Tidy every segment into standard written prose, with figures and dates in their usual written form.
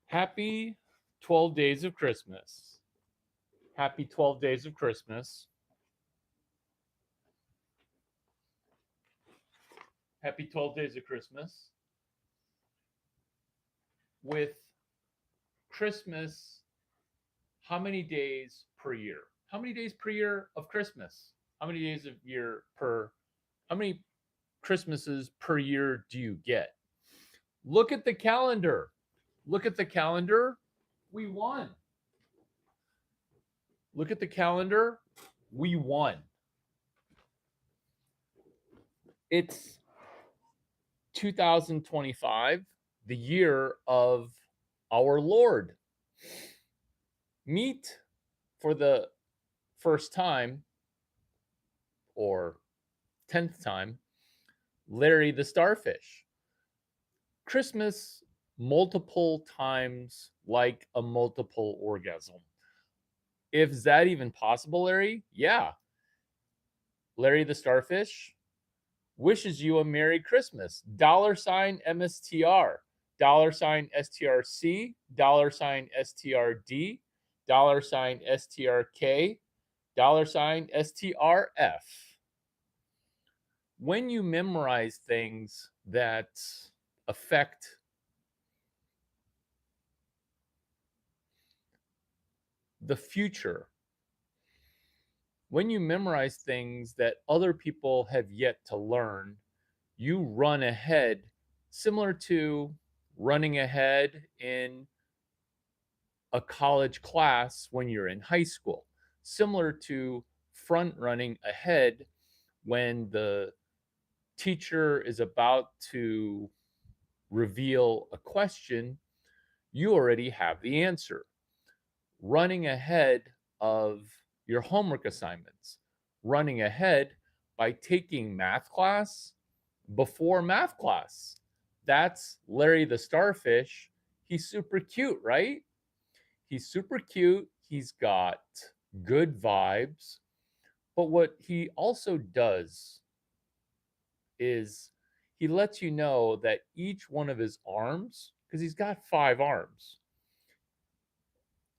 Happy 12 days of Christmas. Happy 12 days of Christmas. Happy 12 days of Christmas. With Christmas, how many days per year? How many days per year of Christmas? How many days of year per, how many Christmases per year do you get? Look at the calendar. Look at the calendar. We won. Look at the calendar. We won. It's 2025, the year of our Lord. Meet for the first time or 10th time, Larry the Starfish. Christmas multiple times like a multiple orgasm. Is that even possible, Larry? Yeah. Larry the Starfish wishes you a Merry Christmas. $MSTR, $STRC, $STRD, $STRK, $STRF. When you memorize things that affect the future, when you memorize things that other people have yet to learn, you run ahead, similar to running ahead in a college class when you're in high school, similar to front running ahead when the teacher is about to reveal a question, you already have the answer. Running ahead of your homework assignments, running ahead by taking math class before math class. That's Larry the Starfish. He's super cute, right? He's super cute. He's got good vibes. But what he also does is he lets you know that each one of his arms, because he's got 5 arms.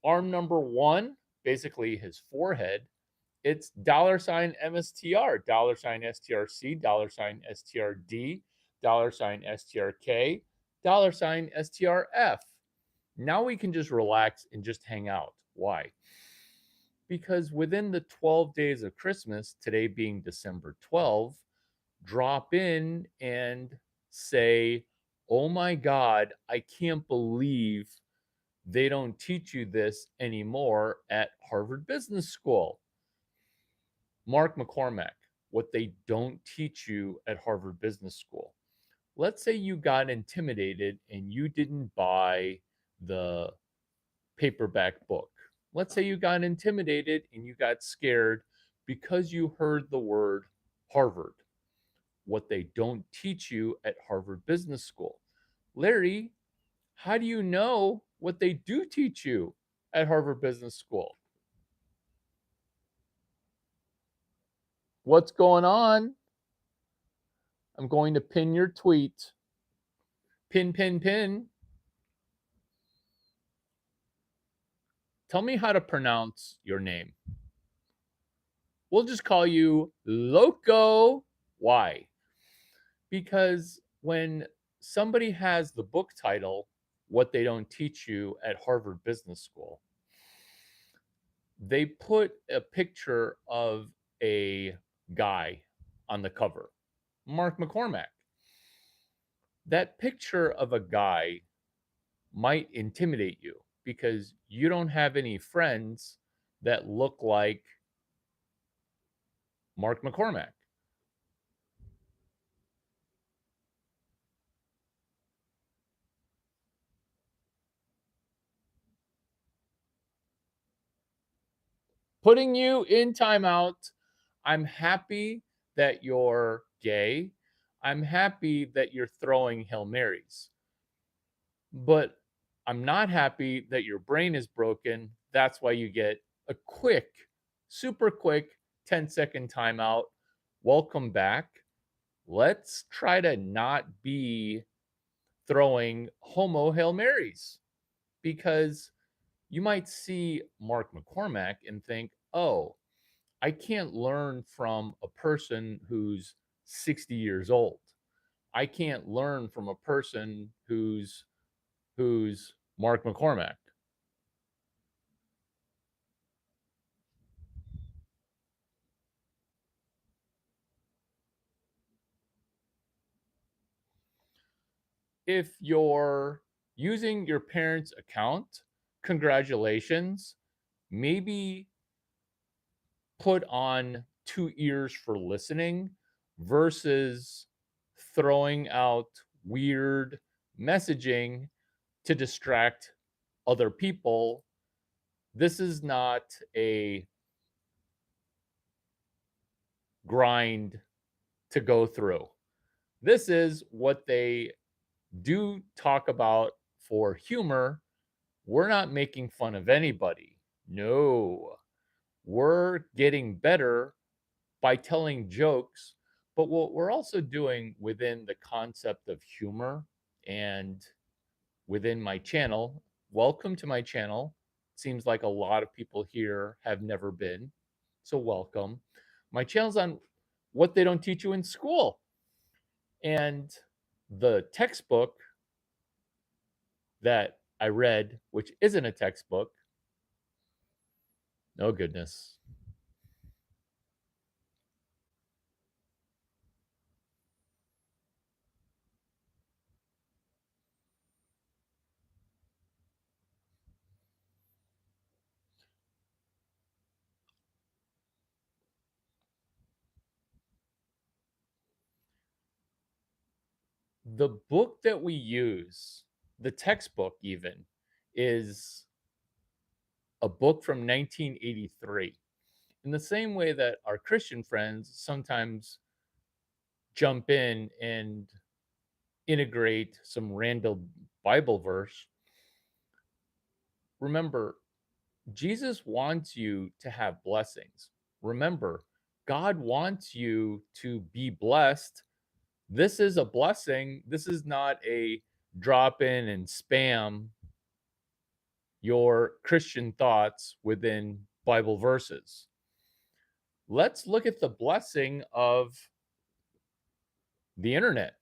Arm number 1, basically his forehead, it's $MSTR, $STRC, $STRD, $STRK, $STRF. Now we can just relax and just hang out. Why? Because within the 12 days of Christmas, today being December 12, drop in and say, oh my God, I can't believe they don't teach you this anymore at Harvard Business School. Mark McCormack, what they don't teach you at Harvard Business School. Let's say you got intimidated and you didn't buy the paperback book. Let's say you got intimidated and you got scared because you heard the word Harvard. What they don't teach you at Harvard Business School. Larry, how do you know what they do teach you at Harvard Business School? What's going on? I'm going to pin your tweet. Pin, pin, pin. Tell me how to pronounce your name. We'll just call you Loco. Why? Because when somebody has the book title, What They Don't Teach You at Harvard Business School, they put a picture of a guy on the cover, Mark McCormack. That picture of a guy might intimidate you because you don't have any friends that look like Mark McCormack. Putting you in timeout. I'm happy that you're gay. I'm happy that you're throwing Hail Marys. But I'm not happy that your brain is broken. That's why you get a quick super quick 10-second timeout. Welcome back. Let's try to not be throwing homo Hail Marys, because you might see Mark McCormack and think, oh, I can't learn from a person who's 60 years old. I can't learn from a person who's Mark McCormack. If you're using your parents' account, congratulations. Maybe put on 2 ears for listening versus throwing out weird messaging to distract other people. This is not a grind to go through. This is what they do talk about for humor. We're not making fun of anybody. No, we're getting better by telling jokes. But what we're also doing within the concept of humor and within my channel, welcome to my channel. Seems like a lot of people here have never been. So, welcome. My channel's on what they don't teach you in school. And the textbook that I read, which isn't a textbook, oh goodness, the book that we use, the textbook even, is a book from 1983. In the same way that our Christian friends sometimes jump in and integrate some random Bible verse, remember, Jesus wants you to have blessings. Remember, God wants you to be blessed. This is a blessing. This is not a drop in and spam your Christian thoughts within Bible verses. Let's look at the blessing of the internet.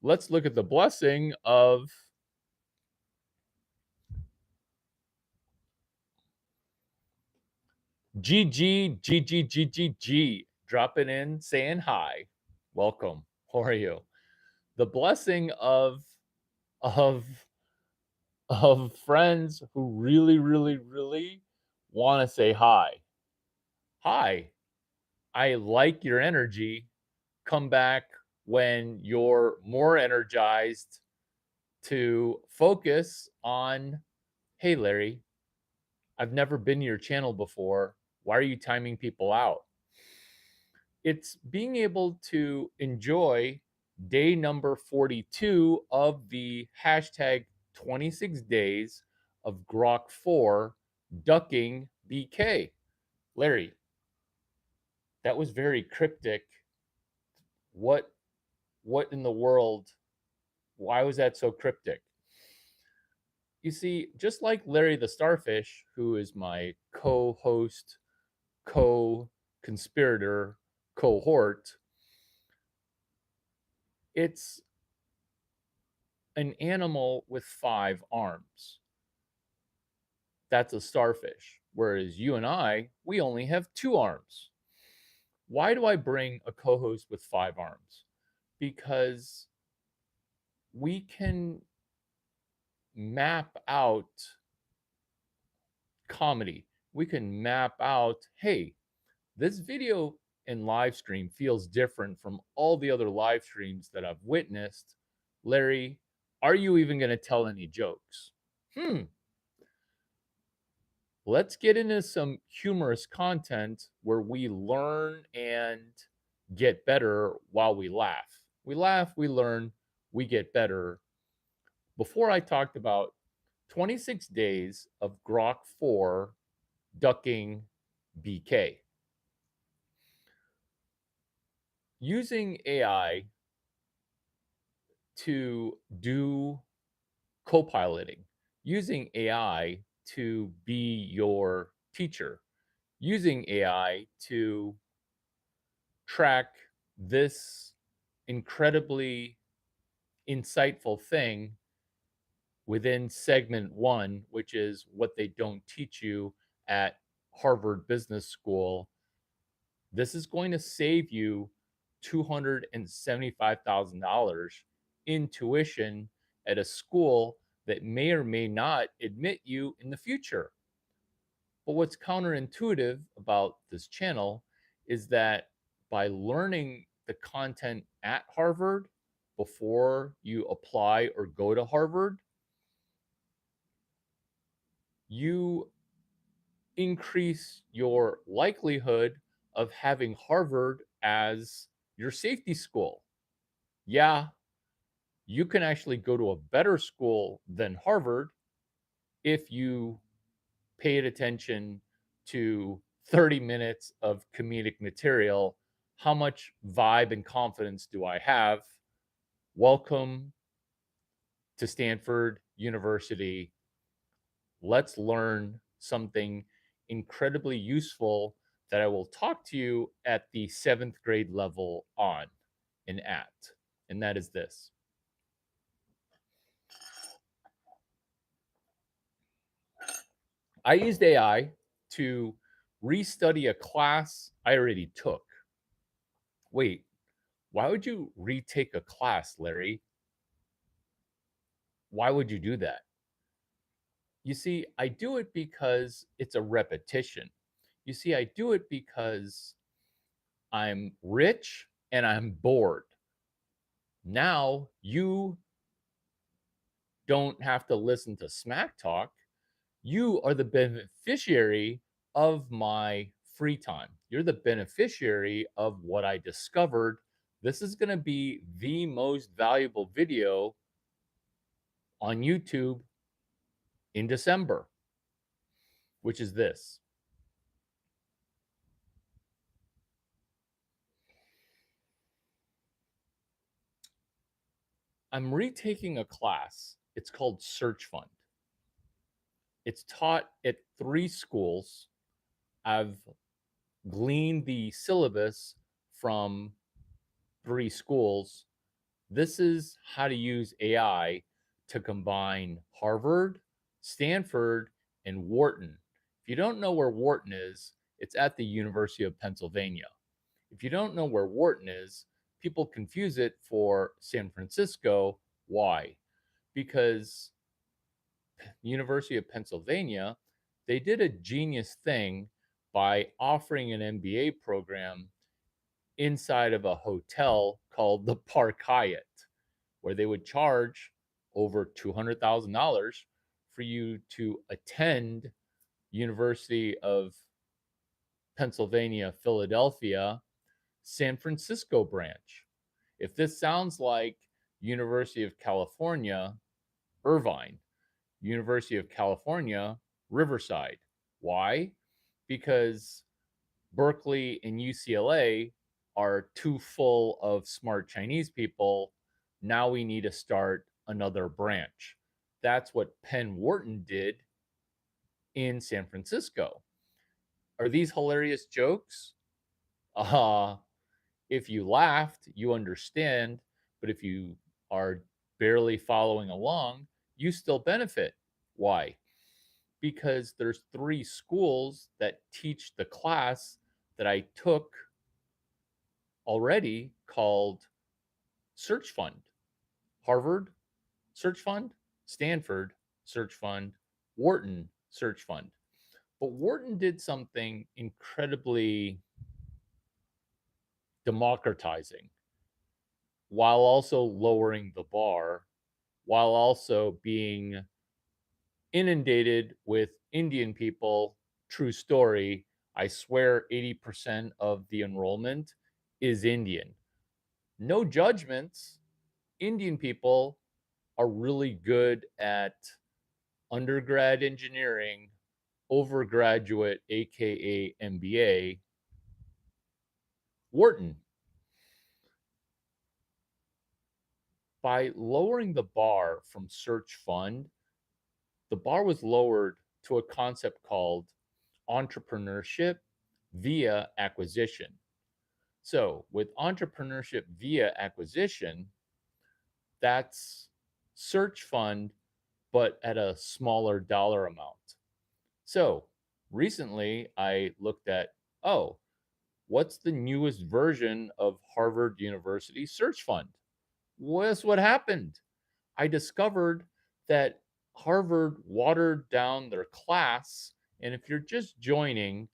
Let's look at the blessing of GG, dropping in, saying hi. Welcome. How are you? The blessing of friends who really, really, really want to say hi. Hi, I like your energy. Come back when you're more energized to focus on, hey, Larry, I've never been to your channel before. Why are you timing people out? It's being able to enjoy day number 42 of the hashtag 26 days of Grok 4 ducking BK. Larry, that was very cryptic. What in the world? Why was that so cryptic? You see, just like Larry the Starfish, who is my co-host, co-conspirator, cohort, it's an animal with 5 arms. That's a starfish. Whereas you and I, we only have 2 arms. Why do I bring a co host with 5 arms? Because we can map out comedy. We can map out, hey, this video and live stream feels different from all the other live streams that I've witnessed. Larry, are you even going to tell any jokes? Let's get into some humorous content where we learn and get better while we laugh. We laugh, we learn, we get better. Before I talked about 26 days of Grok 4 ducking BK. using AI to do co-piloting, using AI to be your teacher, using AI to track this incredibly insightful thing within segment one, which is what they don't teach you at Harvard Business School. This is going to save you $275,000 in tuition at a school that may or may not admit you in the future. But what's counterintuitive about this channel is that by learning the content at Harvard before you apply or go to Harvard, you increase your likelihood of having Harvard as your safety school. Yeah, you can actually go to a better school than Harvard if you paid attention to 30 minutes of comedic material. How much vibe and confidence do I have? Welcome to Stanford University. Let's learn something incredibly useful that I will talk to you at the 7th grade level on and at. And that is this. I used AI to restudy a class I already took. Wait, why would you retake a class, Larry? Why would you do that? You see, I do it because it's a repetition. You see, I do it because I'm rich and I'm bored. Now you don't have to listen to smack talk. You are the beneficiary of my free time. You're the beneficiary of what I discovered. This is going to be the most valuable video on YouTube in December, which is this. I'm retaking a class. It's called Search Fund. It's taught at 3 schools. I've gleaned the syllabus from 3 schools. This is how to use AI to combine Harvard, Stanford, and Wharton. If you don't know where Wharton is, it's at the University of Pennsylvania. If you don't know where Wharton is, people confuse it for San Francisco. Why? Because the University of Pennsylvania, they did a genius thing by offering an MBA program inside of a hotel called the Park Hyatt, where they would charge over $200,000 for you to attend University of Pennsylvania, Philadelphia, San Francisco branch. If this sounds like University of California, Irvine, University of California, Riverside. Why? Because Berkeley and UCLA are too full of smart Chinese people. Now we need to start another branch. That's what Penn Wharton did in San Francisco. Are these hilarious jokes? If you laughed, you understand. But if you are barely following along, you still benefit. Why? Because there's 3 schools that teach the class that I took already called Search Fund. Harvard Search Fund, Stanford Search Fund, Wharton Search Fund. But Wharton did something incredibly democratizing while also lowering the bar, while also being inundated with Indian people. True story. I swear 80% of the enrollment is Indian. No judgments. Indian people are really good at undergrad engineering, overgraduate, aka MBA. Wharton. by lowering the bar from search fund, the bar was lowered to a concept called entrepreneurship via acquisition. So with entrepreneurship via acquisition, that's search fund, but at a smaller dollar amount. So recently I looked at, oh, what's the newest version of Harvard University search fund? Guess what happened? I discovered that Harvard watered down their class. And if you're just joining,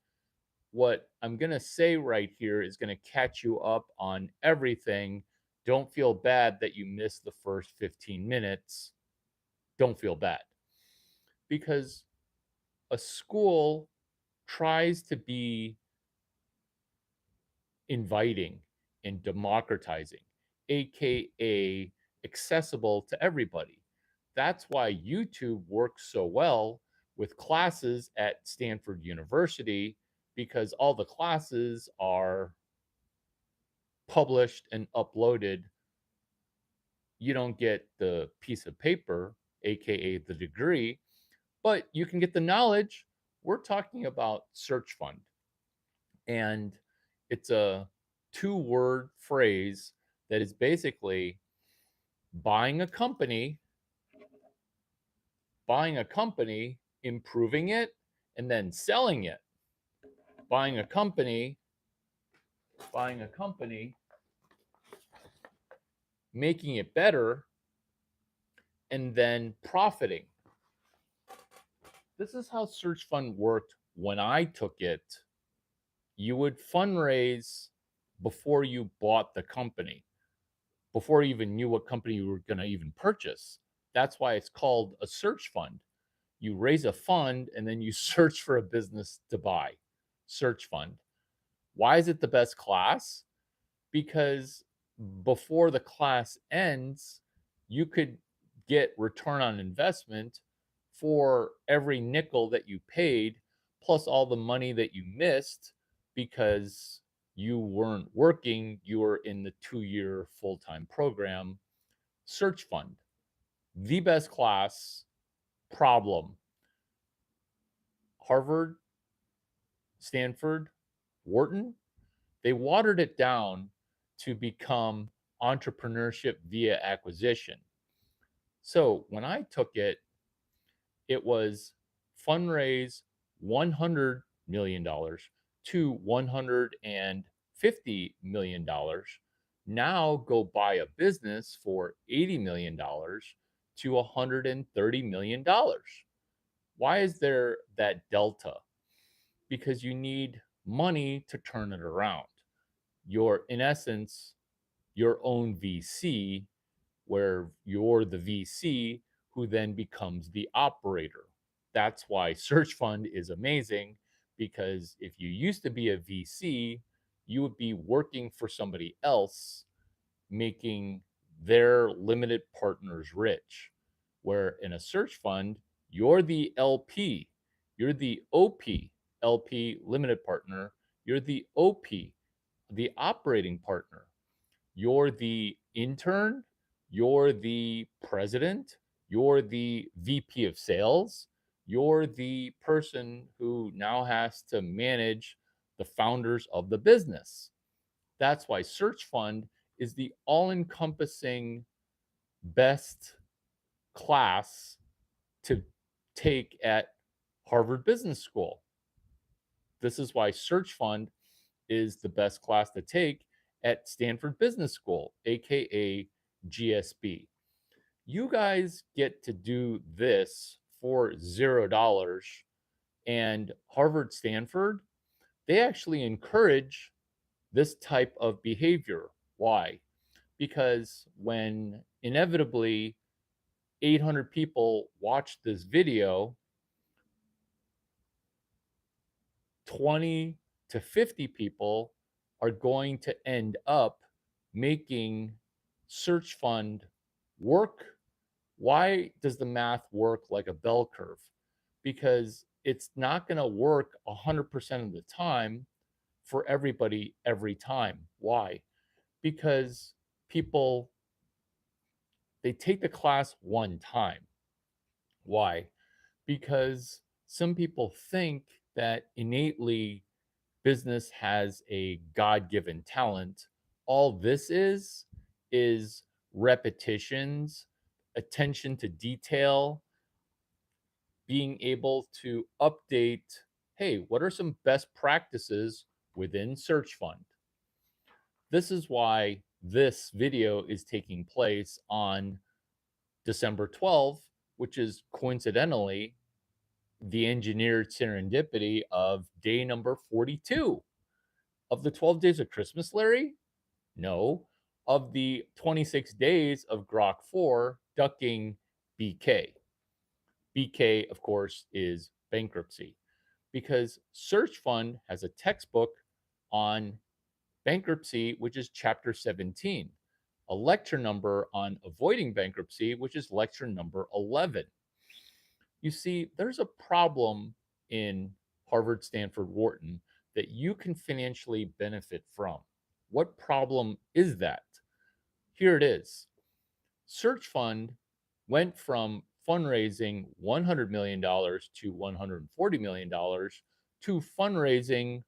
what I'm going to say right here is going to catch you up on everything. Don't feel bad that you missed the first 15 minutes. Don't feel bad. Because a school tries to be inviting and democratizing, aka accessible to everybody. That's why YouTube works so well with classes at Stanford University, because all the classes are published and uploaded. You don't get the piece of paper, aka the degree, but you can get the knowledge. We're talking about search fund, and it's a two-word phrase that is basically buying a company, improving it, and then selling it. Buying a company, making it better, and then profiting. This is how search fund worked when I took it. You would fundraise before you bought the company, before you even knew what company you were going to even purchase. That's why it's called a search fund. You raise a fund and then you search for a business to buy. Search fund. Why is it the best class? Because before the class ends, you could get return on investment for every nickel that you paid, plus all the money that you missed because you weren't working, you were in the 2-year full-time program. Search fund, the best class. Problem: Harvard, Stanford, Wharton, they watered it down to become entrepreneurship via acquisition. So when I took it, it was fundraise $100 million to $150 million. Now go buy a business for $80 million to $130 million. Why is there that delta? Because you need money to turn it around. You're, in essence, your own VC, where you're the VC who then becomes the operator. That's why search fund is amazing, because if you used to be a VC, you would be working for somebody else, making their limited partners rich. Where in a search fund, you're the LP, you're the OP, LP limited partner, you're the OP, the operating partner. You're the intern, you're the president, you're the VP of sales, you're the person who now has to manage the founders of the business. That's why search fund is the all-encompassing best class to take at Harvard Business School. This is why search fund is the best class to take at Stanford Business School, aka GSB. You guys get to do this for $0. And Harvard, Stanford, they actually encourage this type of behavior. Why? Because when inevitably 800 people watch this video, 20 to 50 people are going to end up making search fund work. Why does the math work like a bell curve? Because it's not going to work 100% of the time for everybody every time. Why? Because people they take the class one time. Why? Because some people think that innately business has a God-given talent. All this is repetitions, attention to detail, being able to update, hey, what are some best practices within Search Fund? This is why this video is taking place on December 12th, which is coincidentally the engineered serendipity of day number 42 of the 12 days of Christmas, Larry. No, of the 26 days of Grok 4 ducking BK. BK, of course, is bankruptcy, because Search Fund has a textbook on bankruptcy, which is chapter 17, a lecture number on avoiding bankruptcy, which is lecture number 11. You see, there's a problem in Harvard, Stanford, Wharton that you can financially benefit from. What problem is that? Here it is. Search Fund went from fundraising $100 million to $140 million to fundraising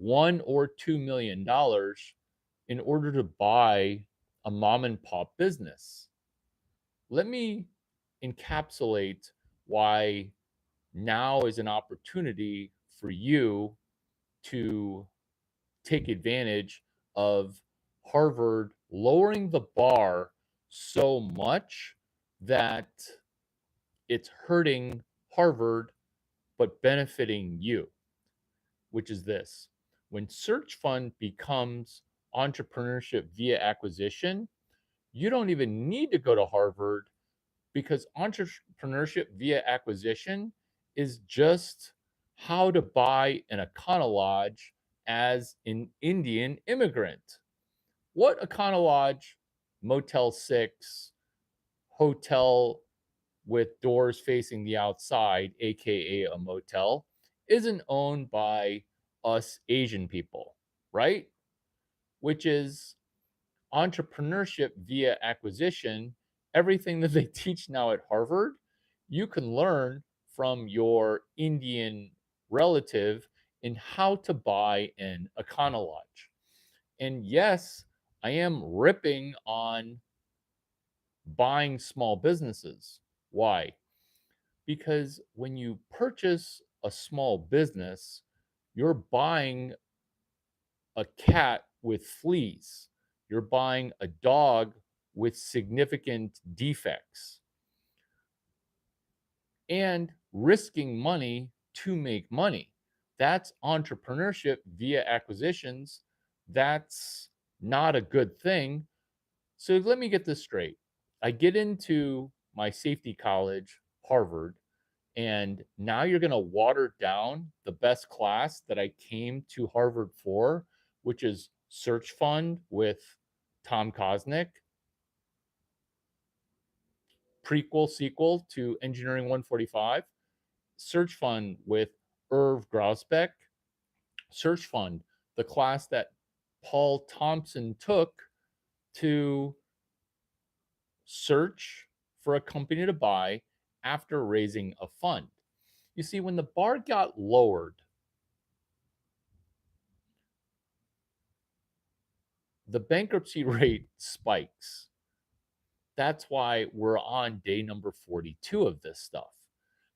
$1 or $2 million in order to buy a mom and pop business. Let me encapsulate why now is an opportunity for you to take advantage of Harvard lowering the bar so much that it's hurting Harvard but benefiting you, which is this. When Search Fund becomes entrepreneurship via acquisition, you don't even need to go to Harvard, because entrepreneurship via acquisition is just how to buy an Econo Lodge as an Indian immigrant. What Econo Lodge, Motel 6, hotel with doors facing the outside, aka a motel, isn't owned by us Asian people, right? Which is entrepreneurship via acquisition. Everything that they teach now at Harvard, you can learn from your Indian relative in how to buy an Econo Lodge. And yes, I am ripping on buying small businesses. Why? Because when you purchase a small business, you're buying a cat with fleas. You're buying a dog with significant defects and risking money to make money. That's entrepreneurship via acquisitions. That's not a good thing. So let me get this straight. I get into my safety college, Harvard, and now you're going to water down the best class that I came to Harvard for, which is Search Fund with Tom Kosnick, prequel, sequel to Engineering 145, Search Fund with Irv Grausbeck, Search Fund, the class that Paul Thompson took to search for a company to buy after raising a fund. You see, when the bar got lowered, the bankruptcy rate spikes. That's why we're on day number 42 of this stuff.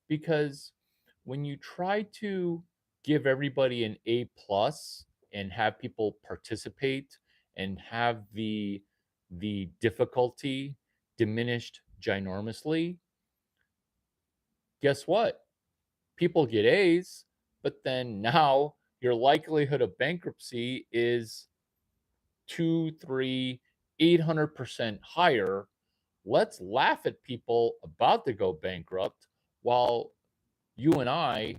Because when you try to give everybody an A plus and have people participate and have the difficulty diminished ginormously, guess what? People get A's, but then now your likelihood of bankruptcy is 2, 3, 800% higher. Let's laugh at people about to go bankrupt while you and I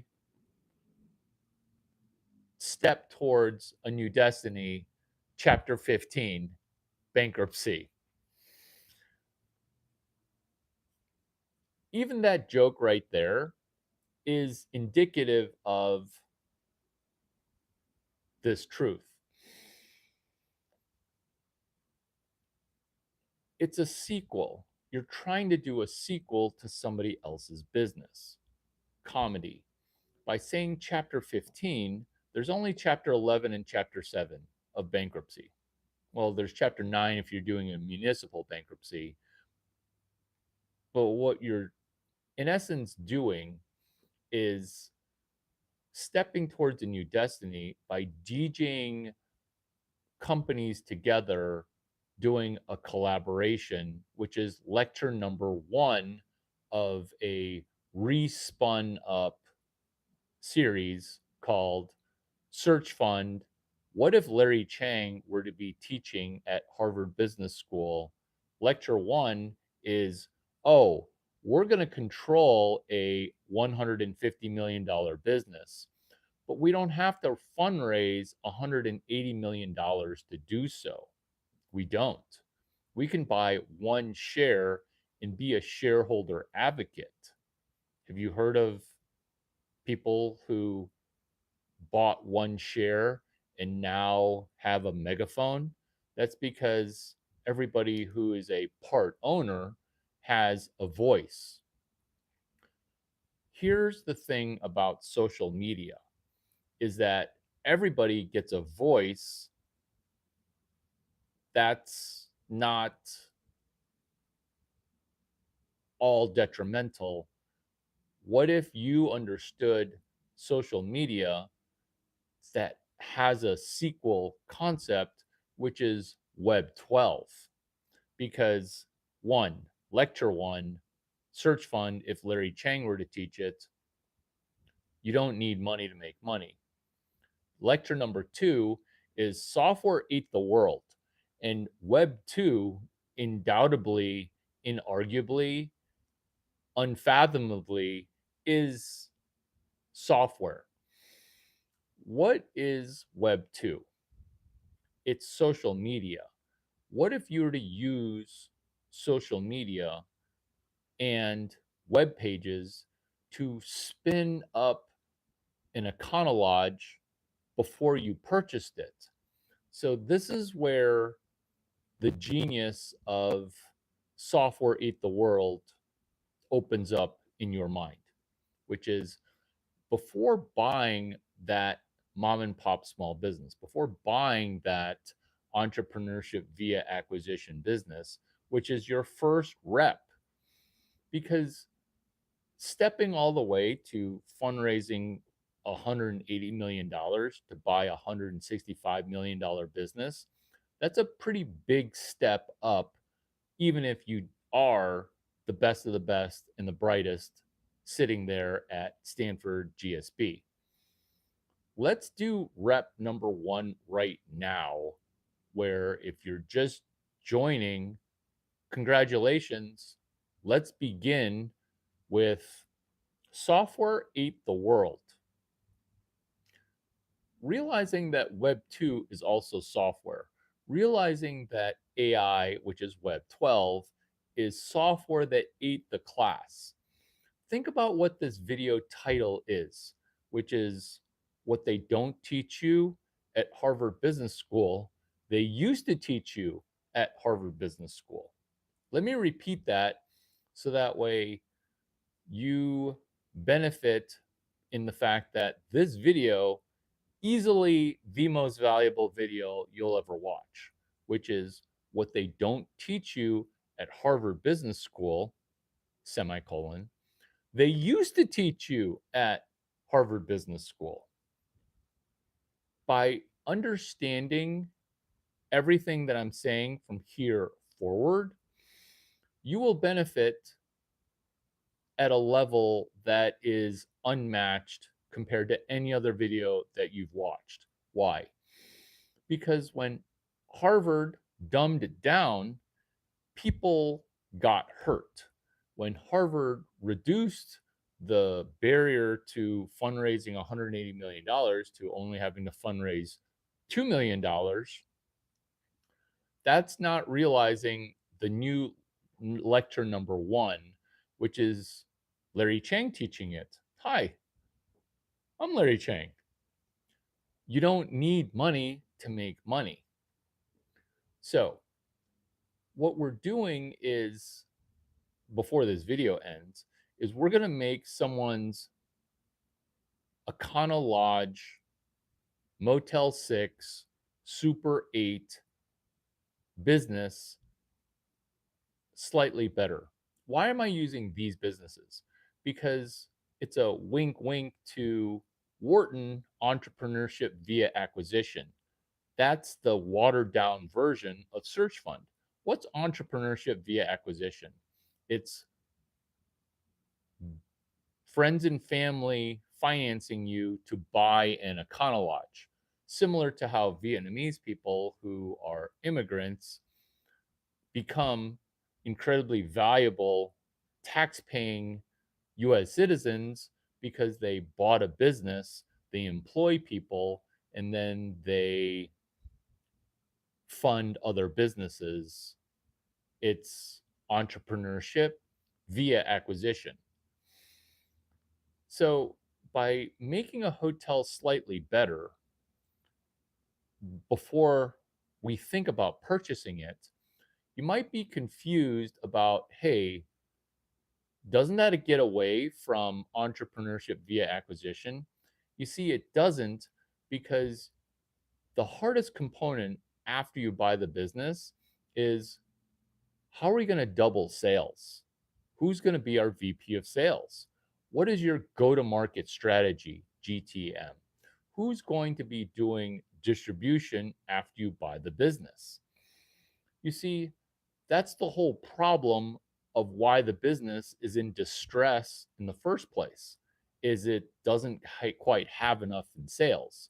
step towards a new destiny, chapter 15, bankruptcy. Even that joke right there is indicative of this truth. It's a sequel. you're trying to do a sequel to somebody else's business. Comedy. By saying chapter 15, there's only chapter 11 and chapter 7 of bankruptcy. Well, there's chapter 9 if you're doing a municipal bankruptcy. But what you're in essence doing is stepping towards a new destiny by DJing companies together doing a collaboration, which is lecture number 1 of a respun up series called Search Fund. What if Larry Chiang were to be teaching at Harvard Business School? Lecture 1 is, oh, we're going to control a $150 million business, but we don't have to fundraise $180 million to do so. We don't. We can buy one share and be a shareholder advocate. Have you heard of people who bought one share and now have a megaphone? That's because everybody who is a part owner has a voice. Here's the thing about social media is that everybody gets a voice. That's not all detrimental. What if you understood social media that has a sequel concept, which is Web 12? Because lecture 1, Search Fund, if Larry Chiang were to teach it, you don't need money to make money. Lecture number 2 is Software Ate the World. And Web 2, undoubtedly, inarguably, unfathomably, is software. What is Web 2? It's social media. What if you were to use social media and web pages to spin up an econology before you purchased it? So this is where the genius of Software Ate the World opens up in your mind, which is before buying that mom and pop small business, before buying that entrepreneurship via acquisition business, which is your first rep, because stepping all the way to fundraising $180 million to buy a $165 million business, that's a pretty big step up, even if you are the best of the best and the brightest sitting there at Stanford GSB. Let's do rep number 1 right now, where if you're just joining, congratulations. Let's begin with Software Ate the World. Realizing that Web 2 is also software, realizing that AI, which is Web 12, is software that ate the class. Think about what this video title is, which is what they don't teach you at Harvard Business School. They used to teach you at Harvard Business School. Let me repeat that so that way you benefit in the fact that this video easily the most valuable video you'll ever watch, which is what they don't teach you at Harvard Business School, semicolon, they used to teach you at Harvard Business School. By understanding everything that I'm saying from here forward, you will benefit at a level that is unmatched compared to any other video that you've watched. Why? Because when Harvard dumbed it down, people got hurt. When Harvard reduced the barrier to fundraising $180 million to only having to fundraise $2 million, that's not realizing the new lecture number 1, which is Larry Chiang teaching it. Hi, I'm Larry Chiang. You don't need money to make money. So what we're doing is before this video ends is we're going to make someone's Econo Lodge, Motel 6, Super 8 business slightly better. Why am I using these businesses? Because it's a wink wink to Wharton Entrepreneurship via Acquisition. That's the watered down version of Search Fund. What's entrepreneurship via acquisition? It's friends and family financing you to buy an Econo Lodge, similar to how Vietnamese people who are immigrants become incredibly valuable tax-paying US citizens because they bought a business, they employ people, and then they fund other businesses. It's entrepreneurship via acquisition. So by making a hotel slightly better before we think about purchasing it, you might be confused about, hey, doesn't that get away from entrepreneurship via acquisition? You see, it doesn't, because the hardest component after you buy the business is, how are we going to double sales? Who's going to be our VP of sales? What is your go-to-market strategy, GTM? Who's going to be doing distribution after you buy the business? You see, that's the whole problem of why the business is in distress in the first place, is it doesn't quite have enough in sales.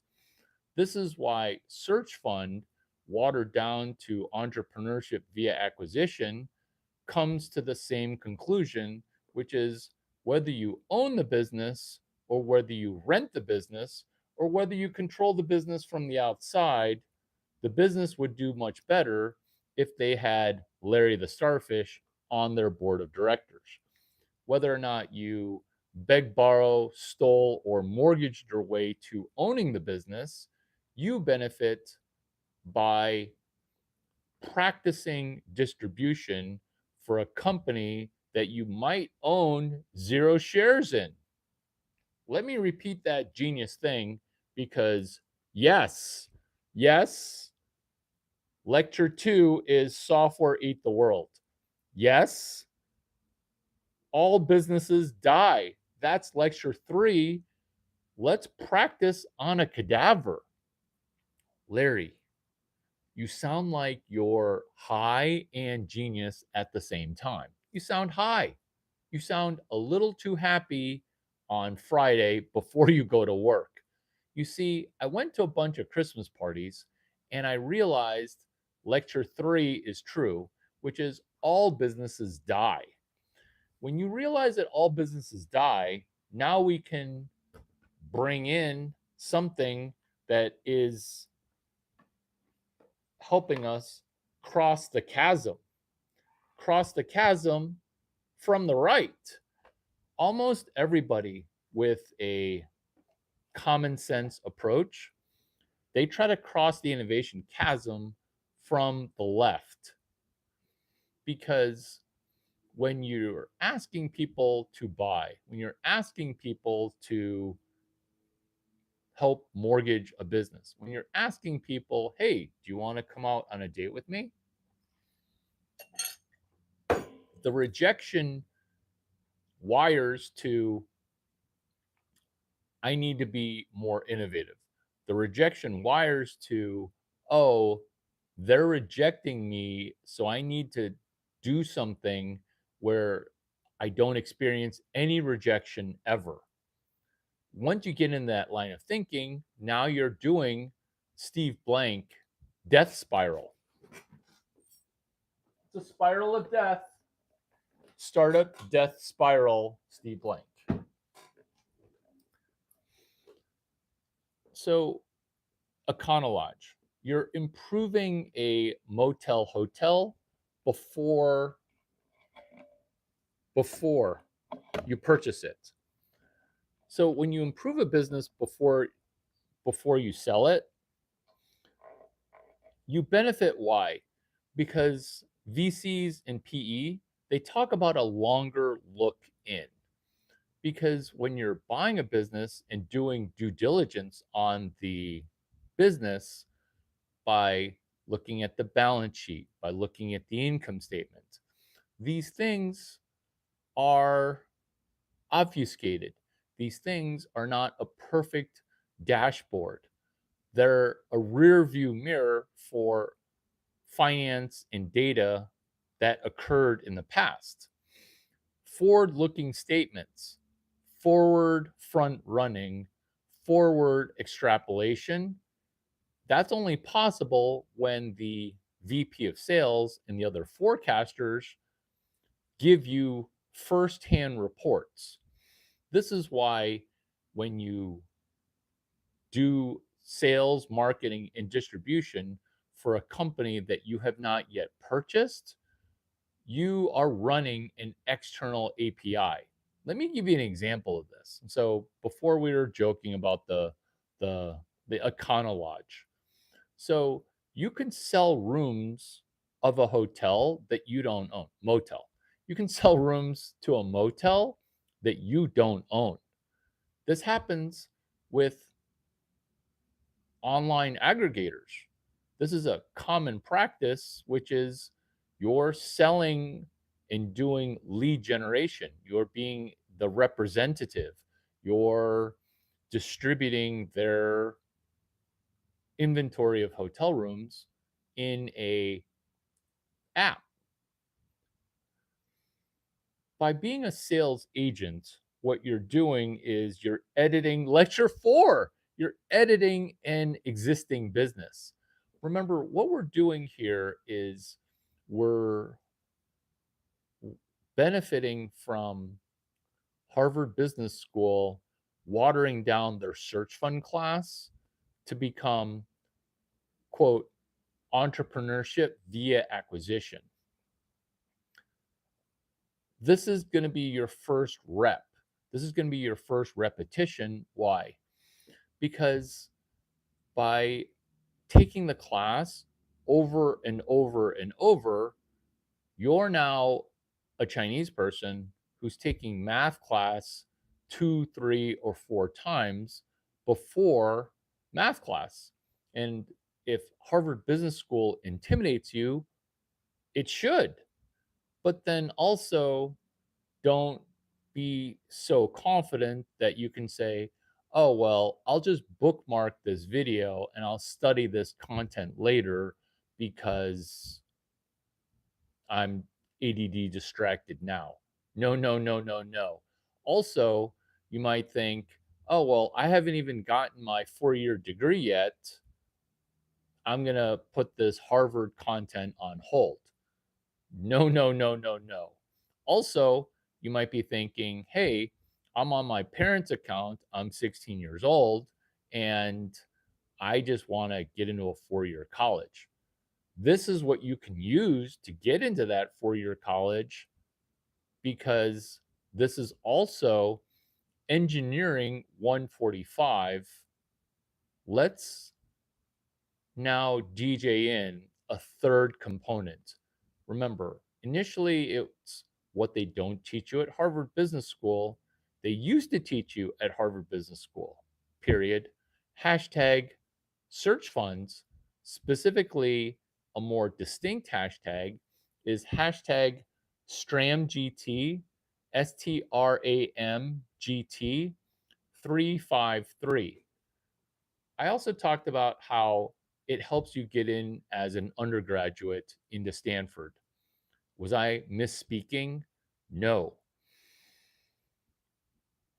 This is why Search Fund, watered down to entrepreneurship via acquisition, comes to the same conclusion, which is whether you own the business or whether you rent the business or whether you control the business from the outside, the business would do much better if they had Larry the Starfish on their board of directors. Whether or not you beg, borrow, stole, or mortgaged your way to owning the business, you benefit by practicing distribution for a company that you might own 0 shares in. Let me repeat that genius thing, because yes, lecture 2 is software eat the world. Yes, all businesses die. That's lecture 3. Let's practice on a cadaver. Larry, you sound like you're high and genius at the same time. You sound high. You sound a little too happy on Friday before you go to work. You see, I went to a bunch of Christmas parties and I realized lecture 3 is true, which is all businesses die. When you realize that all businesses die, now we can bring in something that is helping us cross the chasm from the right. Almost everybody with a common sense approach, they try to cross the innovation chasm from the left, because when you're asking people to buy, when you're asking people to help mortgage a business, when you're asking people, hey, do you want to come out on a date with me? The rejection wires to, I need to be more innovative. The rejection wires to, oh, they're rejecting me, so I need to do something where I don't experience any rejection ever. Once you get in that line of thinking, now you're doing Steve Blank death spiral. It's a spiral of death. Startup death spiral, Steve Blank. So, Econo Lodge, you're improving a motel hotel before you purchase it. So when you improve a business before you sell it, you benefit. Why? Because VCs and PE, they talk about a longer look in, because when you're buying a business and doing due diligence on the business by looking at the balance sheet, by looking at the income statement, these things are obfuscated. These things are not a perfect dashboard. They're a rear view mirror for finance and data that occurred in the past. Forward looking statements, forward front running, forward extrapolation, that's only possible when the VP of sales and the other forecasters give you firsthand reports. This is why when you do sales, marketing, and distribution for a company that you have not yet purchased, you are running an external API. Let me give you an example of this. So before we were joking about the the Econo Lodge. So you can sell rooms of a hotel that you don't own, motel. You can sell rooms to a motel that you don't own. This happens with online aggregators. This is a common practice, which is you're selling and doing lead generation. You're being the representative. You're distributing their inventory of hotel rooms in a app. By being a sales agent, what you're doing is you're editing lecture 4. You're editing an existing business. Remember, what we're doing here is we're benefiting from Harvard Business School watering down their search fund class to become, quote, entrepreneurship via acquisition. This is going to be your first rep. This is going to be your first repetition. Why? Because by taking the class over and over and over, you're now a Chinese person who's taking math class 2, 3, or 4 times before math class. And if Harvard Business School intimidates you, it should. But then also, don't be so confident that you can say, oh, well, I'll just bookmark this video and I'll study this content later because I'm ADD distracted now. No, no, no, no, no. Also, you might think, oh, well, I haven't even gotten my 4-year degree yet. I'm going to put this Harvard content on hold. No, no, no, no, no. Also, you might be thinking, hey, I'm on my parents' account. I'm 16 years old and I just want to get into a 4-year college. This is what you can use to get into that 4-year college, because this is also engineering 145. Let's now DJ in a third component. Remember, initially it's what they don't teach you at Harvard Business School. They used to teach you at Harvard Business School, period. Hashtag search funds, specifically a more distinct hashtag is hashtag StramGT, STRAMGT 353. I also talked about how it helps you get in as an undergraduate into Stanford. Was I misspeaking? No.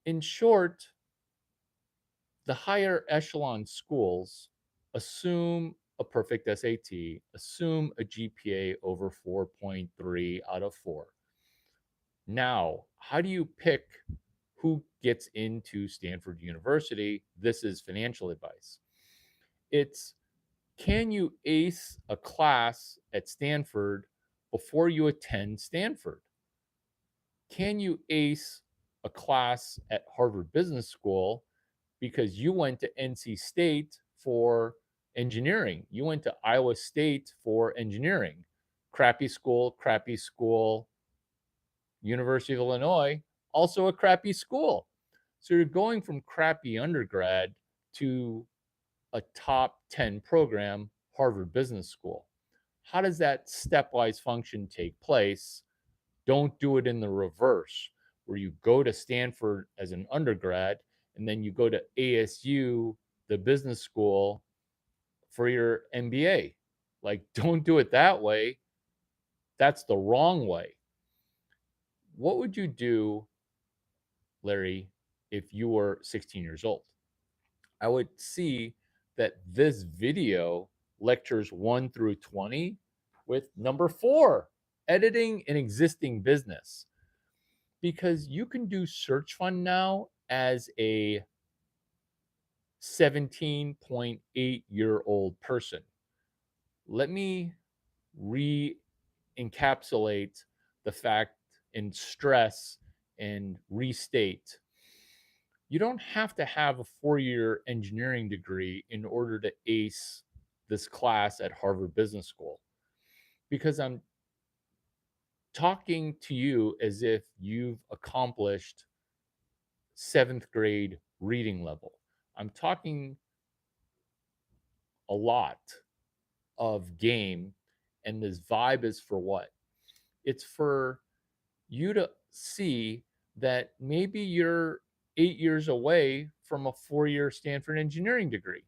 In short, the higher echelon schools assume a perfect SAT, assume a GPA over 4.3 out of 4. Now, how do you pick who gets into Stanford University? This is financial advice. It's, can you ace a class at Stanford before you attend Stanford? Can you ace a class at Harvard Business School because you went to NC State for engineering? You went to Iowa State for engineering. Crappy school, crappy school. University of Illinois, also a crappy school. So you're going from crappy undergrad to a top 10 program, Harvard Business School. How does that stepwise function take place? Don't do it in the reverse, where you go to Stanford as an undergrad and then you go to ASU, the business school, for your MBA. Like, don't do it that way. That's the wrong way. What would you do, Larry, if you were 16 years old? I would see that this video, lectures 1 through 20, with number 4, editing an existing business. Because you can do search fund now as a 17.8-year-old person. Let me re-encapsulate the fact and stress and restate. You don't have to have a 4-year engineering degree in order to ace this class at Harvard Business School, because I'm talking to you as if you've accomplished 7th grade reading level. I'm talking a lot of game, and this vibe is for what? It's for you to see that maybe you're 8 years away from a 4-year Stanford engineering degree.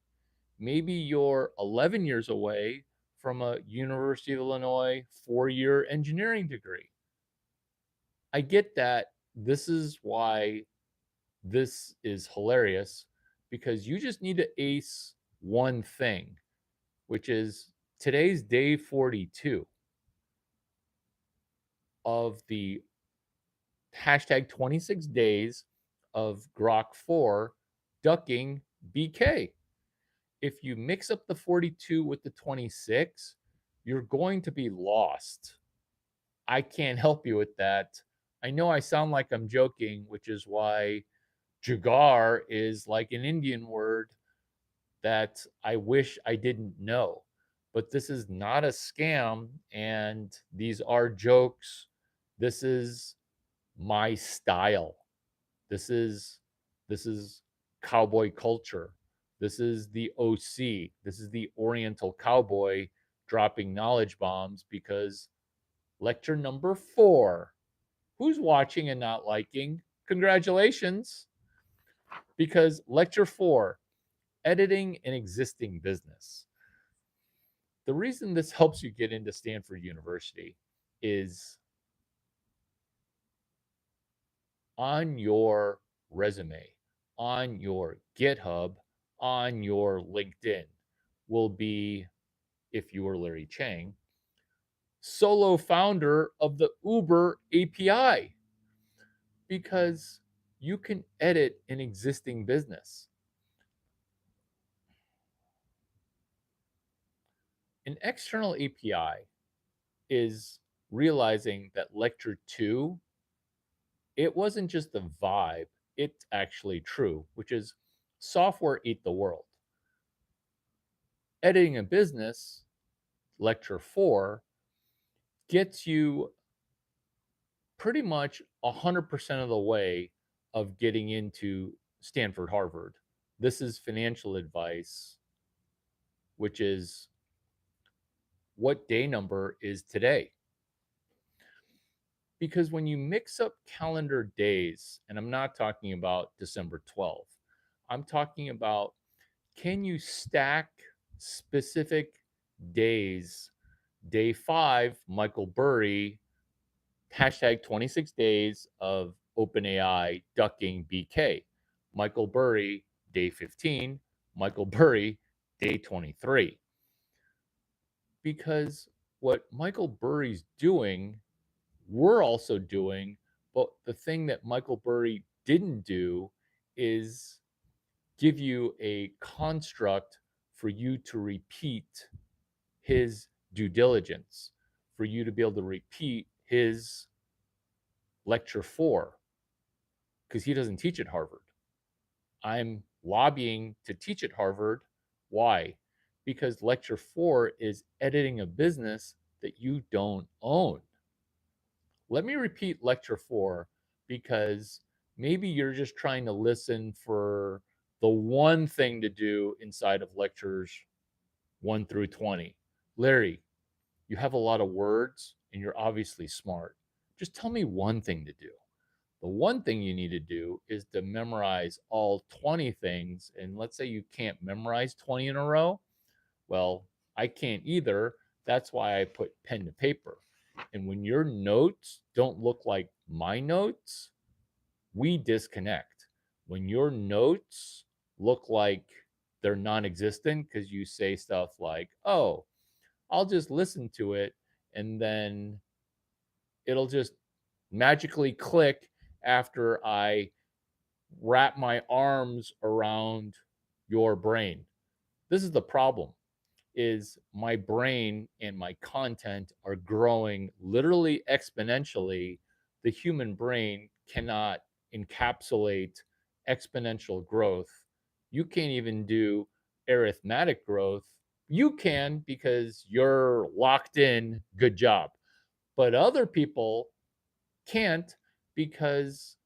Maybe you're 11 years away from a University of Illinois 4-year engineering degree. I get that. This is why this is hilarious, because you just need to ace one thing, which is today's day 42 of the hashtag 26 days of Grok 4 ducking BK. If you mix up the 42 with the 26, you're going to be lost. I can't help you with that. I know I sound like I'm joking, which is why Jugaad is like an Indian word that I wish I didn't know. But this is not a scam, and these are jokes. This is my style. This is cowboy culture. This is the OC. This is the Oriental cowboy dropping knowledge bombs, because lecture number 4. Who's watching and not liking? Congratulations. Because lecture 4, editing an existing business. The reason this helps you get into Stanford University is on your resume, on your GitHub, on your LinkedIn will be, if you were Larry Chiang, solo founder of the Uber API, because you can edit an existing business. An external API is realizing that lecture 2, it wasn't just the vibe, it's actually true, which is software ate the world. Editing a business, lecture 4, gets you pretty much 100% of the way of getting into Stanford, Harvard. This is financial advice, which is what day number is today. Because when you mix up calendar days, and I'm not talking about December 12th, I'm talking about, can you stack specific days? Day 5, Michael Burry, hashtag 26 days of OpenAI ducking BK. Michael Burry, day 15. Michael Burry, day 23. Because what Michael Burry's doing, we're also doing, but the thing that Michael Burry didn't do is give you a construct for you to repeat his due diligence, for you to be able to repeat his lecture 4, because he doesn't teach at Harvard. I'm lobbying to teach at Harvard. Why? Because lecture 4 is editing a business that you don't own. Let me repeat lecture 4 because maybe you're just trying to listen for the one thing to do inside of lectures 1 through 20. Larry, you have a lot of words and you're obviously smart. Just tell me one thing to do. The one thing you need to do is to memorize all 20 things. And let's say you can't memorize 20 in a row. Well, I can't either. That's why I put pen to paper. And when your notes don't look like my notes, we disconnect. When your notes look like they're non existent because you say stuff like, oh, I'll just listen to it and then it'll just magically click after I wrap my arms around your brain. This is the problem, is my brain and my content are growing literally exponentially. The human brain cannot encapsulate exponential growth. You can't even do arithmetic growth. You can because you're locked in, good job. But other people can't because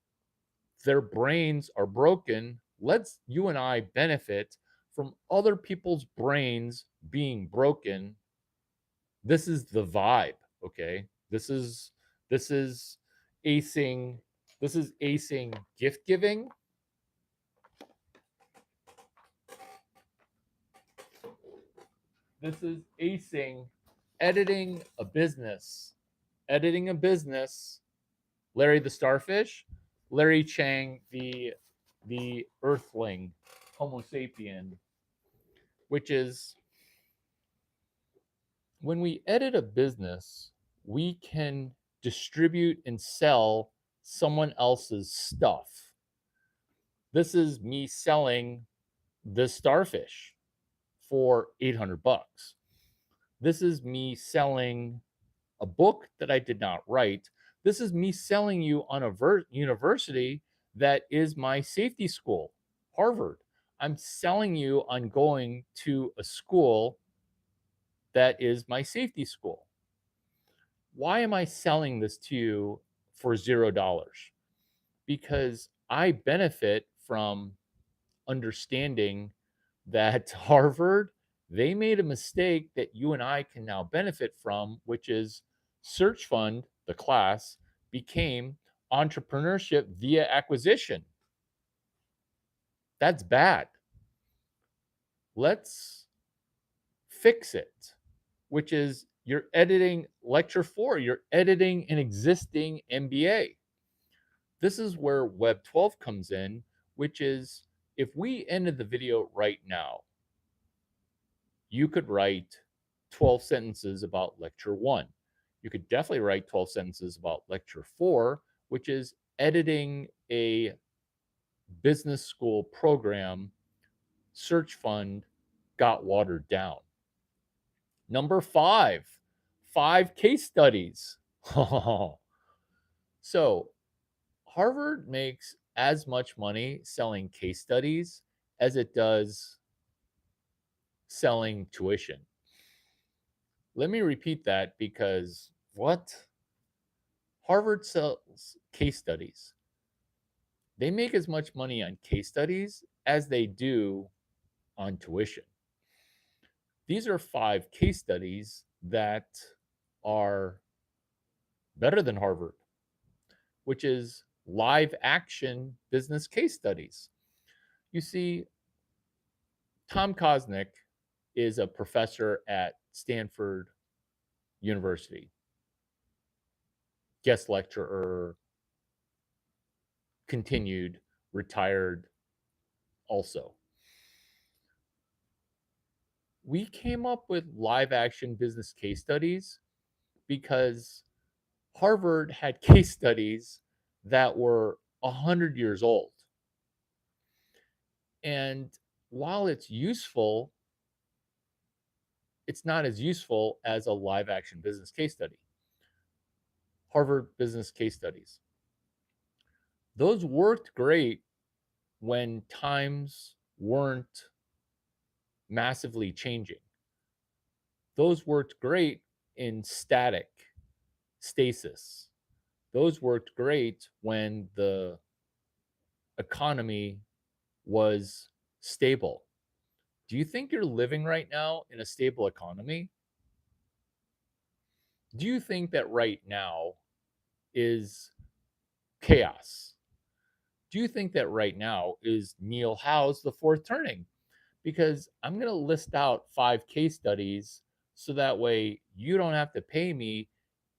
their brains are broken. Let's you and I benefit from other people's brains being broken. This is the vibe, okay? This is acing this is acing gift giving. This is acing editing a business. Editing a business. Larry the starfish, Larry Chiang the earthling, Homo sapien, which is when we edit a business, we can distribute and sell someone else's stuff. This is me selling this starfish for $800. This is me selling a book that I did not write. This is me selling you on a university that is my safety school, Harvard. I'm selling you on going to a school that is my safety school. Why am I selling this to you for $0? Because I benefit from understanding that Harvard, they made a mistake that you and I can now benefit from, which is Search Fund, the class, became entrepreneurship via acquisition. That's bad. Let's fix it, which is you're editing lecture 4, you're editing an existing MBA. This is where Web 12 comes in, which is if we ended the video right now, you could write 12 sentences about lecture 1. You could definitely write 12 sentences about lecture 4, which is editing a business school program. Search fund got watered down. Number 5, 5 case studies. So Harvard makes as much money selling case studies as it does selling tuition. Let me repeat that because what? Harvard sells case studies. They make as much money on case studies as they do on tuition. These are 5 case studies that are better than Harvard, which is live action business case studies. You see, Tom Kosnick is a professor at Stanford University, guest lecturer, continued, retired also. We came up with live action business case studies because Harvard had case studies that were 100 years old. And while it's useful, it's not as useful as a live action business case study. Harvard business case studies. Those worked great when times weren't massively changing. Those worked great in static stasis. Those worked great when the economy was stable. Do you think you're living right now in a stable economy? Do you think that right now is chaos? Do you think that right now is Neil Howe's The Fourth Turning? Because I'm going to list out 5 case studies so that way you don't have to pay me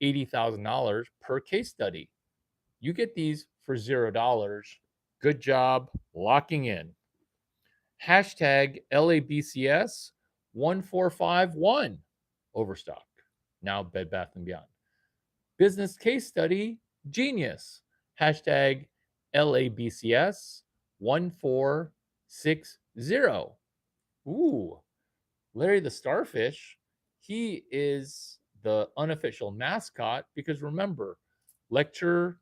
$80,000 per case study. You get these for $0. Good job locking in. Hashtag LABCS 1451 Overstock. Now Bed Bath & Beyond. Business case study genius. Hashtag LABCS 1460. Ooh, Larry the Starfish. He is the unofficial mascot because remember, lecture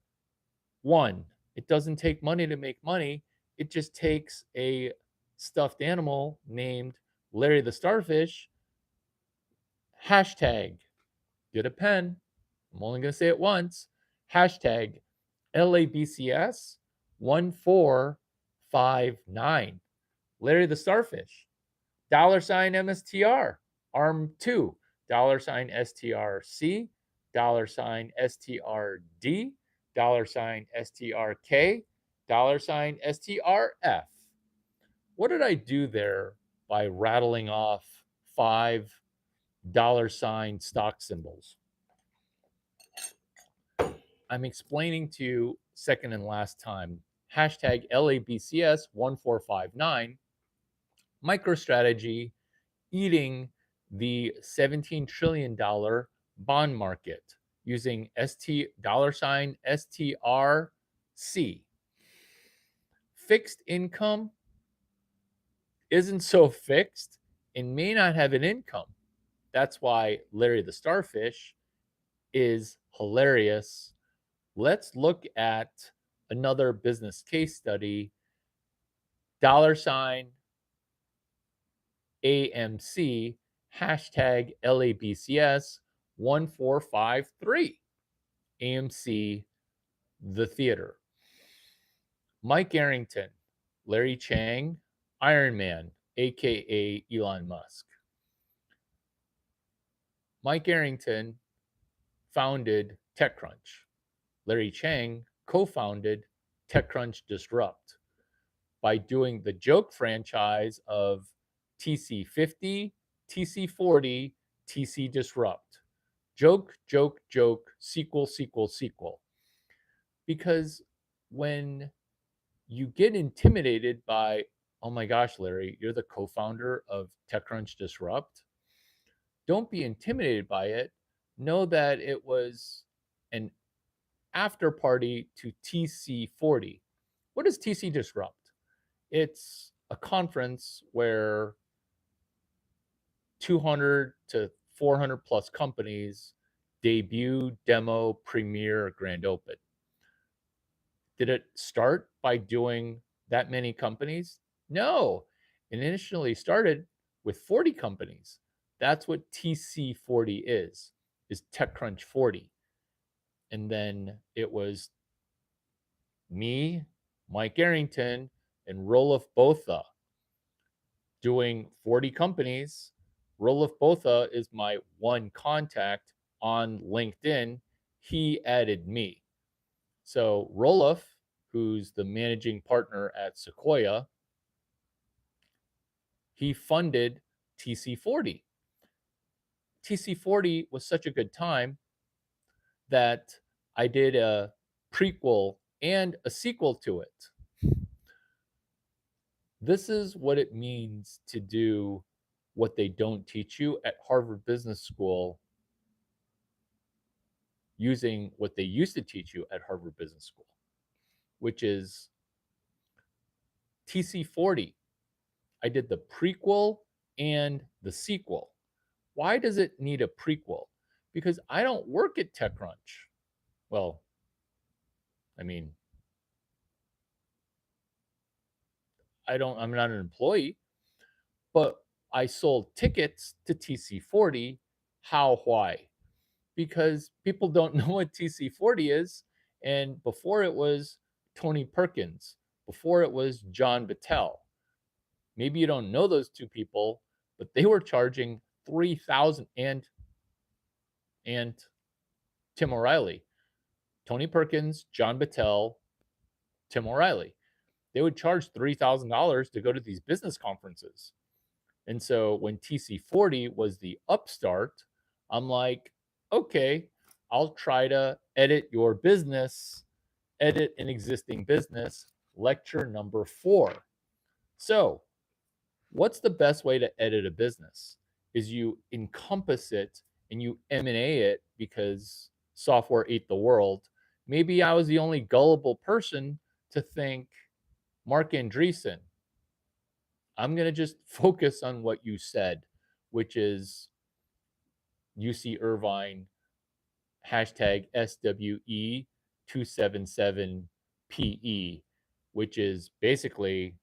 1, it doesn't take money to make money. It just takes a stuffed animal named Larry the Starfish. Hashtag, get a pen. I'm only going to say it once. Hashtag LABCS 1459. Larry the Starfish. $ MSTR. ARM 2. $STRC. $STRD. $STRK. $STRF. What did I do there by rattling off 5 $ stock symbols? I'm explaining to you second and last time. Hashtag LABCS 1459. MicroStrategy eating the $17 trillion bond market using $ STRC. Fixed income isn't so fixed and may not have an income. That's why Larry the Starfish is hilarious. Let's look at another business case study. $ AMC, hashtag LABCS 1453. AMC, the theater. Mike Arrington, Larry Chiang, Iron Man, aka Elon Musk. Mike Arrington founded TechCrunch. Larry Chiang co-founded TechCrunch Disrupt by doing the joke franchise of TC50, TC40, TC Disrupt. Joke, joke, joke, sequel, sequel, sequel. Because when you get intimidated by, oh my gosh, Larry, you're the co-founder of TechCrunch Disrupt, don't be intimidated by it. Know that it was an after party to TC40. What is TC Disrupt? It's a conference where 200 to 400 plus companies debut, demo, premiere, grand open. Did it start by doing that many companies? No. It initially started with 40 companies. That's what TC40 is TechCrunch 40. And then it was me, Mike Arrington, and Roelof Botha doing 40 companies. Roelof Botha is my one contact on LinkedIn. He added me. So Roelof, who's the managing partner at Sequoia, he funded TC40. TC40 was such a good time that I did a prequel and a sequel to it. This is what it means to do what they don't teach you at Harvard Business School using what they used to teach you at Harvard Business School, which is TC40. I did the prequel and the sequel. Why does it need a prequel? Because I don't work at TechCrunch. Well, I mean, I'm not an employee, but I sold tickets to TC40. How? Why? Because people don't know what TC40 is. And before it was Tony Perkins, before it was John Battelle. Maybe you don't know those two people, but they were charging 3,000 and Tim O'Reilly, Tony Perkins, John Battelle, Tim O'Reilly. They would charge $3,000 to go to these business conferences. And so when TC40 was the upstart, I'm like, okay, I'll try to edit your business, edit an existing business, lecture number 4. So what's the best way to edit a business? Is you encompass it and you M&A it because software ate the world. Maybe I was the only gullible person to think, Mark Andreessen, I'm going to just focus on what you said, which is UC Irvine, hashtag SWE277PE, which is basically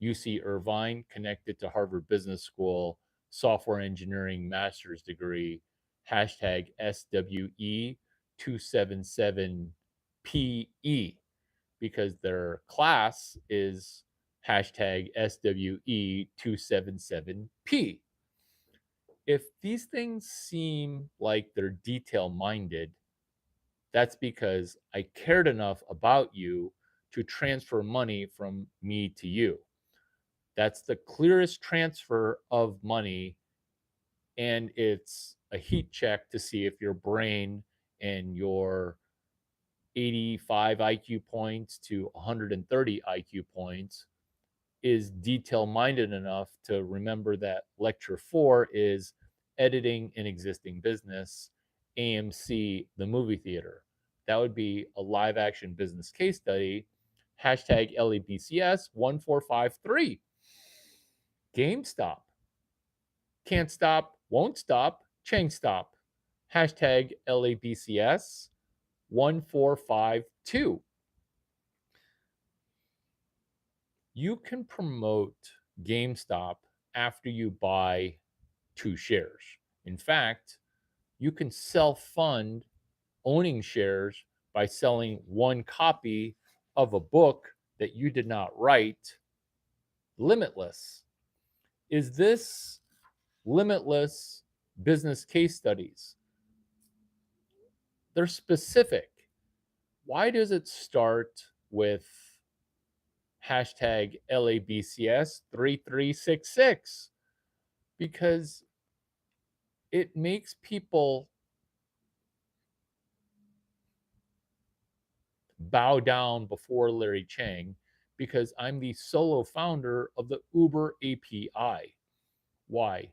UC Irvine connected to Harvard Business School, software engineering master's degree, hashtag SWE277PE, because their class is hashtag SWE277P. If these things seem like they're detail minded, that's because I cared enough about you to transfer money from me to you. That's the clearest transfer of money, and it's a heat check to see if your brain and your 85 IQ points to 130 IQ points is detail minded enough to remember that lecture 4 is editing an existing business, AMC, the movie theater. That would be a live action business case study, hashtag LABCS 1453. GameStop. Can't stop, won't stop, Chiang stop. Hashtag LABCS 1452. You can promote GameStop after you buy 2 shares. In fact, you can self-fund owning shares by selling 1 copy of a book that you did not write, Limitless. Is this Limitless business case studies? They're specific. Why does it start with hashtag LABCS 3366? Because it makes people bow down before Larry Chiang, because I'm the solo founder of the Uber API. Why?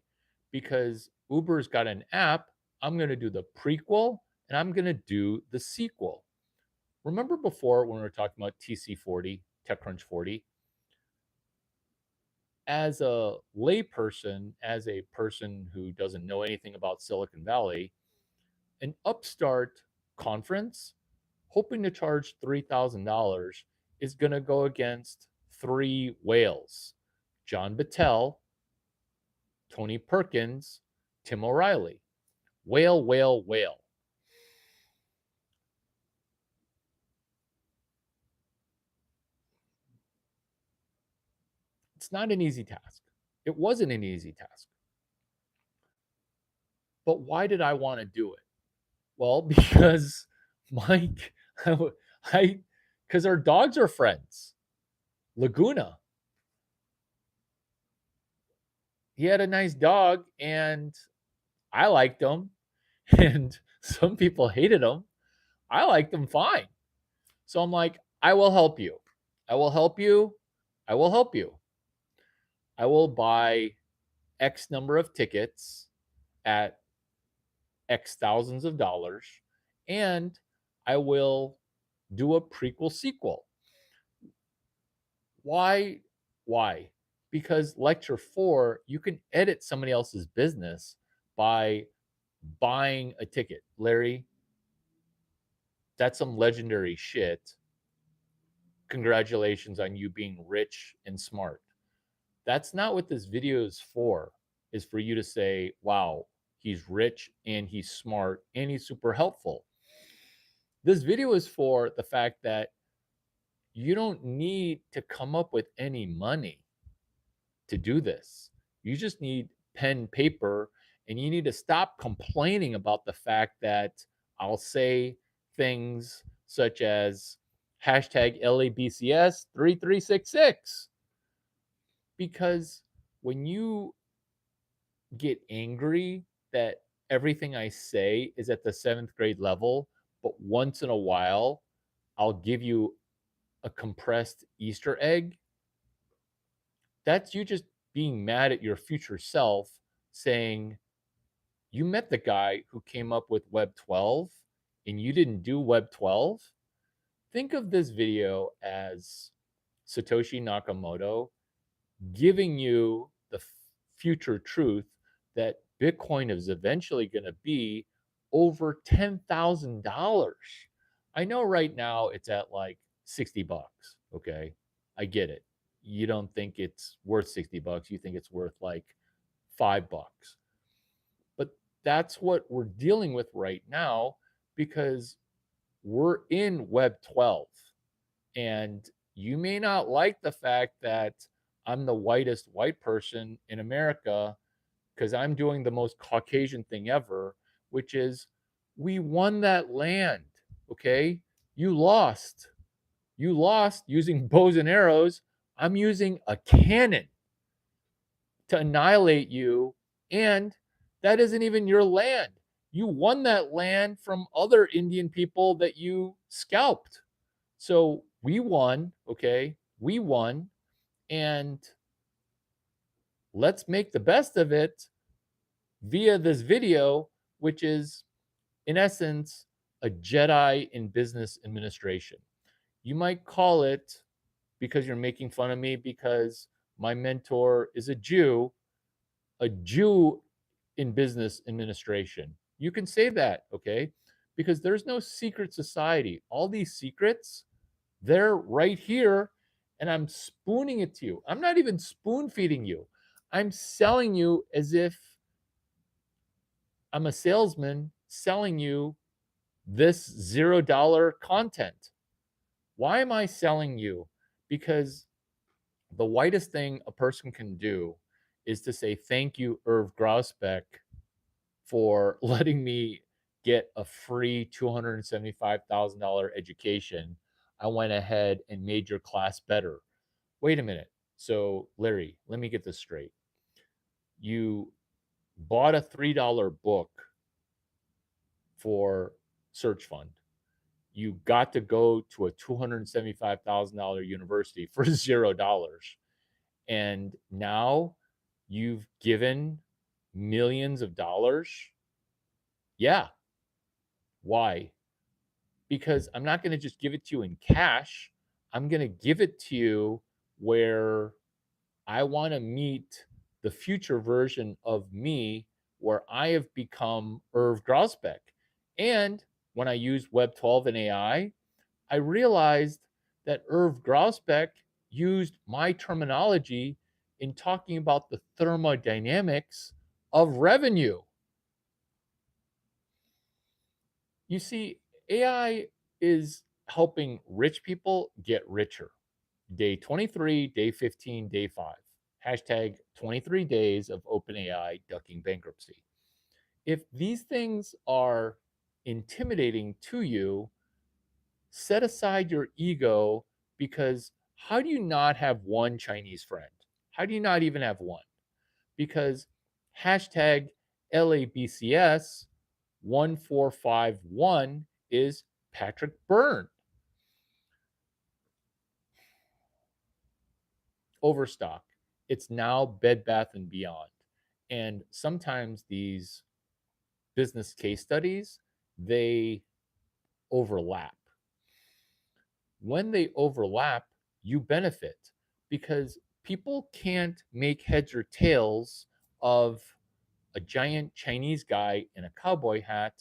Because Uber's got an app. I'm going to do the prequel and I'm going to do the sequel. Remember before when we were talking about TC40, TechCrunch 40? As a layperson, as a person who doesn't know anything about Silicon Valley, an upstart conference hoping to charge $3,000 is going to go against 3 whales: John Battelle, Tony Perkins, Tim O'Reilly. Whale, whale, whale. It's not an easy task. It wasn't an easy task. But why did I want to do it? Well, because Mike, because our dogs are friends. Laguna, he had a nice dog and I liked him, and some people hated him. I liked him fine. So I'm like, I will help you. I will help you. I will help you. I will buy X number of tickets at X thousands of dollars, and I will do a prequel sequel. Why? Why? Because lecture 4, you can edit somebody else's business by buying a ticket. Larry, that's some legendary shit. Congratulations on you being rich and smart. That's not what this video is for, is for you to say, wow, he's rich and he's smart and he's super helpful. This video is for the fact that you don't need to come up with any money to do this. You just need pen, paper, and you need to stop complaining about the fact that I'll say things such as hashtag LABCS 3366. Because when you get angry that everything I say is at the seventh grade level, but once in a while I'll give you a compressed Easter egg, that's you just being mad at your future self saying, you met the guy who came up with Web 12 and you didn't do Web 12. Think of this video as Satoshi Nakamoto giving you the future truth that Bitcoin is eventually going to be over $10,000. I know right now it's at like 60 bucks. Okay. I get it. You don't think it's worth 60 bucks. You think it's worth like $5. But that's what we're dealing with right now because we're in Web 12. And you may not like the fact that I'm the whitest white person in America because I'm doing the most Caucasian thing ever, which is we won that land. Okay. You lost. You lost using bows and arrows. I'm using a cannon to annihilate you. And that isn't even your land. You won that land from other Indian people that you scalped. So we won. Okay. We won. And let's make the best of it via this video, which is, in essence, a Jedi in business administration. You might call it, because you're making fun of me because my mentor is a Jew in business administration. You can say that, okay? Because there's no secret society. All these secrets, they're right here, and I'm spooning it to you. I'm not even spoon feeding you. I'm selling you as if I'm a salesman selling you this $0 content. Why am I selling you? Because the whitest thing a person can do is to say, thank you, Irv Grausbeck, for letting me get a free $275,000 education. I went ahead and made your class better. Wait a minute. So, Larry, let me get this straight. You bought a $3 book for Search Fund. You got to go to a $275,000 university for $0. And now you've given millions of dollars. Yeah. Why? Because I'm not going to just give it to you in cash. I'm going to give it to you where I want to meet the future version of me where I have become Irv Grausbeck. And when I used Web 12 and AI, I realized that Irv Grausbeck used my terminology in talking about the thermodynamics of revenue. You see, AI is helping rich people get richer. Day 23, day 15, day 5. Hashtag 23 days of OpenAI ducking bankruptcy. If these things are intimidating to you, set aside your ego because how do you not have one Chinese friend? How do you not even have one? Because hashtag LABCS 1451 is Patrick Byrne. Overstock. It's now Bed Bath and Beyond. And sometimes these business case studies, they overlap. When they overlap, you benefit because people can't make heads or tails of a giant Chinese guy in a cowboy hat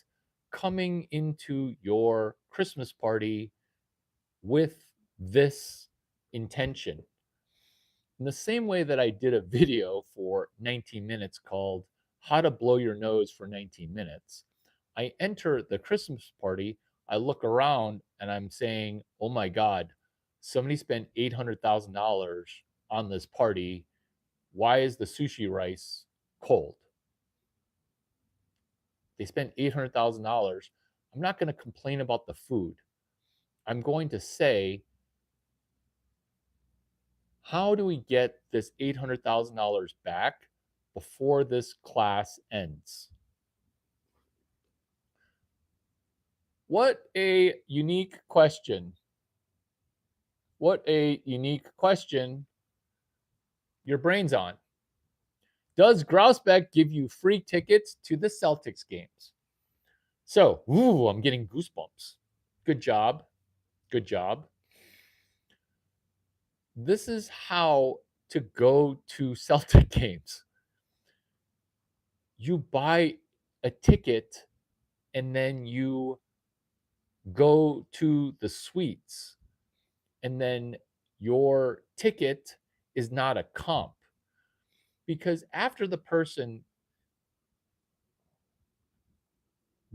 coming into your Christmas party with this intention. In the same way that I did a video for 19 minutes called How to Blow Your Nose for 19 Minutes, I enter the Christmas party. I look around and I'm saying, oh my God, somebody spent $800,000 on this party. Why is the sushi rice cold? They spent $800,000. I'm not going to complain about the food. I'm going to say, how do we get this $800,000 back before this class ends? What a unique question. What a unique question your brain's on. Does Grousbeck give you free tickets to the Celtics games? So, I'm getting goosebumps. Good job. Good job. This is how to go to Celtic games. You buy a ticket and then you go to the suites, and then your ticket is not a comp, because after the person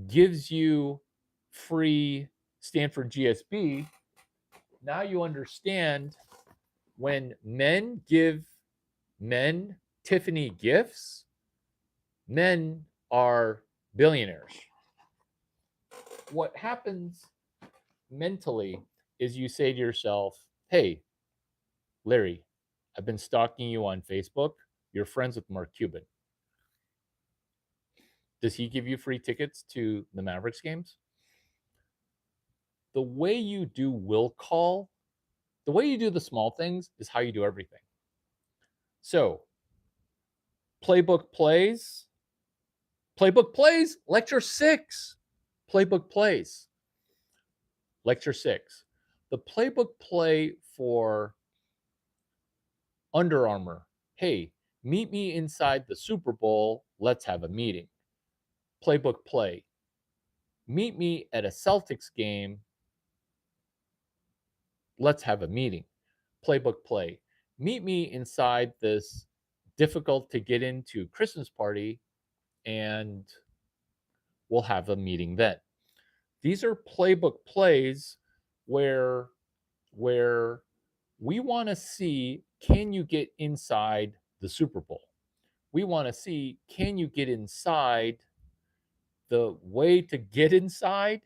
gives you free Stanford GSB, now you understand when men give men Tiffany gifts, men are billionaires. What happens mentally is you say to yourself, hey, Larry, I've been stalking you on Facebook. You're friends with Mark Cuban. Does he give you free tickets to the Mavericks games? The way you do will call, the way you do the small things is how you do everything. So, playbook plays, lecture 6. Playbook plays, lecture 6. The playbook play for Under Armour. Hey, meet me inside the Super Bowl. Let's have a meeting. Playbook play. Meet me at a Celtics game. Let's have a meeting. Playbook play. Meet me inside this difficult to get into Christmas party, and we'll have a meeting then. These are playbook plays where we want to see, can you get inside the Super Bowl? We want to see, can you get inside? The way to get inside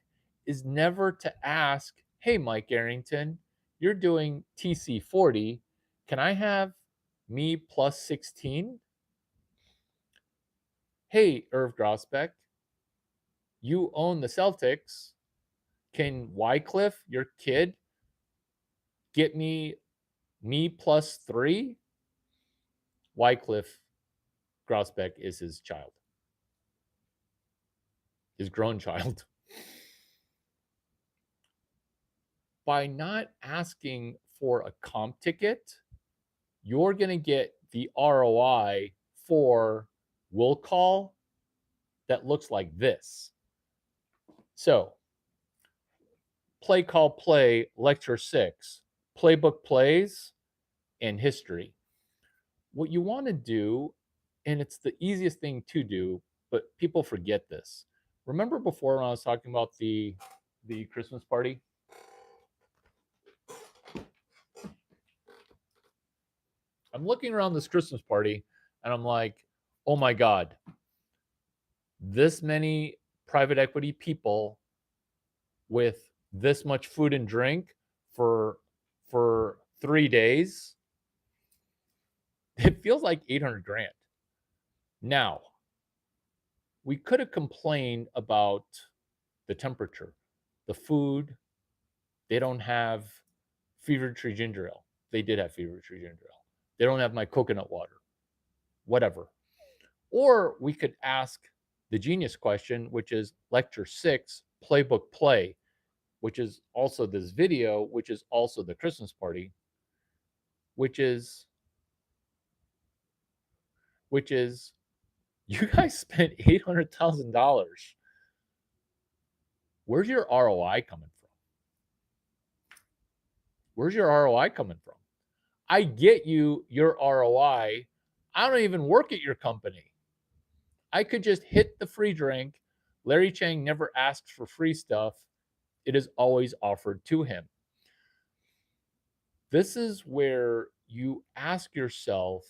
is never to ask, hey, Mike Arrington, you're doing TC 40. Can I have me plus 16? Hey, Irv Grousbeck, you own the Celtics. Can Wycliffe, your kid, get me plus 3? Wycliffe Grousbeck is his child, his grown child. By not asking for a comp ticket, you're going to get the ROI for will call that looks like this. So, play call play, lecture 6, playbook plays and history. What you want to do, and it's the easiest thing to do, but people forget this. Remember before when I was talking about the Christmas party? I'm looking around this Christmas party and I'm like, oh my God, this many private equity people with this much food and drink for 3 days. It feels like 800 grand. Now, we could have complained about the temperature, the food. They don't have Fever Tree Ginger Ale. They did have Fever Tree Ginger Ale. They don't have my coconut water, whatever. Or we could ask the genius question, which is lecture 6, playbook play, which is also this video, which is also the Christmas party, which is you guys spent $800,000. Where's your ROI coming from? Where's your ROI coming from? I get you your ROI. I don't even work at your company. I could just hit the free drink. Larry Chiang never asks for free stuff. it is always offered to him. This is where you ask yourself,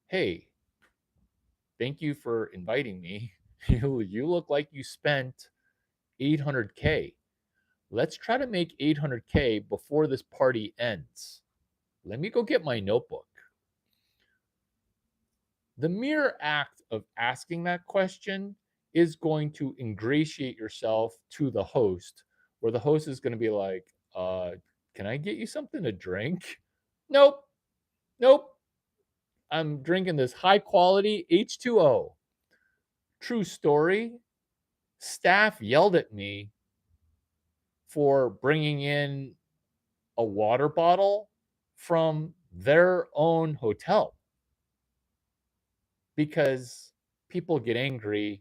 hey, thank you for inviting me. You look like you spent 800K. Let's try to make 800K before this party ends. Let me go get my notebook. The mere act of asking that question is going to ingratiate yourself to the host, where the host is going to be like, can I get you something to drink? Nope. Nope. I'm drinking this high quality H2O. True story. Staff yelled at me for bringing in a water bottle from their own hotel because people get angry,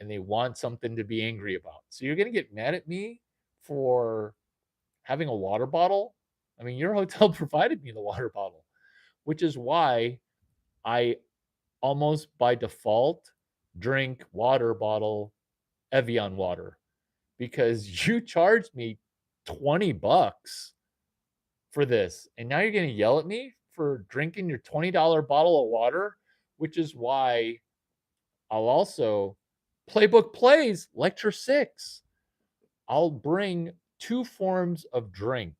and they want something to be angry about. So you're going to get mad at me for having a water bottle? I mean, your hotel provided me the water bottle, which is why I almost by default drink water bottle Evian water, because you charged me $20 for this. And now you're going to yell at me for drinking your $20 bottle of water, which is why I'll also Playbook Plays Lecture 6. I'll bring 2 forms of drink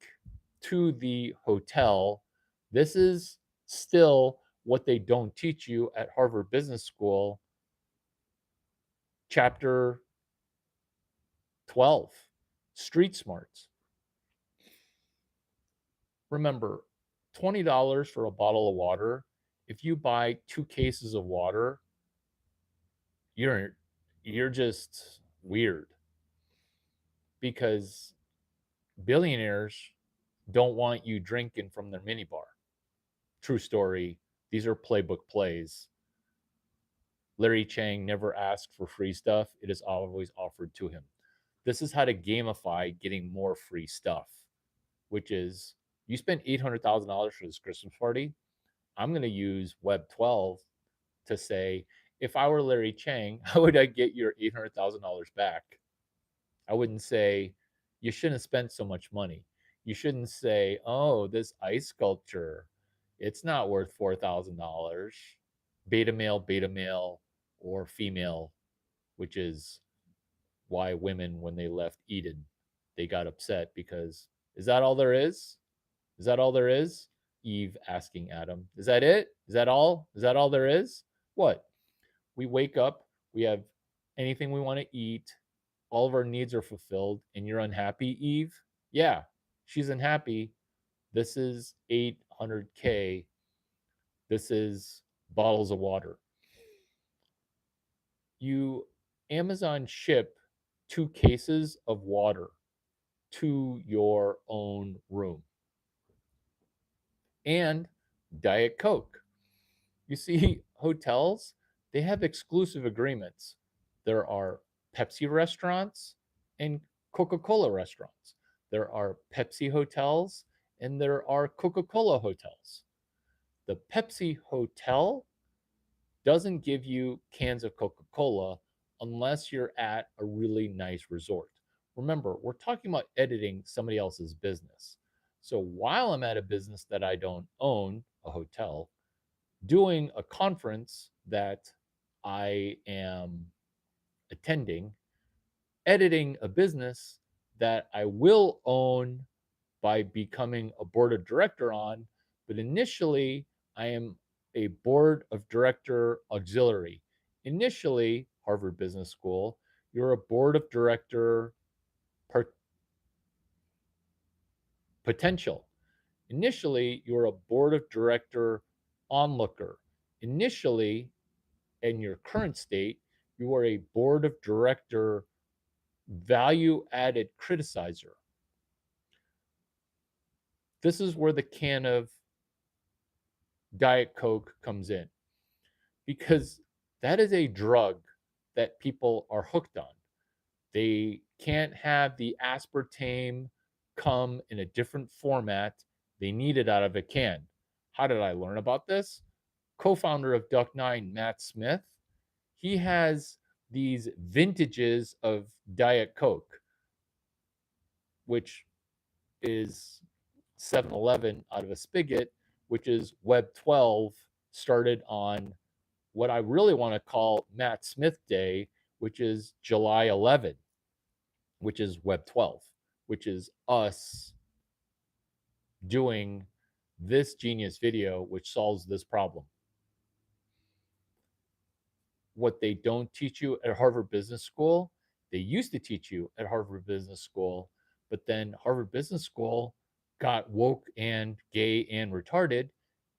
to the hotel. This is still what they don't teach you at Harvard Business School, chapter 12, Street Smarts. Remember, $20 for a bottle of water. If you buy 2 cases of water, you're just weird, because billionaires don't want you drinking from their minibar. True story. These are Playbook Plays. Larry Chiang never asked for free stuff. It is always offered to him. This is how to gamify getting more free stuff, which is you spent $800,000 for this Christmas party. I'm going to use Web 12 to say, if I were Larry Chiang, how would I get your $800,000 back? I wouldn't say, you shouldn't have spent so much money. You shouldn't say, oh, this ice sculpture, it's not worth $4,000. Beta male, or female, which is why women, when they left Eden, they got upset because, is that all there is? Is that all there is? Eve asking Adam, is that it? Is that all? Is that all there is? What? We wake up, we have anything we want to eat, all of our needs are fulfilled, and you're unhappy, Eve? Yeah, she's unhappy. This is 800K. This is bottles of water. You Amazon ship 2 cases of water to your own room and Diet Coke. You see, hotels, they have exclusive agreements. There are Pepsi restaurants and Coca-Cola restaurants. There are Pepsi hotels and there are Coca-Cola hotels. The Pepsi hotel doesn't give you cans of Coca-Cola unless you're at a really nice resort. Remember, we're talking about editing somebody else's business. So while I'm at a business that I don't own, a hotel, doing a conference that I am attending, editing a business that I will own by becoming a board of director on, but initially I am a board of director auxiliary. Initially, Harvard Business School, you're a board of director potential. Initially, you're a board of director onlooker. Initially, in your current state, you are a board of director value added criticizer. This is where the can of Diet Coke comes in, because that is a drug that people are hooked on. They can't have the aspartame come in a different format. They need it out of a can. How did I learn about this? Co-founder of Duck9, Matt Smith, he has these vintages of Diet Coke, which is 7-Eleven out of a spigot, which is Web 12 started on what I really want to call Matt Smith Day, which is July 11, which is Web 12, which is us doing this genius video, which solves this problem. What they don't teach you at Harvard Business School, they used to teach you at Harvard Business School, but then Harvard Business School got woke and gay and retarded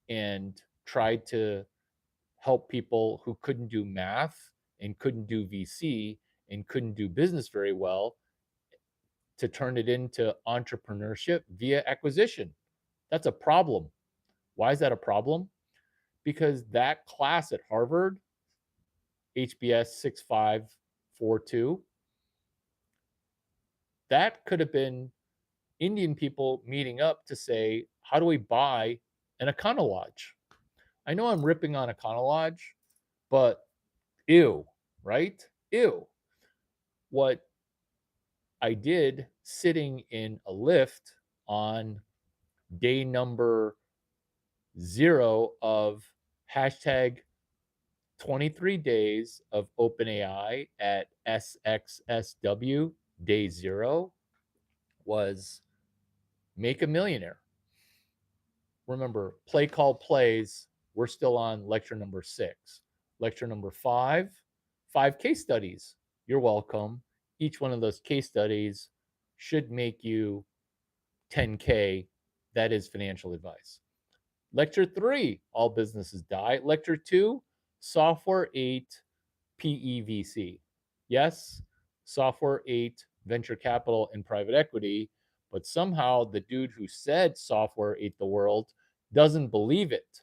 and tried to help people who couldn't do math and couldn't do VC and couldn't do business very well to turn it into entrepreneurship via acquisition. That's a problem. Why is that a problem? Because that class at Harvard, HBS 6542, that could have been Indian people meeting up to say, how do we buy an Econo Lodge? I know I'm ripping on Econo Lodge, but ew, right? Ew. What I did sitting in a lift on day number 0 of hashtag 23 days of OpenAI at SXSW, day 0, was make a millionaire. Remember, play call plays. We're still on lecture number 6. Lecture number 5 case studies. You're welcome. Each one of those case studies should make you 10K. That is financial advice. Lecture 3, all businesses die. Lecture 2, software 8, PEVC. Yes, software 8, venture capital and private equity, but somehow the dude who said software ate the world doesn't believe it.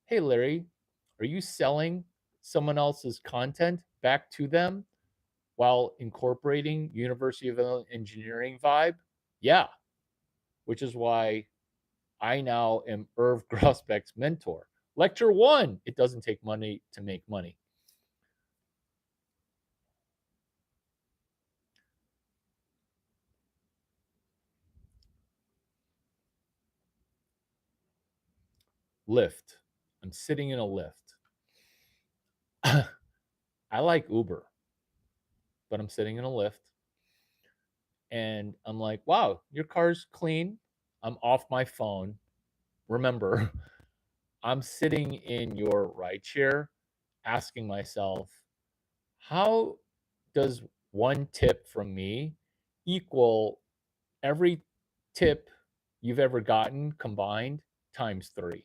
Hey, Larry, are you selling someone else's content back to them while incorporating University of Engineering vibe? Yeah, which is why I now am Irv Grousbeck's mentor. Lecture 1, it doesn't take money to make money. Lift. I'm sitting in a lift. I like Uber, but I'm sitting in a lift and I'm like, wow, your car's clean. I'm off my phone. Remember, I'm sitting in your ride chair asking myself, how does one tip from me equal every tip you've ever gotten combined times 3?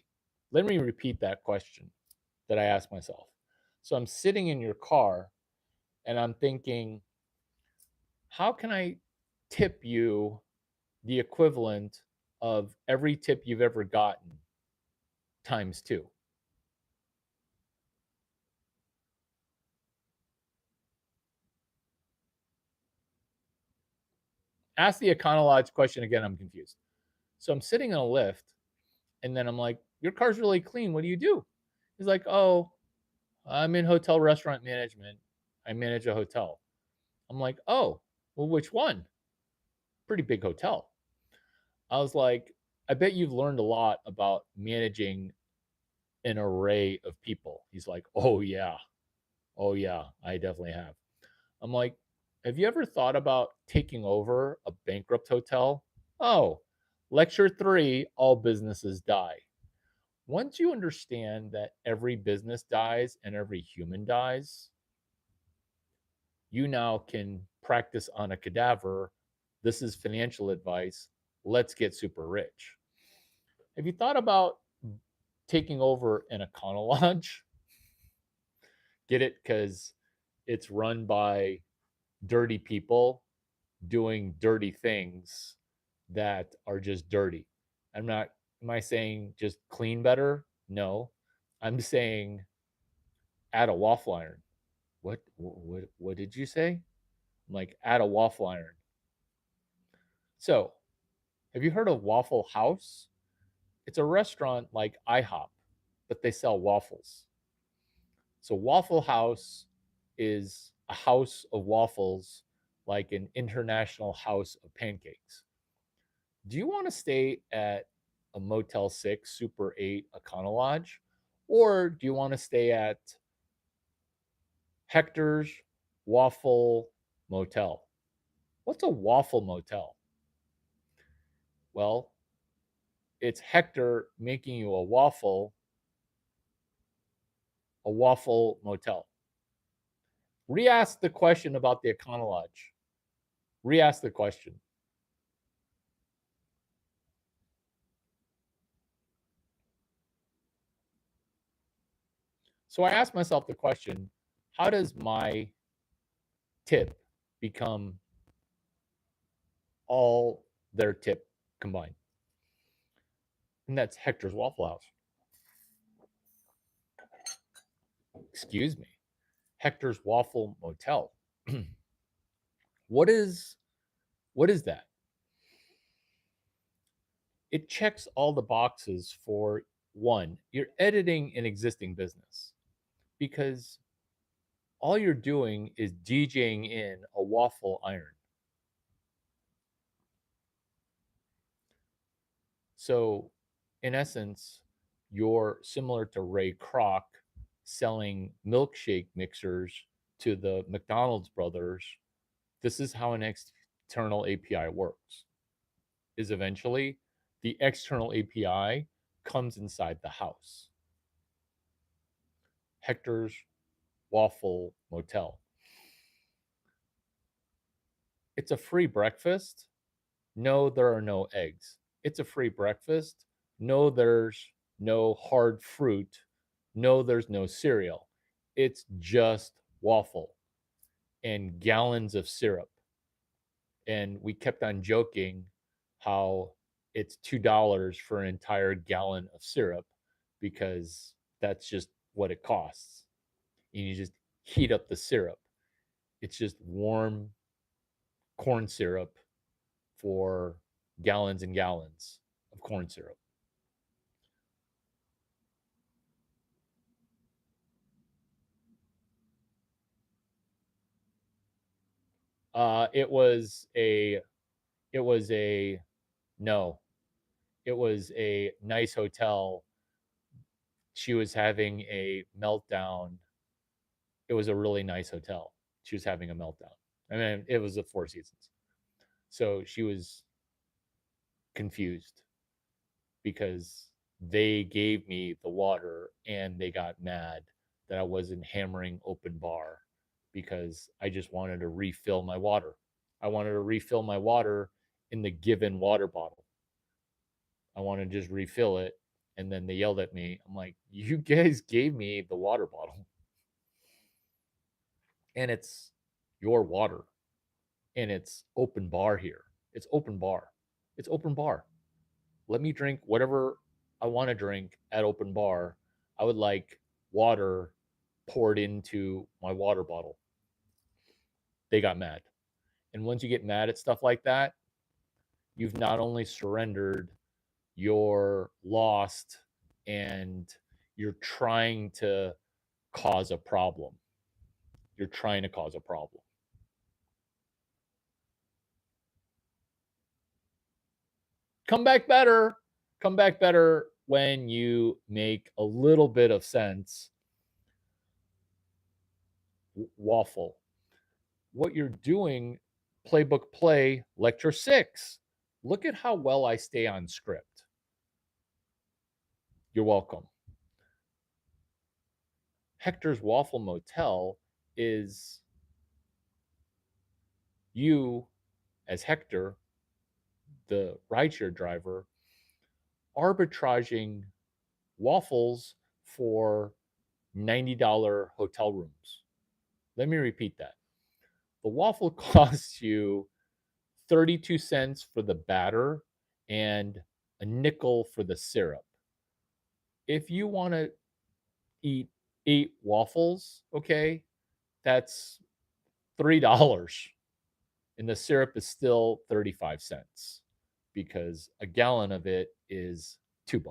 Let me repeat that question that I asked myself. So I'm sitting in your car and I'm thinking, how can I tip you the equivalent of every tip you've ever gotten times 2? Ask the Econolodge question again. I'm confused. So I'm sitting in a lift and then I'm like, your car's really clean. What do you do? He's like, oh, I'm in hotel restaurant management. I manage a hotel. I'm like, oh, well, which one? Pretty big hotel. I was like, I bet you've learned a lot about managing an array of people. He's like, oh, yeah. Oh, yeah, I definitely have. I'm like, have you ever thought about taking over a bankrupt hotel? Oh, lecture 3, all businesses die. Once you understand that every business dies and every human dies, you now can practice on a cadaver. This is financial advice. Let's get super rich. Have you thought about taking over an Econo Lodge? Get it? Because it's run by dirty people doing dirty things that are just dirty. Am I saying just clean better? No. I'm saying add a waffle iron. What did you say? I'm like, add a waffle iron. So, have you heard of Waffle House? It's a restaurant like IHOP, but they sell waffles. So Waffle House is a house of waffles like an international house of pancakes? Do you want to stay at a Motel 6, Super 8, Econo Lodge? Or do you want to stay at Hector's Waffle Motel? What's a waffle motel? Well, it's Hector making you a waffle motel. Re-ask the question about the Econo Lodge. Re-ask the question. So I asked myself the question, how does my tip become all their tip combined? And that's Hector's Waffle House. Excuse me. Hector's Waffle Motel. what is that? It checks all the boxes for one, you're editing an existing business because all you're doing is DJing in a waffle iron. So, in essence, you're similar to Ray Kroc selling milkshake mixers to the McDonald's brothers. This is how an external API works. Is eventually the external API comes inside the house. Hector's Waffle Motel. It's a free breakfast. No, there are no eggs. It's a free breakfast. No, there's no hard fruit. No, there's no cereal. It's just waffle and gallons of syrup. And we kept on joking how it's $2 for an entire gallon of syrup because that's just what it costs. And you just heat up the syrup. It's just warm corn syrup for gallons and gallons of corn syrup. It was a, it was a, no, it was a nice hotel. She was having a meltdown. It was a really nice hotel. She was having a meltdown. I mean, it was the Four Seasons. So she was confused because they gave me the water and they got mad that I wasn't hammering open bar because I just wanted to refill my water. I wanted to refill my water in the given water bottle. I want to just refill it. And then they yelled at me. I'm like, you guys gave me the water bottle and it's your water and it's open bar here. It's open bar. It's open bar. Let me drink whatever I want to drink at open bar. I would like water poured into my water bottle. They got mad. And once you get mad at stuff like that, you've not only surrendered, you're lost and you're trying to cause a problem. You're trying to cause a problem. Come back better. Come back better when you make a little bit of sense. Waffle. What you're doing, playbook play, lecture 6. Look at how well I stay on script. You're welcome. Hector's Waffle Motel is you, as Hector, the rideshare driver, arbitraging waffles for $90 hotel rooms. Let me repeat that. The waffle costs you 32 cents for the batter and a nickel for the syrup. If you want to eat 8 waffles, okay, that's $3. And the syrup is still 35 cents because a gallon of it is $2.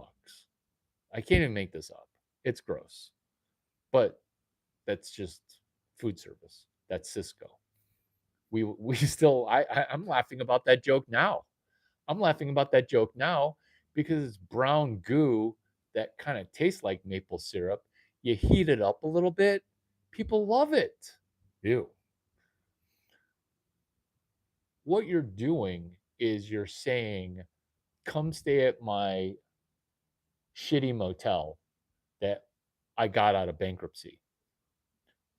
I can't even make this up. It's gross. But that's just food service. That's Cisco. We still, I'm laughing about that joke now. I'm laughing about that joke now because it's brown goo that kind of tastes like maple syrup. You heat it up a little bit, people love it. Ew. What you're doing is you're saying, come stay at my shitty motel that I got out of bankruptcy.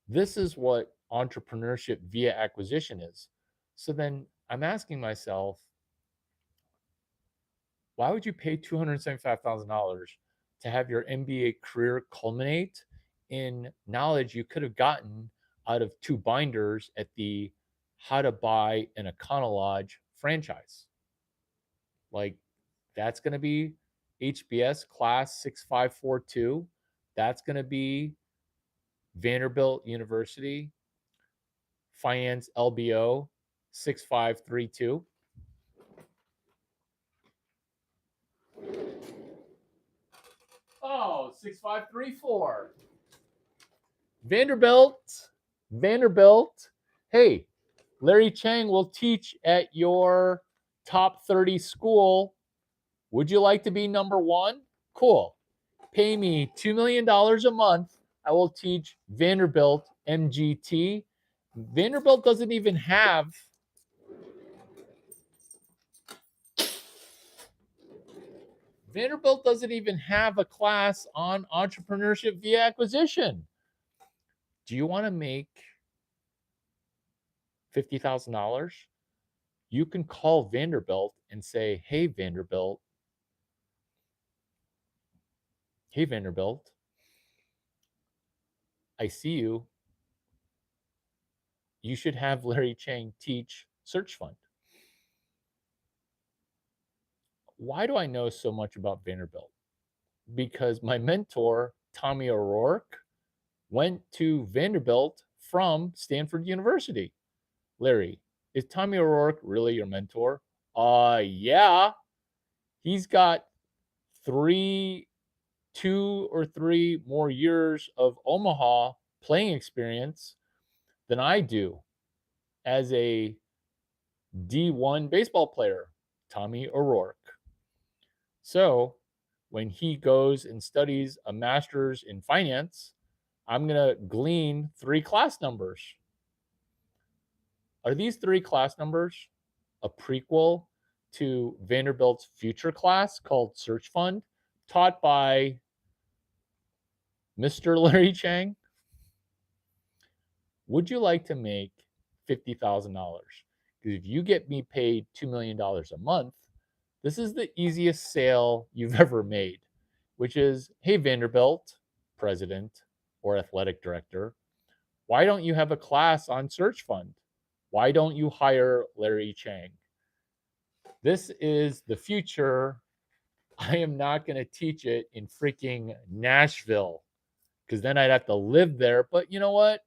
This is what entrepreneurship via acquisition is. So then I'm asking myself, why would you pay $275,000 to have your MBA career culminate in knowledge you could have gotten out of 2 binders at the How to Buy an Econo Lodge franchise? Like, that's going to be HBS class 6542. That's going to be Vanderbilt University Finance LBO 6532. Oh, 6534. Vanderbilt. Hey, Larry Chiang will teach at your top 30 school. Would you like to be number 1? Cool. Pay me $2 million a month. I will teach Vanderbilt MGT. Vanderbilt doesn't even have a class on entrepreneurship via acquisition. Do you want to make $50,000? You can call Vanderbilt and say, hey, Vanderbilt, I see you. You should have Larry Chiang teach Search Fund. Why do I know so much about Vanderbilt? Because my mentor, Tommy O'Rourke, went to Vanderbilt from Stanford University. Larry, is Tommy O'Rourke really your mentor? Yeah. He's got 2 or 3 more years of Omaha playing experience than I do as a D1 baseball player, Tommy O'Rourke. So when he goes and studies a master's in finance, I'm going to glean 3 class numbers. Are these 3 class numbers a prequel to Vanderbilt's future class called Search Fund, taught by Mr. Larry Chiang? Would you like to make $50,000? Because if you get me paid $2 million a month, this is the easiest sale you've ever made, which is, hey, Vanderbilt president or athletic director, why don't you have a class on Search Fund? Why don't you hire Larry Chiang? This is the future. I am not going to teach it in freaking Nashville because then I'd have to live there. But you know what?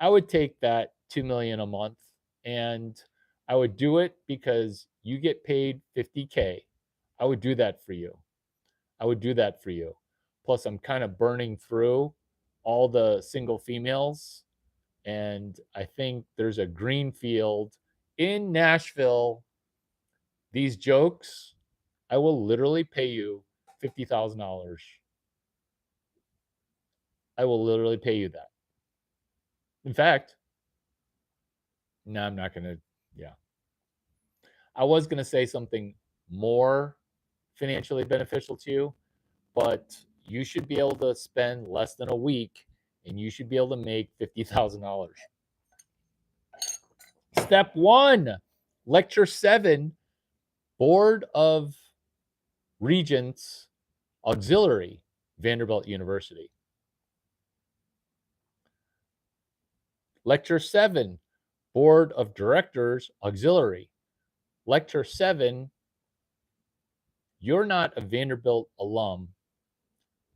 I would take that $2 million a month, and I would do it because you get paid $50K. I would do that for you. Plus, I'm kind of burning through all the single females, and I think there's a green field in Nashville. These jokes, I will literally pay you $50,000. I will literally pay you that. In fact, no, I'm not going to. Yeah. I was going to say something more financially beneficial to you, but you should be able to spend less than a week and you should be able to make $50,000. Step 1, Lecture 7, Board of Regents Auxiliary, Vanderbilt University. Lecture 7, Board of Directors Auxiliary. Lecture 7, you're not a Vanderbilt alum.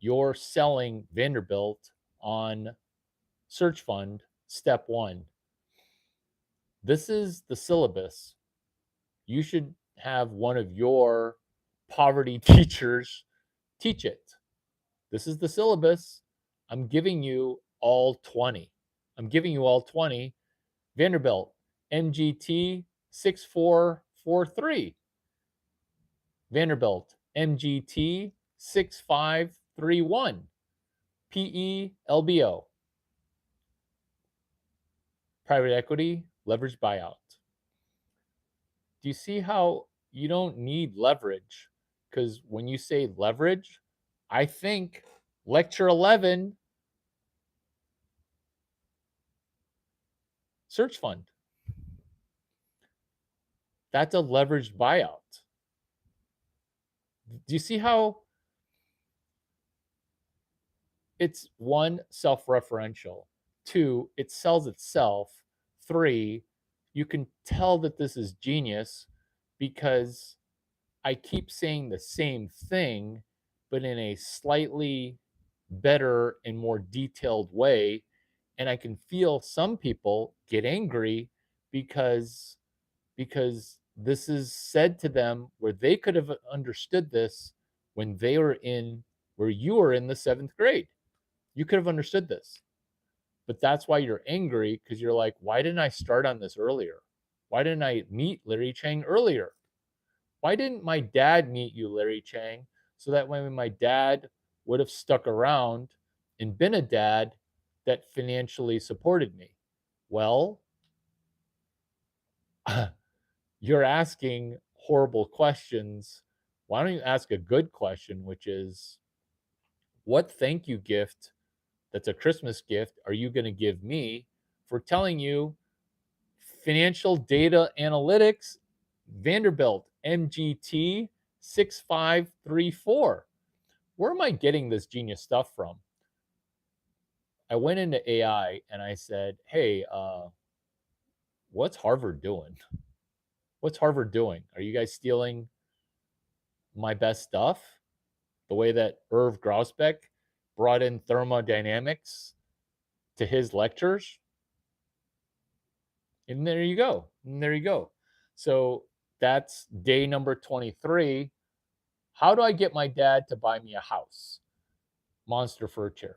You're selling Vanderbilt on Search Fund, Step 1. This is the syllabus. You should have one of your poverty teachers teach it. This is the syllabus. I'm giving you all 20. Vanderbilt, MGT 6443. Vanderbilt, MGT 6531. PE LBO. Private equity, leveraged buyout. Do you see how you don't need leverage? Because when you say leverage, I think lecture 11, search fund. That's a leveraged buyout. Do you see how it's one, self-referential, two, it sells itself, three, you can tell that this is genius because I keep saying the same thing, but in a slightly better and more detailed way. And I can feel some people get angry because this is said to them where they could have understood this when they were in where you were in the 7th grade. You could have understood this. But that's why you're angry, because you're like, why didn't I start on this earlier? Why didn't I meet Larry Chang earlier? Why didn't my dad meet you, Larry Chang? So that when my dad would have stuck around and been a dad that financially supported me. Well, you're asking horrible questions. Why don't you ask a good question, which is, what thank you gift that's a Christmas gift are you going to give me for telling you financial data analytics, Vanderbilt, MGT 6534? Where am I getting this genius stuff from? I went into AI and I said, hey, what's Harvard doing? What's Harvard doing? Are you guys stealing my best stuff? The way that Irv Grausbeck brought in thermodynamics to his lectures? And there you go. And there you go. So that's day number 23. How do I get my dad to buy me a house? Monster Fur Chair.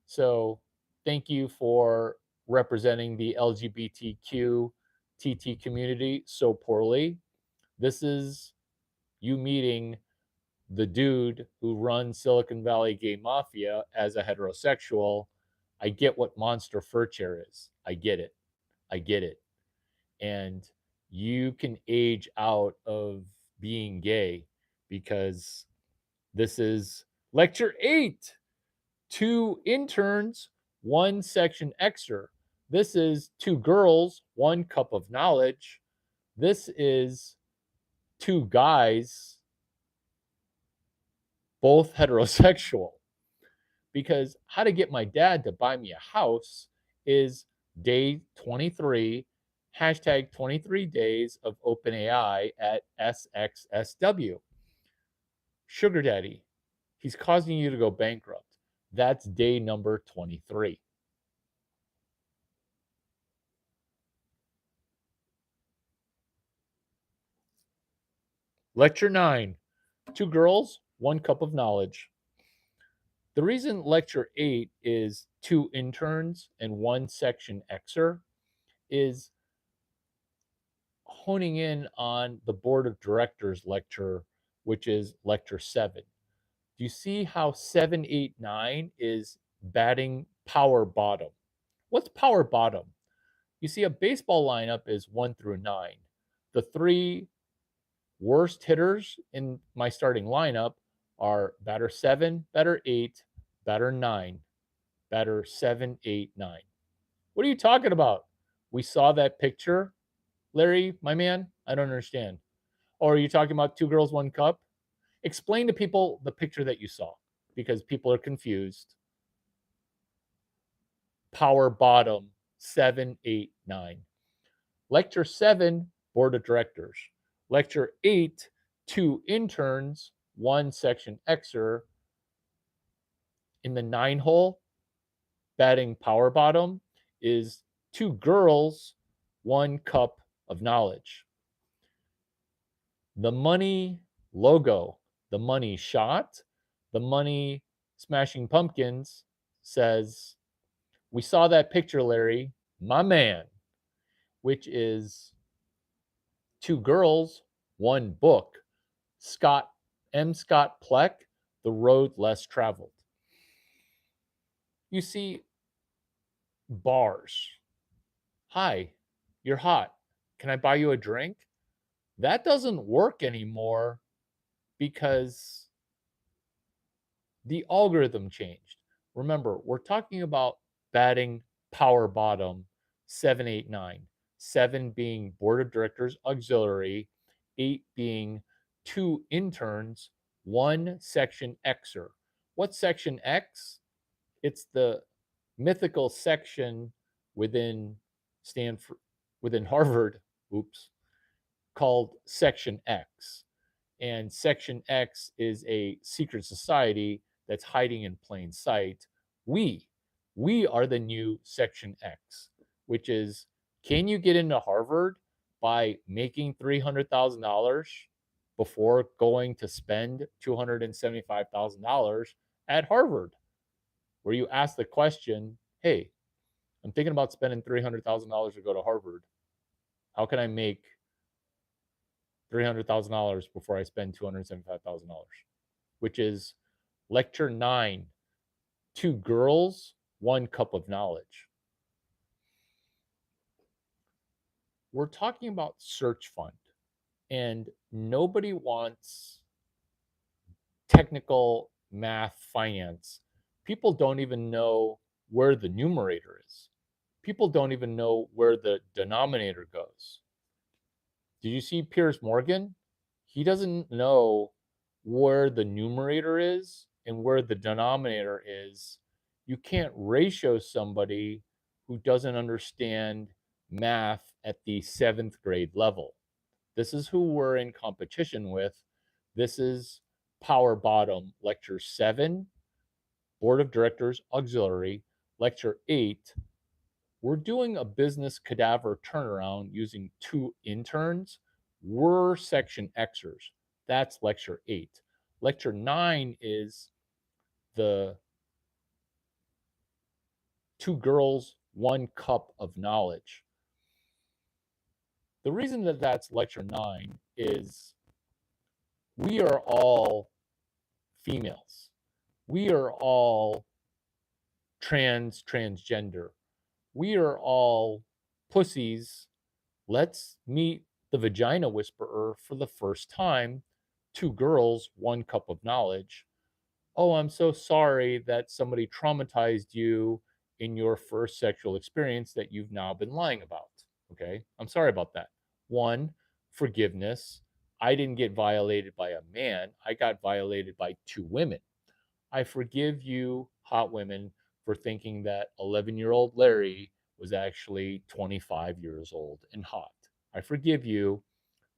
So thank you for representing the LGBTQ TT community so poorly. This is you meeting the dude who runs Silicon Valley Gay Mafia as a heterosexual. I get what Monster Fur Chair is. I get it. I get it. And you can age out of being gay because this is lecture 8. 2 interns, 1 section extra. This is 2 girls, 1 cup of knowledge. This is 2 guys, both heterosexual. Because how to get my dad to buy me a house is day 23, hashtag 23 days of OpenAI at SXSW. Sugar daddy, he's causing you to go bankrupt. That's day number 23. Lecture 9, 2 girls, 1 cup of knowledge. The reason lecture 8 is 2 interns and 1 section Xer is honing in on the board of directors lecture, which is lecture 7. Do you see how 7, 8, 9 is batting power bottom? What's power bottom? You see, a baseball lineup is 1 through 9. The 3 worst hitters in my starting lineup are batter 7, batter 8, batter 9, batter 7, 8, 9. What are you talking about? We saw that picture, Larry, my man. I don't understand. Or are you talking about 2 girls, 1 cup? Explain to people the picture that you saw because people are confused. Power bottom 7, 8, 9. Lecture 7, board of directors. Lecture 8, 2 interns, 1 section Xer. In the 9 hole, batting power bottom is 2 girls, 1 cup of knowledge. The money logo, the money shot, the money Smashing Pumpkins says, we saw that picture, Larry, my man. which is Two Girls, One Book. Scott Pleck, The Road Less Traveled. You see, bars. Hi, you're hot. Can I buy you a drink? That doesn't work anymore because the algorithm changed. Remember, we're talking about batting power bottom 7, 8, 9. 7 being board of directors auxiliary, 8 being 2 interns, 1 section Xer. What's section X? It's the mythical section within Stanford, within Harvard, called Section X. And Section X is a secret society that's hiding in plain sight. We are the new Section X, which is, can you get into Harvard by making $300,000 before going to spend $275,000 at Harvard? Where you ask the question, hey, I'm thinking about spending $300,000 to go to Harvard. How can I make $300,000 before I spend $275,000? Which is lecture 9, Two Girls, One Cup of Knowledge. We're talking about search fund, and nobody wants technical math finance. People don't even know where the numerator is. People don't even know where the denominator goes. Did you see Piers Morgan? He doesn't know where the numerator is and where the denominator is. You can't ratio somebody who doesn't understand math at the 7th grade level. This is who we're in competition with. This is Power Bottom, Lecture 7, Board of Directors Auxiliary, Lecture 8. We're doing a business cadaver turnaround using 2 interns. We're section Xers. That's lecture 8. Lecture 9 is the Two Girls, One Cup of Knowledge. The reason that that's lecture 9 is we are all females. We are all transgender. We are all pussies. Let's meet the vagina whisperer for the first time. Two Girls, One Cup of Knowledge. Oh, I'm so sorry that somebody traumatized you in your first sexual experience that you've now been lying about. Okay, I'm sorry about that. 1, forgiveness. I didn't get violated by a man, I got violated by 2 women. I forgive you, hot women, for thinking that 11-year-old Larry was actually 25 years old and hot. I forgive you.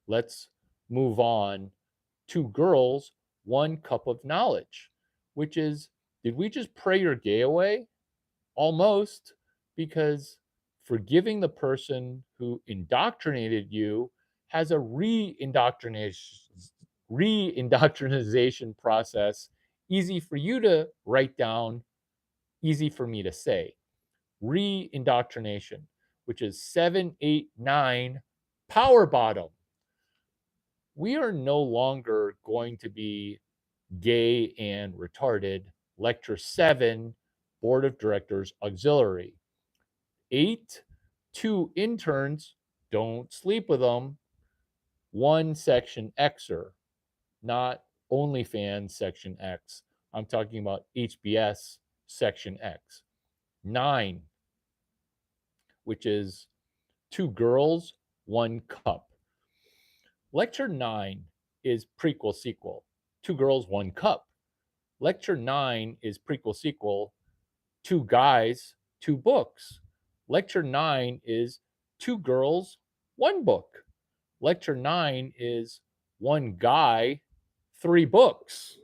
Let's move on. Two Girls, One Cup of Knowledge, which is, did we just pray your gay away? Almost, because forgiving the person who indoctrinated you has a re-indoctrination process, easy for you to write down, easy for me to say. Re-indoctrination, which is 7, 8, 9, power bottom. We are no longer going to be gay and retarded. Lecture 7, Board of Directors Auxiliary. 8, 2 interns, don't sleep with them. 1 section Xer, not OnlyFans section X. I'm talking about HBS section X. 9, which is Two Girls, One Cup. Lecture 9 is prequel sequel. Two Girls, One Cup. Lecture 9 is prequel sequel. Two Guys, Two Books. Lecture 9 is Two Girls, One Book. Lecture 9 is One Guy, Three Books.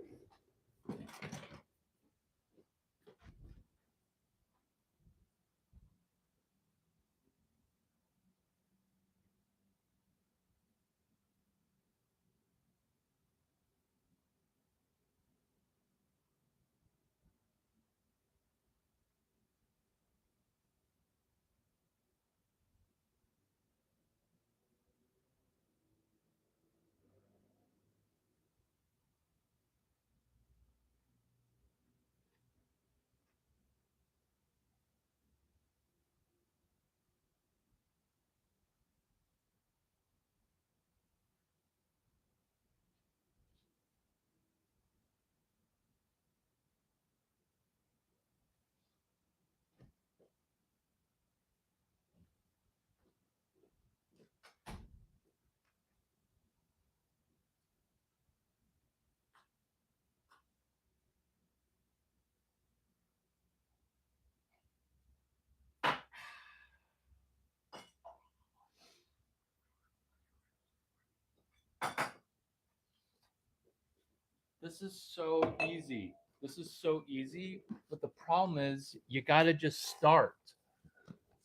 This is so easy. This is so easy, but the problem is you got to just start.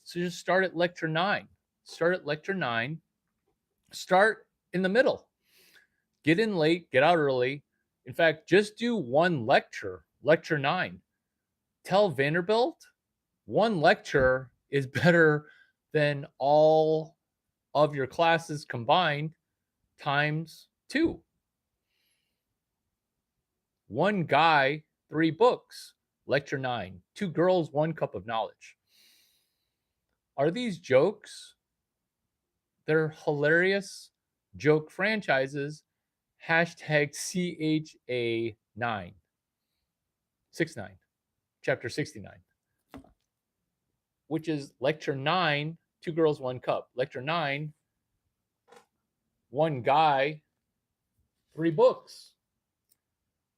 So just start at lecture 9. Start at lecture 9. Start in the middle. Get in late, get out early. In fact, just do one lecture, lecture 9. Tell Vanderbilt one lecture is better than all of your classes combined times 2. One guy, 3 books, lecture 9. 2 girls, 1 cup of knowledge. Are these jokes? They're hilarious joke franchises. Hashtag CHA9. 69. Chapter 69. Which is lecture 9, 2 girls, 1 cup. Lecture 9, 1 guy, 3 books.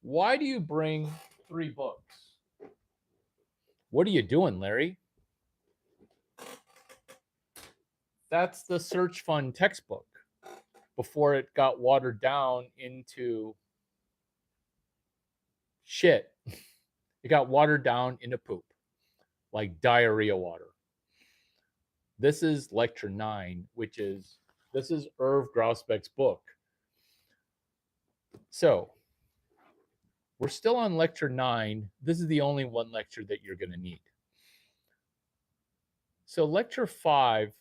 Why do you bring 3 books? What are you doing, Larry? That's the Search Fund textbook before it got watered down into shit. It got watered down into poop, like diarrhea water. This is lecture 9, this is Irv Grausbeck's book. So we're still on lecture 9. This is the only one lecture that you're going to need. So lecture 5,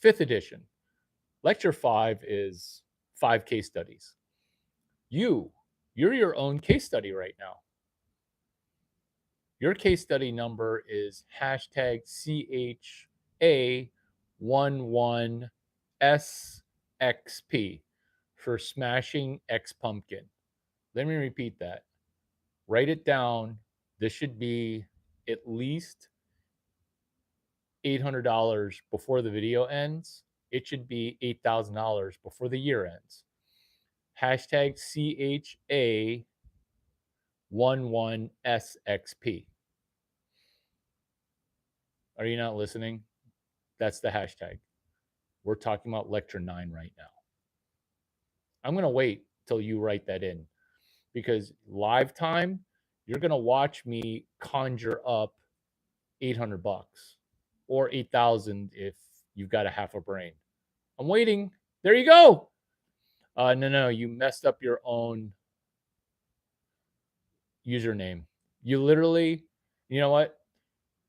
5th edition. Lecture 5 is 5 case studies. You're your own case study right now. Your case study number is hashtag CHA11SXP for smashing X pumpkin. Let me repeat that. Write it down. This should be at least $800 before the video ends. It should be $8,000 before the year ends. Hashtag CHA11SXP. Are you not listening? That's the hashtag. We're talking about lecture 9 right now. I'm going to wait till you write that in, because live time, you're going to watch me conjure up $800 or 8,000 if you've got a half a brain. I'm waiting. There you go. No, you messed up your own username. You literally, you know what?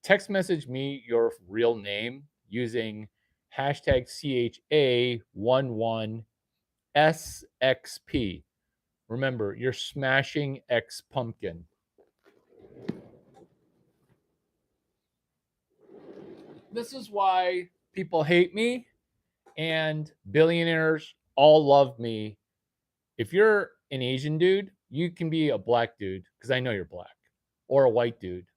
Text message me your real name using hashtag CHA11SXP. Remember, you're smashing X pumpkin. This is why people hate me and billionaires all love me. If you're an Asian dude, you can be a black dude, because I know you're black, or a white dude.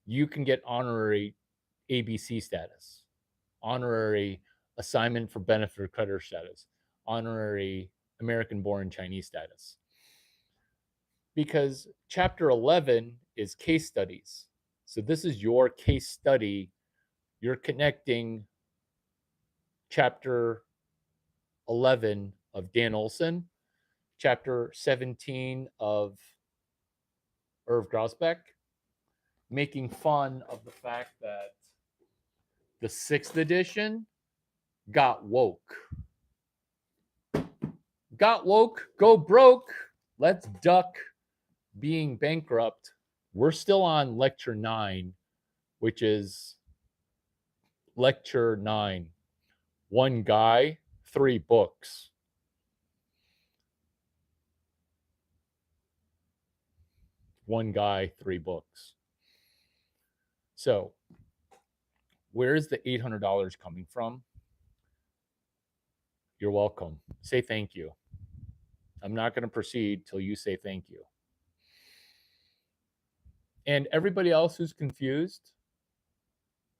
You can get honorary ABC status, honorary assignment for benefit creditor status, honorary American born Chinese status. Because chapter 11 is case studies. So this is your case study. You're connecting chapter 11 of Dan Olson, chapter 17 of Irv Grausbeck, making fun of the fact that the 6th edition got woke. Got woke, go broke. Let's duck being bankrupt. We're still on lecture 9, which is lecture 9. 1 guy, 3 books. One guy, 3 books. So, where's the $800 coming from? You're welcome. Say thank you. I'm not going to proceed till you say thank you. And everybody else who's confused,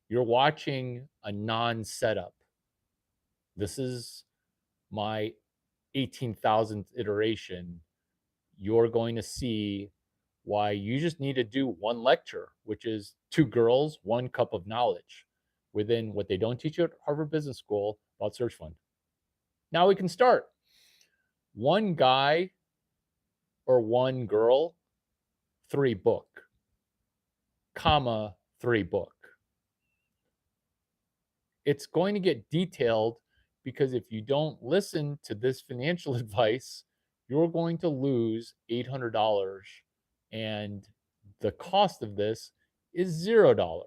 you're watching a non-setup. This is my 18,000th iteration. You're going to see why you just need to do one lecture, which is 2 girls, 1 cup of knowledge within what they don't teach you at Harvard Business School about Search Fund. Now we can start. One guy or one girl, 3 book, comma, 3 book. It's going to get detailed because if you don't listen to this financial advice, you're going to lose $800, and the cost of this is $0.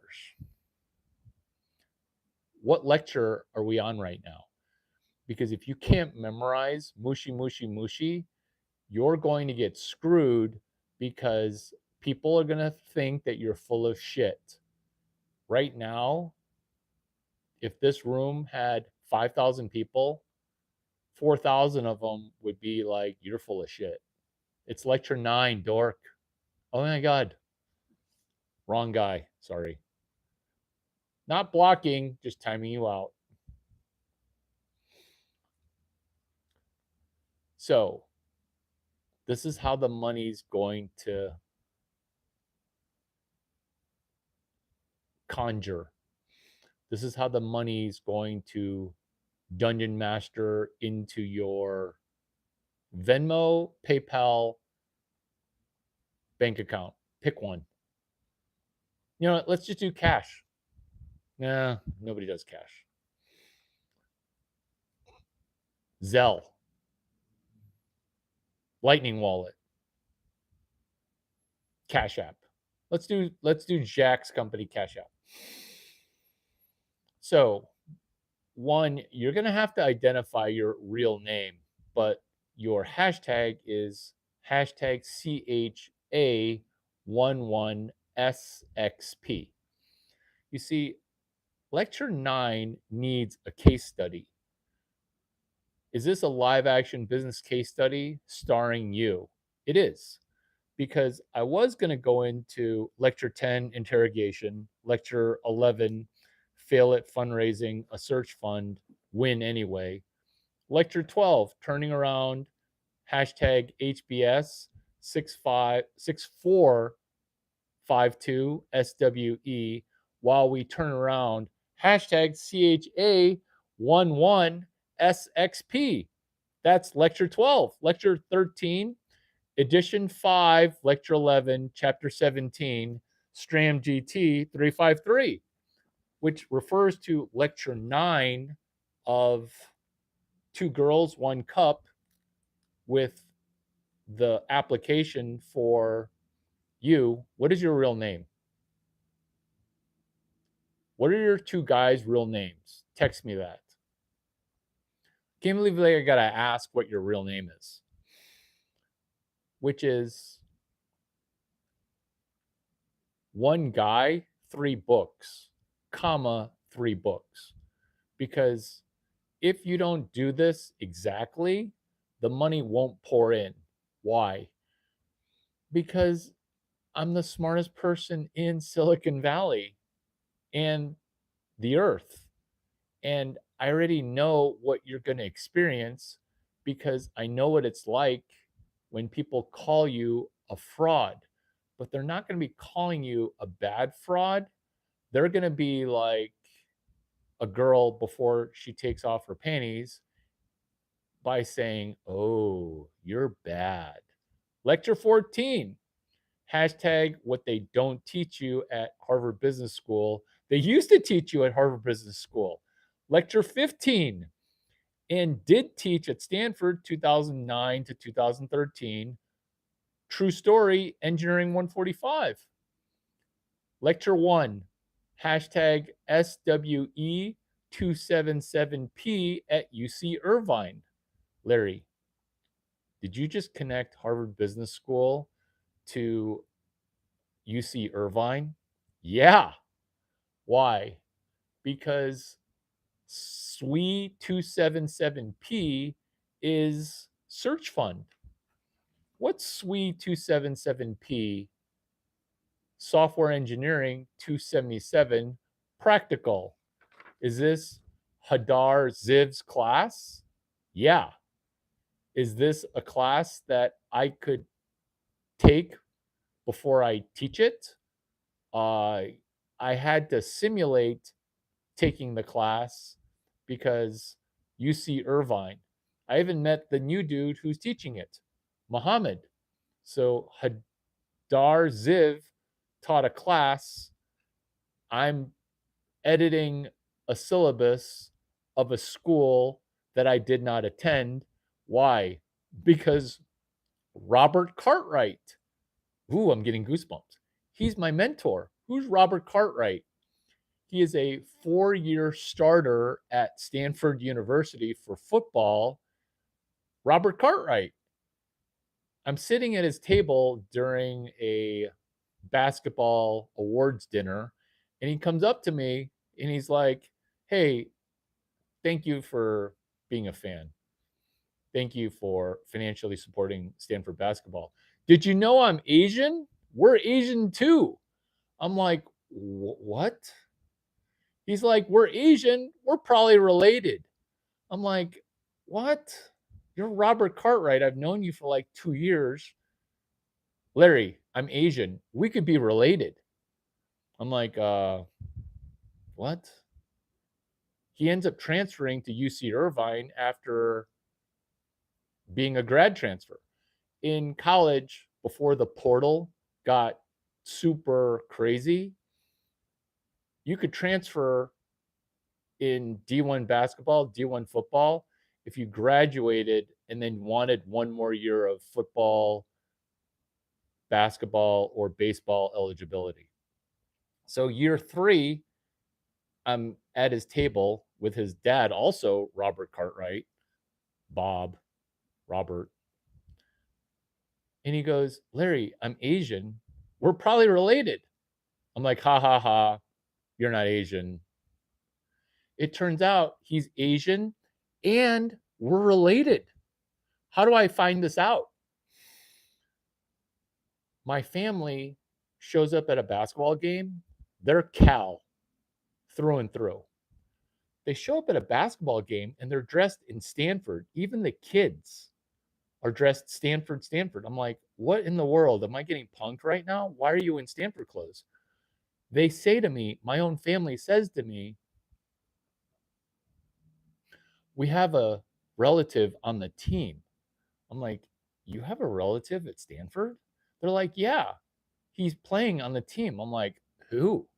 What lecture are we on right now? Because if you can't memorize mushy, mushy, mushy, you're going to get screwed because people are going to think that you're full of shit. Right now, if this room had 5,000 people, 4,000 of them would be like, you're full of shit. It's lecture 9, dork. Oh my God. Wrong guy. Sorry. Not blocking, just timing you out. So, this is how the money's going to conjure. This is how the money's going to dungeon master into your Venmo, PayPal, bank account. Pick one. You know, let's just do cash. Nah, nobody does cash. Zelle, Lightning Wallet, Cash App. Let's do Jack's company Cash App. So, one, you're going to have to identify your real name, but your hashtag is hashtag CHA11SXP. You see, lecture 9 needs a case study. Is this a live action business case study starring you? It is, because I was going to go into lecture 10, interrogation, lecture 11, fail at fundraising a search fund, win anyway, lecture 12, turning around, hashtag HBS 6452 SWE, while we turn around, hashtag CHA11SXP. That's lecture 12. Lecture 13, edition 5, lecture 11, chapter 17, Stram GT 353, which refers to lecture 9 of 2 girls, 1 cup, with the application for you. What is your real name? What are your 2 guys' real names? Text me that. Can't believe I gotta ask what your real name is, which is one guy, 3 books, comma, 3 books. Because if you don't do this exactly, the money won't pour in. Why? Because I'm the smartest person in Silicon Valley and the earth. And I already know what you're going to experience because I know what it's like when people call you a fraud. But they're not going to be calling you a bad fraud. They're going to be like a girl before she takes off her panties by saying, oh, you're bad. Lecture 14, hashtag what they don't teach you at Harvard Business School. They used to teach you at Harvard Business School. Lecture 15, and did teach at Stanford 2009 to 2013. True story, Engineering 145. Lecture 1, hashtag SWE277P at UC Irvine. Larry, did you just connect Harvard Business School to UC Irvine? Yeah. Why? Because SWE277P is search fund. What's SWE277P? Software engineering 277 practical. Is this Hadar Ziv's class? Yeah. Is this a class that I could take before I teach it? I had to simulate taking the class because UC Irvine. I even met the new dude who's teaching it, Muhammad. So Hadar Ziv taught a class. I'm editing a syllabus of a school that I did not attend. Why? Because Robert Cartwright. Ooh, I'm getting goosebumps. He's my mentor. Who's Robert Cartwright? He is a 4-year starter at Stanford University for football. Robert Cartwright. I'm sitting at his table during a basketball awards dinner, and he comes up to me and he's like, "Hey, thank you for being a fan. Thank you for financially supporting Stanford basketball. Did you know I'm Asian? We're Asian too." I'm like, "What?" He's like, "We're Asian. We're probably related." I'm like, "What? You're Robert Cartwright. I've known you for like 2 years. Larry, I'm Asian. We could be related." I'm like, what? He ends up transferring to UC Irvine after being a grad transfer. In college, before the portal got super crazy, you could transfer in D1 basketball, D1 football, if you graduated and then wanted one more year of football, basketball, or baseball eligibility. So year 3, I'm at his table with his dad, also Robert Cartwright, Robert. And he goes, "Larry, I'm Asian. We're probably related." I'm like, "Ha ha ha, you're not Asian." It turns out he's Asian and we're related. How do I find this out? My family shows up at a basketball game. They're Cal through and through. They show up at a basketball game and they're dressed in Stanford. Even the kids are dressed Stanford. I'm like, what in the world? Am I getting punked right now? Why are you in Stanford clothes? They say to me, my own family says to me, "We have a relative on the team." I'm like, "You have a relative at Stanford?" They're like, "Yeah, he's playing on the team." I'm like, "Who?"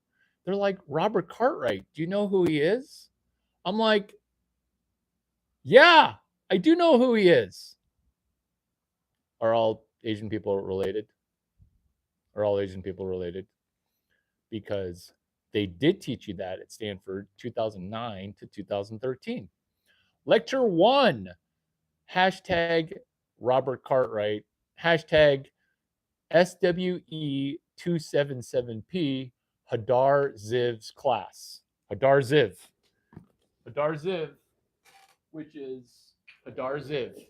They're like, "Robert Cartwright. Do you know who he is?" I'm like, "Yeah, I do know who he is." Are all Asian people related? Are all Asian people related? Because they did teach you that at Stanford 2009 to 2013. Lecture 1, hashtag Robert Cartwright, hashtag SWE277P, Hadar Ziv's class. Hadar Ziv. Hadar Ziv, which is Hadar Ziv.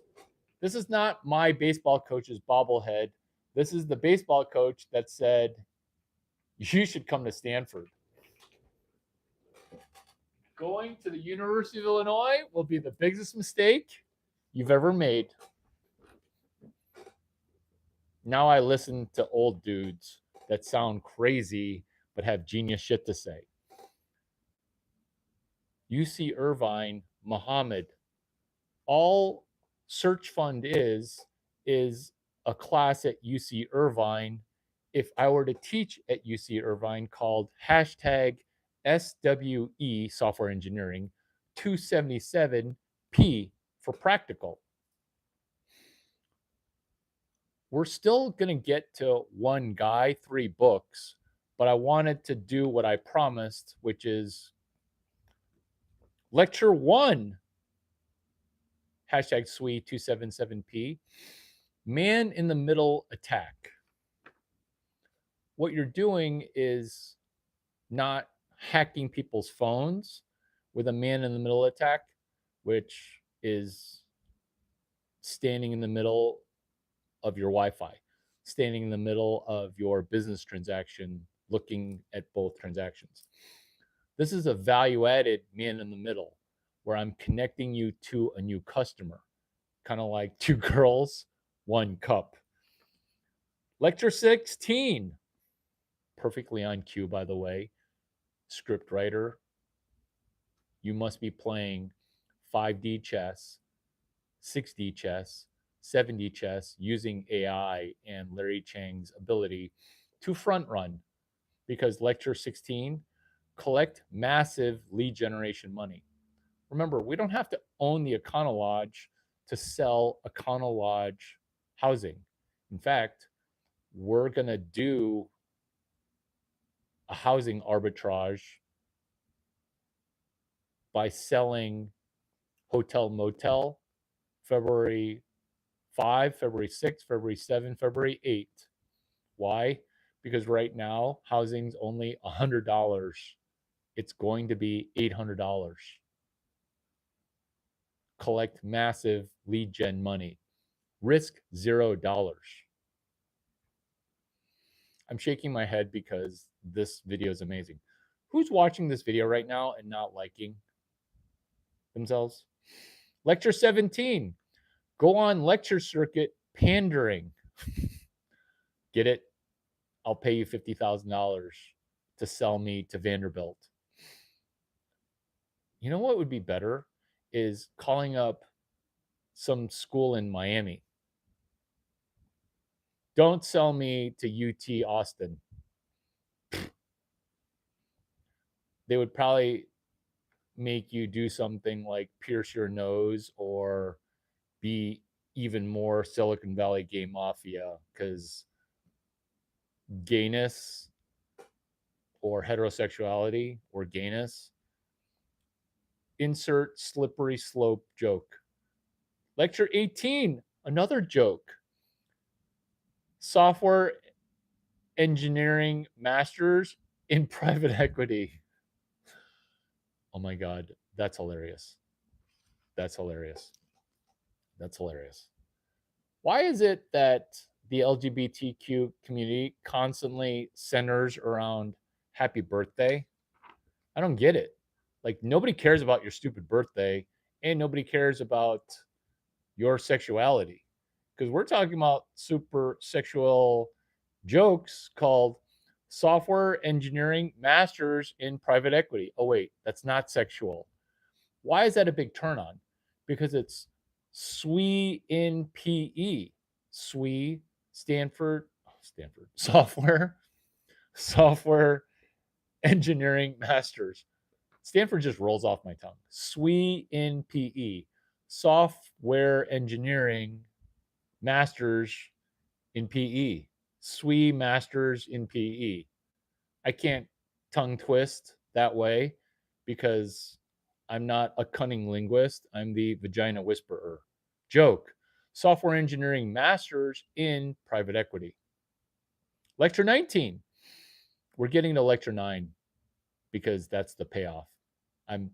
This is not my baseball coach's bobblehead. This is the baseball coach that said, "You should come to Stanford." Going to the University of Illinois will be the biggest mistake you've ever made. Now I listen to old dudes that sound crazy but have genius shit to say. UC Irvine, Muhammad, all Search Fund is a class at UC Irvine. If I were to teach at UC Irvine, called hashtag SWE, software engineering, 277P for practical. We're still going to get to one guy, 3 books, but I wanted to do what I promised, which is lecture 1, hashtag SWE277P, man in the middle attack. What you're doing is not hacking people's phones with a man in the middle attack, which is standing in the middle of your Wi-Fi, standing in the middle of your business transaction, looking at both transactions. This is a value-added man in the middle where I'm connecting you to a new customer, kind of like 2 girls, 1 cup. Lecture 16, perfectly on cue, by the way. Script writer, you must be playing 5D chess 60 chess, 70 chess using AI and Larry Chang's ability to front run. Because lecture 16, collect massive lead generation money. Remember, we don't have to own the Econo Lodge to sell Econo Lodge housing. In fact, we're going to do a housing arbitrage by selling Hotel Motel February 5, February 6, February 7, February 8. Why? Because right now, housing's only $100. It's going to be $800. Collect massive lead gen money. Risk $0. I'm shaking my head because this video is amazing. Who's watching this video right now and not liking themselves? Lecture 17. Go on lecture circuit pandering. Get it? I'll pay you $50,000 to sell me to Vanderbilt. You know what would be better is calling up some school in Miami. Don't sell me to UT Austin. They would probably make you do something like pierce your nose or be even more Silicon Valley gay mafia, because gayness or heterosexuality or gayness, insert slippery slope joke. Lecture 18, another joke. Software engineering masters in private equity. Oh my God, that's hilarious. That's hilarious. That's hilarious. Why is it that the LGBTQ community constantly centers around happy birthday? I don't get it. Like, nobody cares about your stupid birthday, and nobody cares about your sexuality, because we're talking about super sexual jokes called software engineering masters in private equity. Oh, wait, that's not sexual. Why is that a big turn on? Because it's SWE in PE. SWE, Stanford software engineering masters. Stanford just rolls off my tongue. SWE in PE, software engineering masters in PE. SWE masters in PE. I can't tongue twist that way because I'm not a cunning linguist. I'm the vagina whisperer. Joke. Software engineering masters in private equity. Lecture 19. We're getting to lecture 9 because that's the payoff. I'm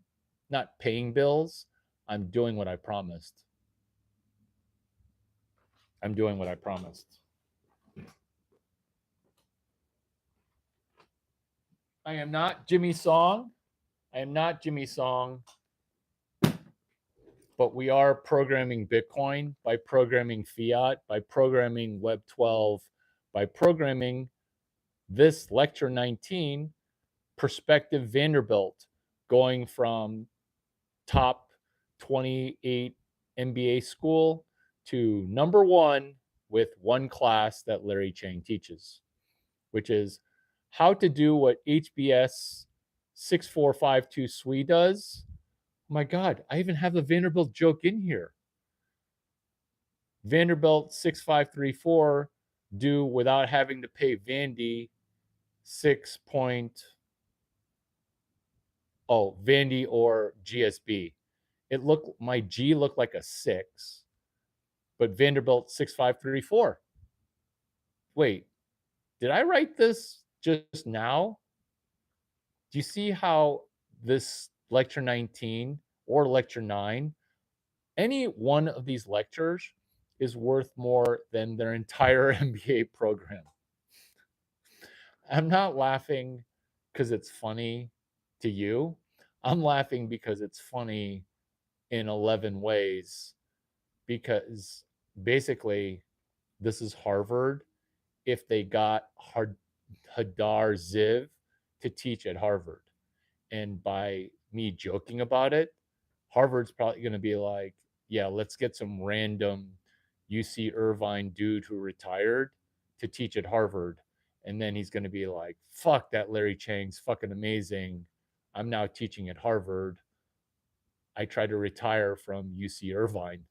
not paying bills. I'm doing what I promised. I'm doing what I promised. I am not Jimmy Song. I am not Jimmy Song. But we are programming Bitcoin by programming fiat, by programming Web 12, by programming this lecture 19, Prospective Vanderbilt, going from top 28 MBA school to number 1 with one class that Larry Chang teaches, which is how to do what HBS 6452 SWE does. Oh my God, I even have the Vanderbilt joke in here. Vanderbilt 6534 do without having to pay Vandy 6 point, Vandy or GSB. My G looked like a 6, but Vanderbilt 6534. Wait, did I write this just now? Do you see how this lecture 19 or lecture 9, any one of these lectures is worth more than their entire MBA program? I'm not laughing because it's funny to you. I'm laughing because it's funny in 11 ways, because basically this is Harvard if they got Hadar Ziv to teach at Harvard. And by me joking about it, Harvard's probably going to be like, yeah, let's get some random UC Irvine dude who retired to teach at Harvard. And then he's going to be like, fuck, that Larry Chang's fucking amazing. I'm now teaching at Harvard. I tried to retire from UC Irvine.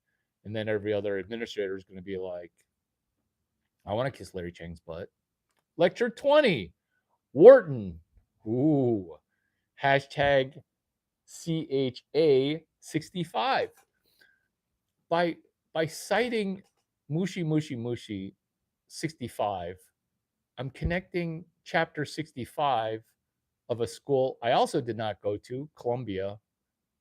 And then every other administrator is going to be like, I want to kiss Larry Chang's butt. Lecture 20, Wharton. Ooh. Hashtag CHA65. By citing Mushi Mushi Mushi 65, I'm connecting chapter 65 of a school I also did not go to, Columbia.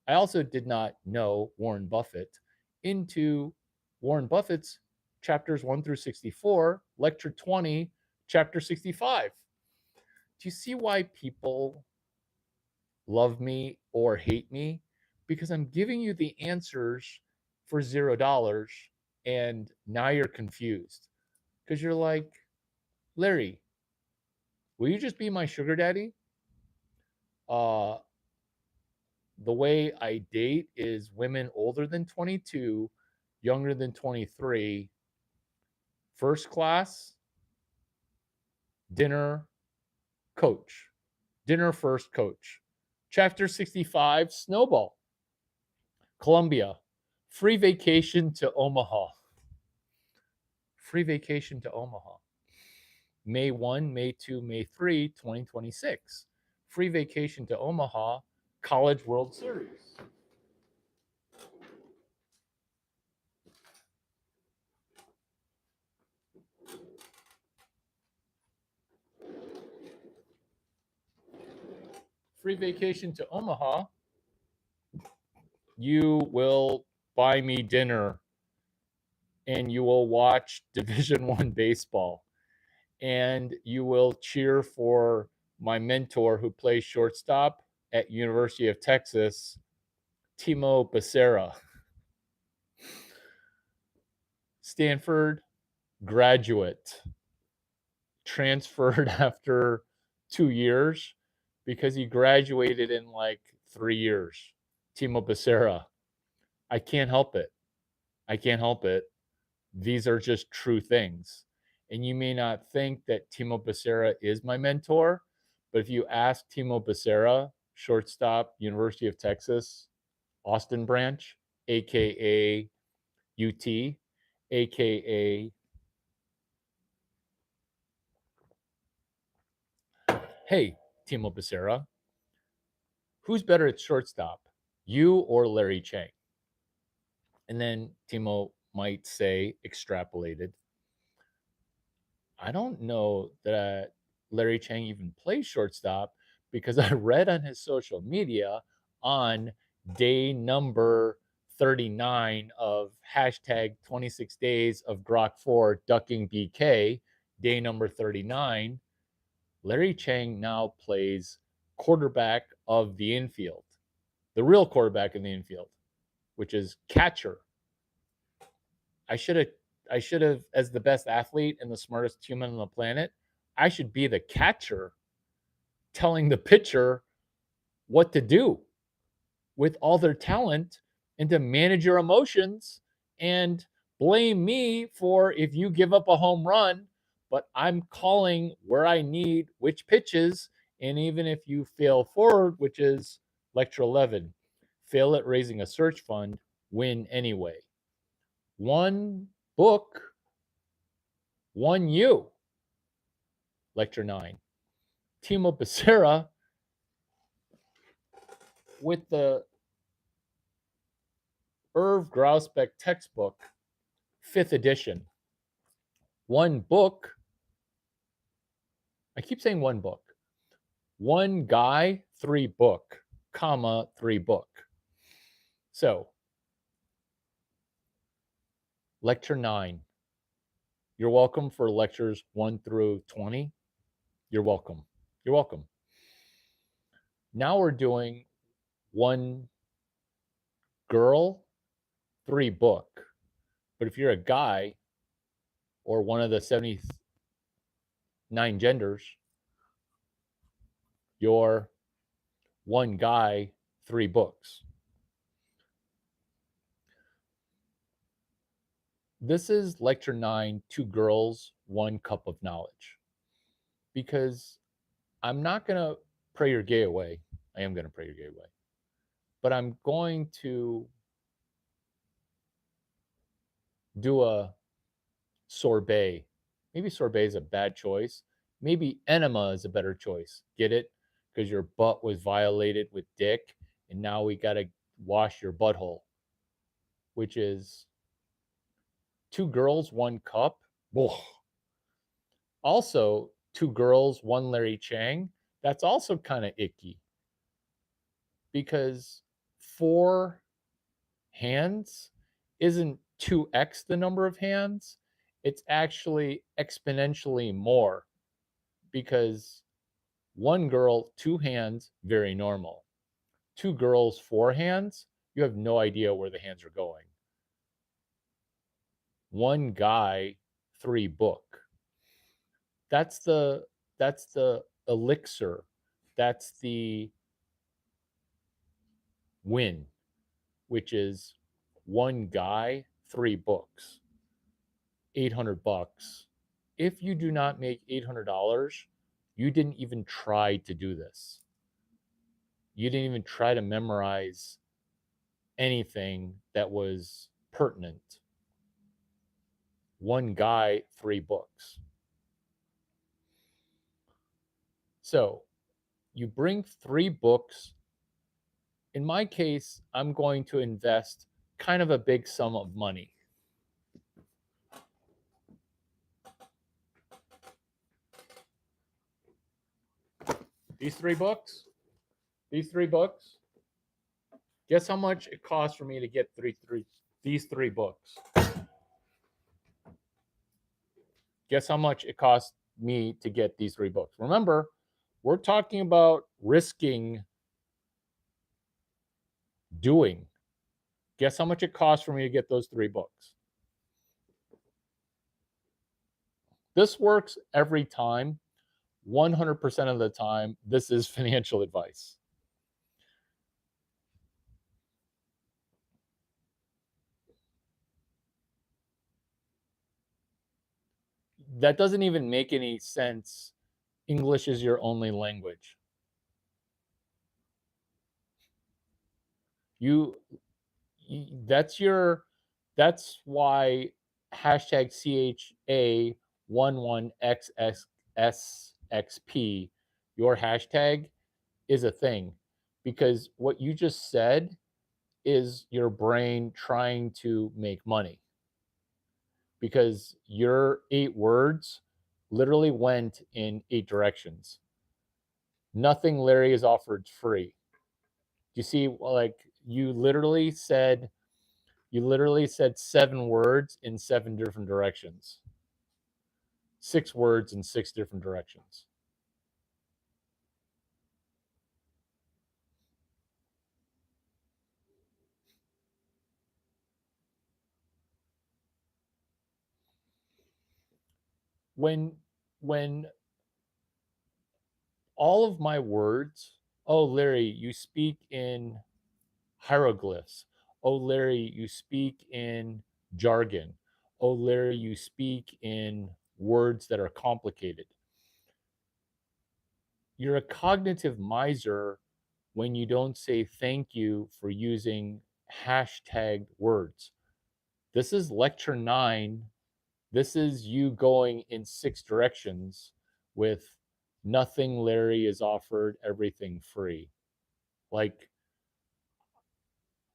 I also did not know Warren Buffett, into Warren Buffett's chapters 1 through 64, lecture 20, chapter 65. Do you see why people love me or hate me? Because I'm giving you the answers for $0, and now you're confused because you're like, Larry, will you just be my sugar daddy? The way I date is women older than 22, younger than 23, first class, dinner, coach, dinner first, coach. Chapter 65, Snowball. Columbia, free vacation to Omaha. Free vacation to Omaha. May 1, May 2, May 3, 2026. Free vacation to Omaha, College World Series. Free vacation to Omaha. You will buy me dinner and you will watch Division I baseball and you will cheer for my mentor who plays shortstop at University of Texas, Timo Becerra. Stanford graduate, transferred after 2 years because he graduated in like 3 years. Timo Becerra. I can't help it. I can't help it. These are just true things. And you may not think that Timo Becerra is my mentor, but if you ask Timo Becerra, shortstop, University of Texas, Austin branch, aka UT, aka hey, Timo Becerra, who's better at shortstop, you or Larry Chang? And then Timo might say, extrapolated, I don't know that Larry Chang even plays shortstop because I read on his social media on day number 39 of hashtag 26 days of Grok 4 ducking BK, day number 39, Larry Chang now plays quarterback of the infield, the real quarterback in the infield, which is catcher. I should have, as the best athlete and the smartest human on the planet, I should be the catcher telling the pitcher what to do with all their talent and to manage your emotions and blame me for if you give up a home run, but I'm calling where I need which pitches. And even if you fail forward, which is lecture 11, fail at raising a search fund, win anyway. One book, one you. Lecture 9. Timo Becerra with the Irv Grausbeck textbook, 5th edition. One book. I keep saying one book. One guy, 3 book, comma, 3 book. So, lecture 9. You're welcome for lectures 1 through 20. You're welcome. You're welcome. Now we're doing one girl, 3 book. But if you're a guy or one of the 79 genders, you're one guy, 3 books. This is lecture 9, 2 girls, 1 cup of knowledge. Because I'm not going to pray your gay away. I am going to pray your gay away. But I'm going to do a sorbet. Maybe sorbet is a bad choice. Maybe enema is a better choice. Get it? Because your butt was violated with dick, and now we got to wash your butthole, which is 2 girls, 1 cup. Ugh. Also, 2 girls, 1 Larry Chiang. That's also kind of icky because 4 hands isn't 2x the number of hands. It's actually exponentially more because 1 girl, 2 hands, very normal. 2 girls, 4 hands, you have no idea where the hands are going. 1 guy, 3 book. That's the elixir. That's the win, which is 1 guy, 3 books, $800. If you do not make $800, you didn't even try to do this. You didn't even try to memorize anything that was pertinent. 1 guy, 3 books. So you bring 3 books. In my case, I'm going to invest kind of a big sum of money. These 3 books, guess how much it costs for me to get these 3 books? Guess how much it cost me to get these 3 books? Remember, we're talking about risking doing. Guess how much it costs for me to get those 3 books? This works every time. 100% of the time, this is financial advice. That doesn't even make any sense. English is your only language. That's why hashtag CHA11XXSXP, your hashtag, is a thing. Because what you just said is your brain trying to make money. Because your 8 words literally went in 8 directions. Nothing Larry is offered free. You see, like you literally said 7 words in 7 different directions. 6 words in 6 different directions. When all of my words, oh Larry, you speak in hieroglyphs. Oh Larry, you speak in jargon. Oh Larry, you speak in words that are complicated. You're a cognitive miser when you don't say thank you for using hashtag words. This is lecture 9. This is you going in 6 directions with nothing Larry is offered, everything free. Like,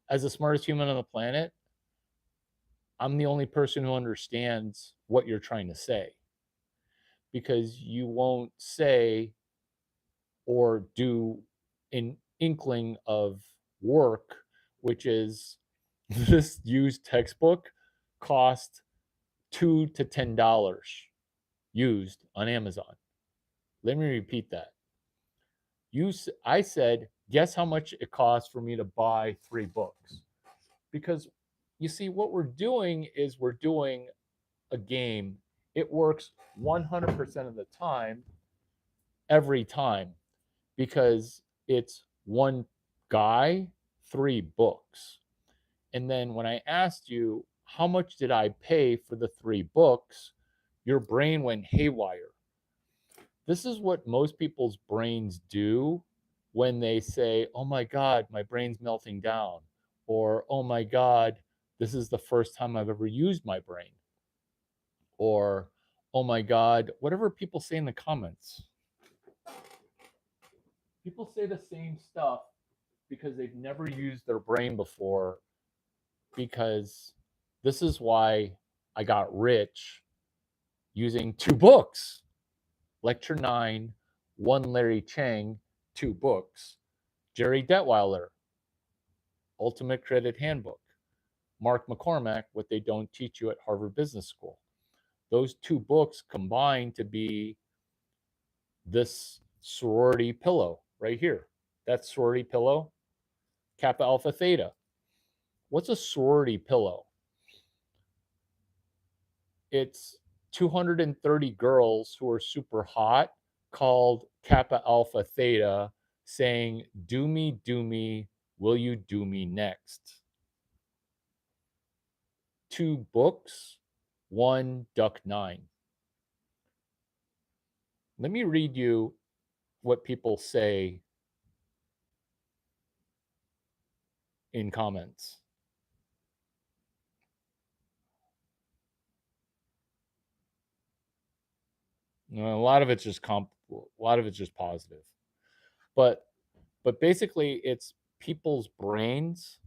as the smartest human on the planet, I'm the only person who understands what you're trying to say, because you won't say or do an inkling of work, which is this used textbook cost $2 to $10 used on Amazon. Let me repeat that. I said, guess how much it costs for me to buy 3 books? Because you see, what we're doing is we're doing a game. It works 100% of the time, every time, because it's 1 guy, 3 books. And then when I asked you, how much did I pay for the 3 books? Your brain went haywire. This is what most people's brains do when they say, oh my God, my brain's melting down. Or, oh my God, this is the first time I've ever used my brain. Or, oh my God, whatever people say in the comments. People say the same stuff because they've never used their brain before. Because this is why I got rich using 2 books. Lecture 9, One Larry Chiang, 2 books. Jerry Detweiler, Ultimate Credit Handbook. Mark McCormack, What They Don't Teach You at Harvard Business School. Those 2 books combine to be this sorority pillow right here. That sorority pillow, Kappa Alpha Theta. What's a sorority pillow? It's 230 girls who are super hot called Kappa Alpha Theta saying, do me, will you do me next? 2 books, 1 Duck 9. Let me read you what people say in comments. A lot of it's just positive. But basically it's people's brains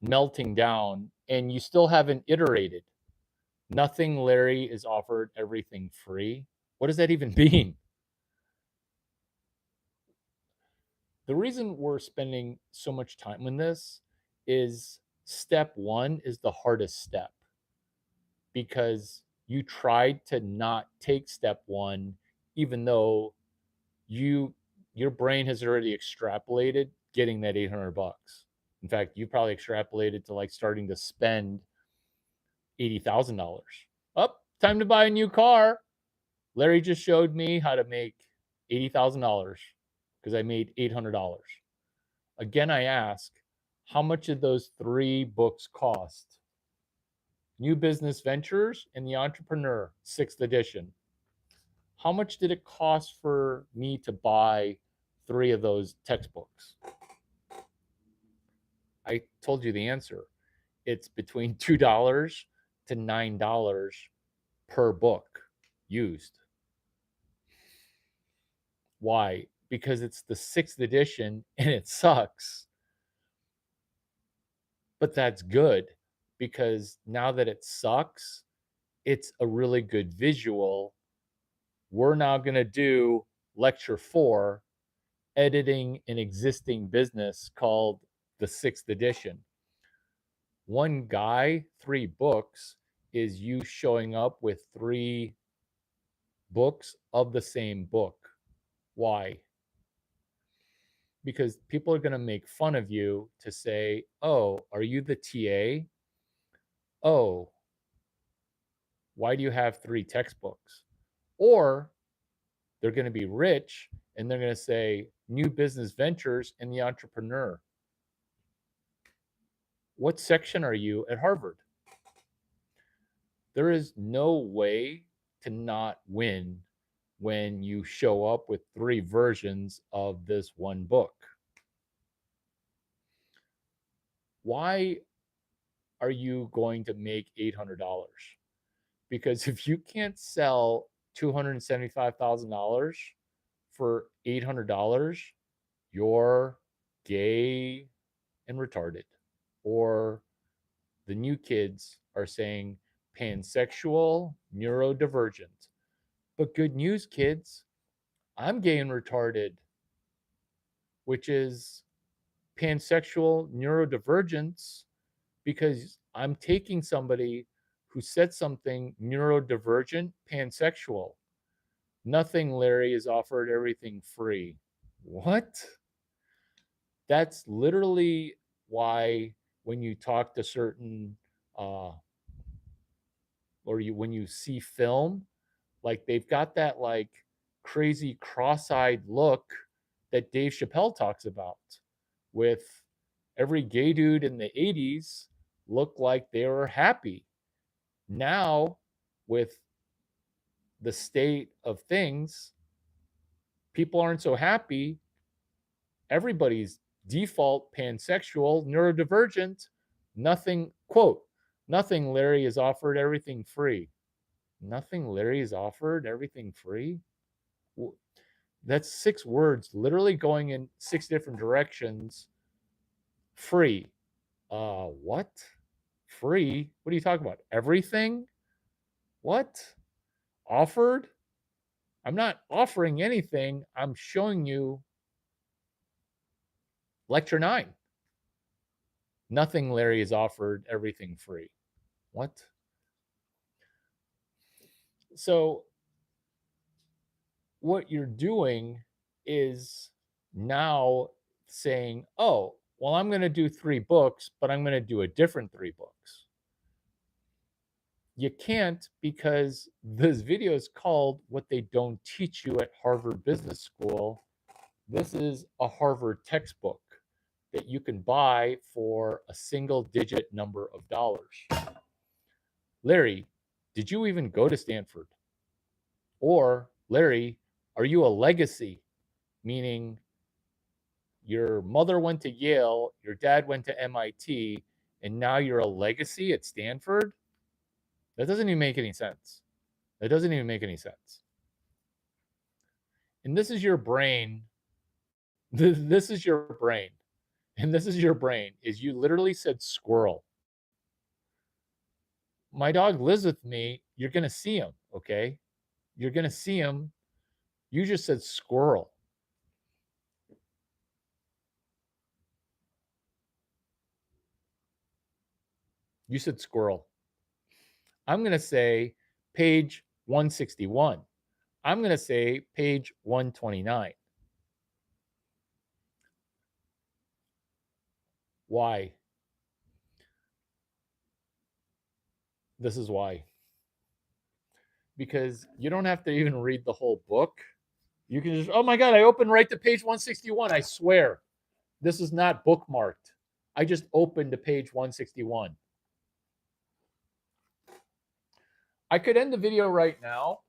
melting down and you still haven't iterated. Nothing Larry is offered, everything free. What does that even mean? The reason we're spending so much time on this is step 1 is the hardest step because you tried to not take step 1 even though your brain has already extrapolated getting that $800. In fact, you probably extrapolated to like starting to spend $80,000. Up, time to buy a new car. Larry just showed me how to make $80,000 because I made $800. Again, I ask, how much did those 3 books cost? New Business Ventures and The Entrepreneur, 6th edition. How much did it cost for me to buy 3 of those textbooks? I told you the answer. It's between $2 to $9 per book used. Why? Because it's the 6th edition and it sucks. But that's good because now that it sucks, it's a really good visual. We're now going to do lecture 4, editing an existing business, called the 6th edition. One guy, 3 books, is you showing up with 3 books of the same book. Why? Because people are going to make fun of you to say, oh, are you the TA? Oh, why do you have 3 textbooks? Or they're going to be rich and they're going to say, New Business Ventures and The Entrepreneur. What section are you at Harvard? There is no way to not win when you show up with 3 versions of this one book. Why are you going to make $800? Because if you can't sell $275,000 for $800, you're gay and retarded. Or the new kids are saying pansexual, neurodivergent. But good news, kids, I'm gay and retarded, which is pansexual neurodivergence, because I'm taking somebody who said something neurodivergent, pansexual. Nothing Larry is offered, everything free. What? That's literally why when you talk to certain when you see film, like they've got that like crazy cross-eyed look that Dave Chappelle talks about with every gay dude in the 80s looked like they were happy. Now, with the state of things, people aren't so happy. Everybody's default pansexual, neurodivergent. Nothing, quote, nothing Larry is offered, everything free. Nothing Larry is offered, everything free? That's 6 words literally going in 6 different directions. Free. What? Free? What are you talking about? Everything? What? Offered? I'm not offering anything. I'm showing you lecture 9. Nothing Larry is offered, everything free. What? So what you're doing is now saying, oh, well, I'm going to do 3 books, but I'm going to do a different 3 books. You can't, because this video is called What They Don't Teach You at Harvard Business School. This is a Harvard textbook that you can buy for a single-digit number of dollars. Larry, did you even go to Stanford? Or, Larry, are you a legacy? Meaning your mother went to Yale, your dad went to MIT, and now you're a legacy at Stanford? That doesn't even make any sense. That doesn't even make any sense. And this is your brain. This is your brain. And this is your brain, is you literally said squirrel. My dog lives with me. You're going to see him, okay? You're going to see him. You just said squirrel. You said squirrel. I'm going to say page 161. I'm going to say page 129. Why? This is why. Because you don't have to even read the whole book. You can just, oh my God, I opened right to page 161. I swear, this is not bookmarked. I just opened to page 161. I could end the video right now,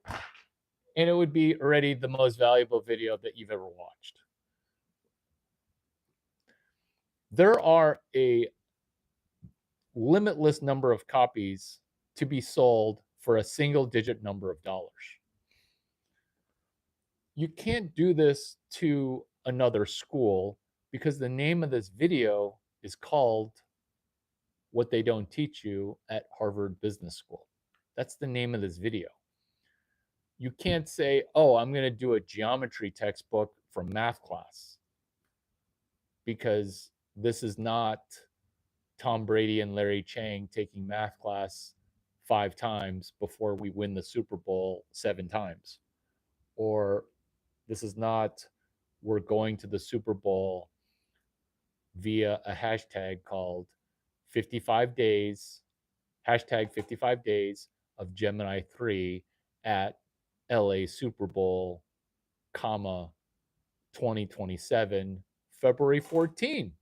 and it would be already the most valuable video that you've ever watched. There are a limitless number of copies to be sold for a single-digit number of dollars. You can't do this to another school because the name of this video is called What They Don't Teach You at Harvard Business School. That's the name of this video. You can't say, oh, I'm going to do a geometry textbook from math class, because this is not Tom Brady and Larry Chiang taking math class 5 times before we win the Super Bowl 7 times. Or this is not, we're going to the Super Bowl via a hashtag called 55 days, hashtag 55 days of Gemini 3 at LA Super Bowl, comma, 2027, February 14.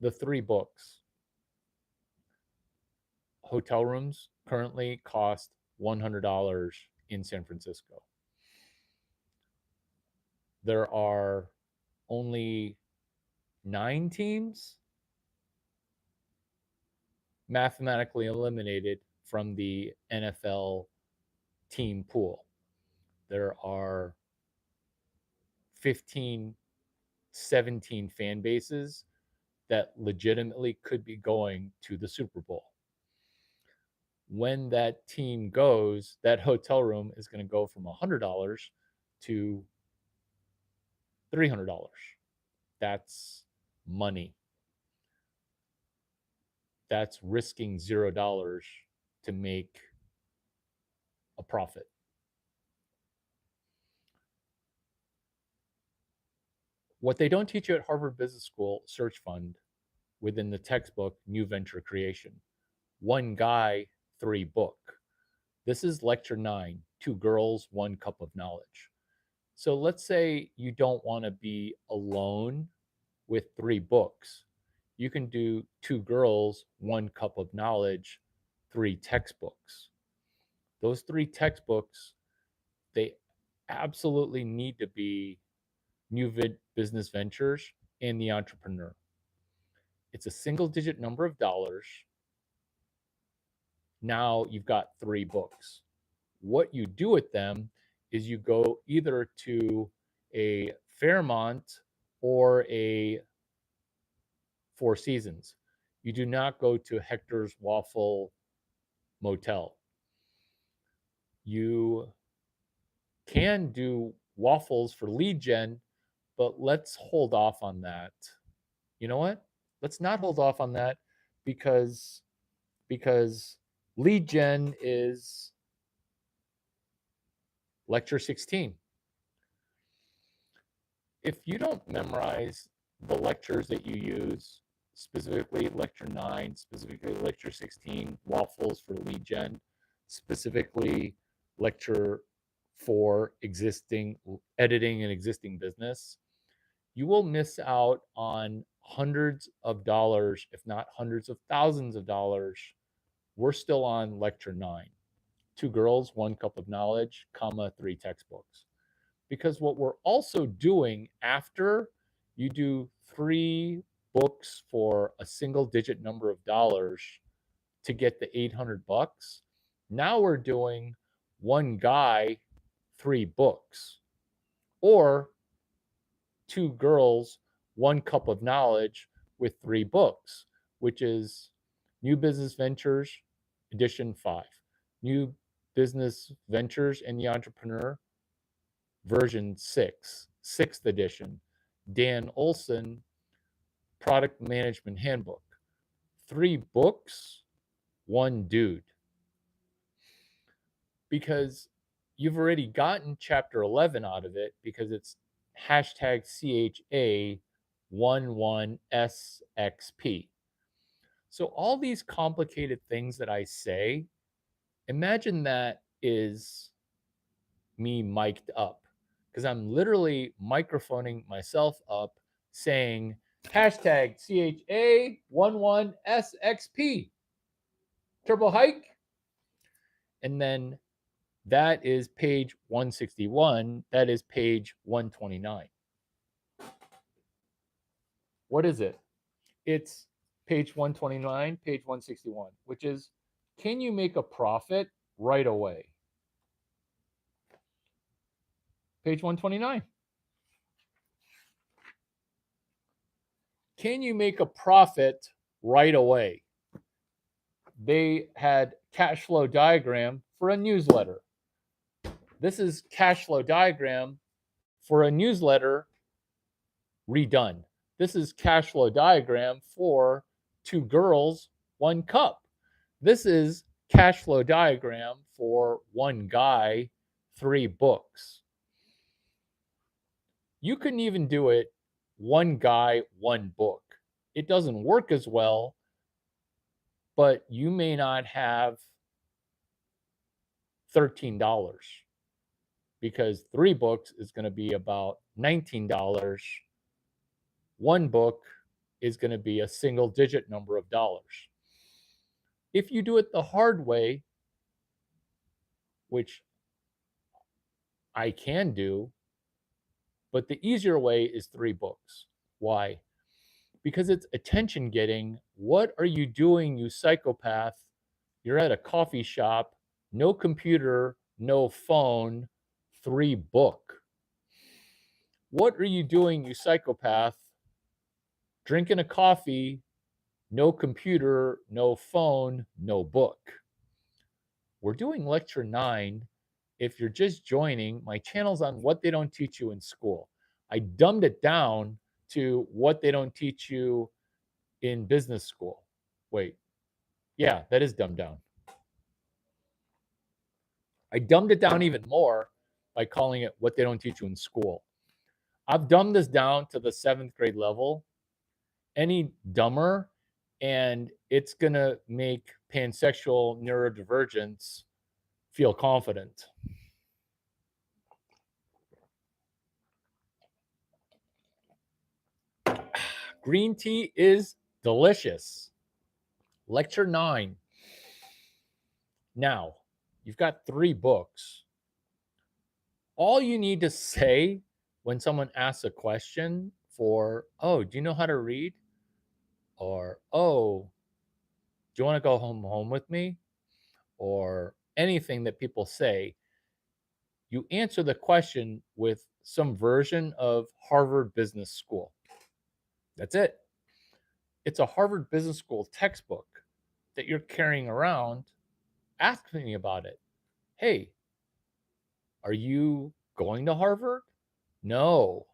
The 3 books. Hotel rooms currently cost $100 in San Francisco. There are only 9 teams mathematically eliminated from the NFL team pool. There are 15, 17 fan bases that legitimately could be going to the Super Bowl. When that team goes, that hotel room is going to go from $100 to $300. That's money. That's risking $0 to make a profit. What They Don't Teach You at Harvard Business School search fund within the textbook New Venture Creation. 1 guy, 3 book. This is lecture 9, 2 girls, 1 cup of knowledge. So let's say you don't want to be alone with 3 books. You can do 2 girls, 1 cup of knowledge, 3 textbooks. Those 3 textbooks, they absolutely need to be new business ventures and the entrepreneur. It's a single digit number of dollars. Now you've got 3 books. What you do with them is you go either to a Fairmont or a Four Seasons. You do not go to Hector's Waffle Motel. You can do waffles for lead gen, but let's hold off on that. You know what? Let's not hold off on that because lead gen is lecture 16. If you don't memorize the lectures that you use, specifically lecture 9, specifically lecture 16, waffles for lead gen, specifically lecture 4, editing an existing business, you will miss out on hundreds of dollars, if not hundreds of thousands of dollars. We're still on lecture 9. 2 girls, 1 cup of knowledge, 3 textbooks. Because what we're also doing after you do 3 books for a single digit number of dollars to get the $800, now we're doing 1 guy, 3 books, or 2 girls, 1 cup of knowledge with 3 books, which is New Business Ventures, edition 5. New Business Ventures and the Entrepreneur, version 6, 6th edition. Dan Olson, Product Management Handbook. 3 books, 1 dude. Because you've already gotten chapter 11 out of it because it's hashtag CHA11SXP. So all these complicated things that I say, imagine that is me mic'd up, because I'm literally microphoning myself up saying hashtag CHA11SXP. Turbo hike. And then that is page 161. That is page 129. What is it? It's page 129, page 161, which is, can you make a profit right away? Page 129. Can you make a profit right away? They had cash flow diagram for a newsletter. This is cash flow diagram for a newsletter redone. This is cash flow diagram for 2 girls, 1 cup. This is cash flow diagram for 1 guy, 3 books. You couldn't even do it 1 guy, 1 book. It doesn't work as well, but you may not have $13 because 3 books is going to be about $19. 1 book is going to be a single digit number of dollars. If you do it the hard way, which I can do, but the easier way is 3 books. Why? Because it's attention getting. What are you doing, you psychopath? You're at a coffee shop, no computer, no phone, 3 book. What are you doing, you psychopath? Drinking a coffee, no computer, no phone, no book. We're doing lecture 9. If you're just joining, my channel's on what they don't teach you in school. I dumbed it down to what they don't teach you in business school. Wait, yeah, that is dumbed down. I dumbed it down even more by calling it what they don't teach you in school. I've dumbed this down to the 7th grade level. Any dumber, and it's going to make pansexual neurodivergence feel confident. Green tea is delicious. Lecture 9. Now, you've got 3 books. All you need to say when someone asks a question for, oh, do you know how to read? Or, oh, do you want to go home with me? Or anything that people say, you answer the question with some version of Harvard Business School. That's it. It's a Harvard Business School textbook that you're carrying around. Ask me about it. Hey, are you going to Harvard? No.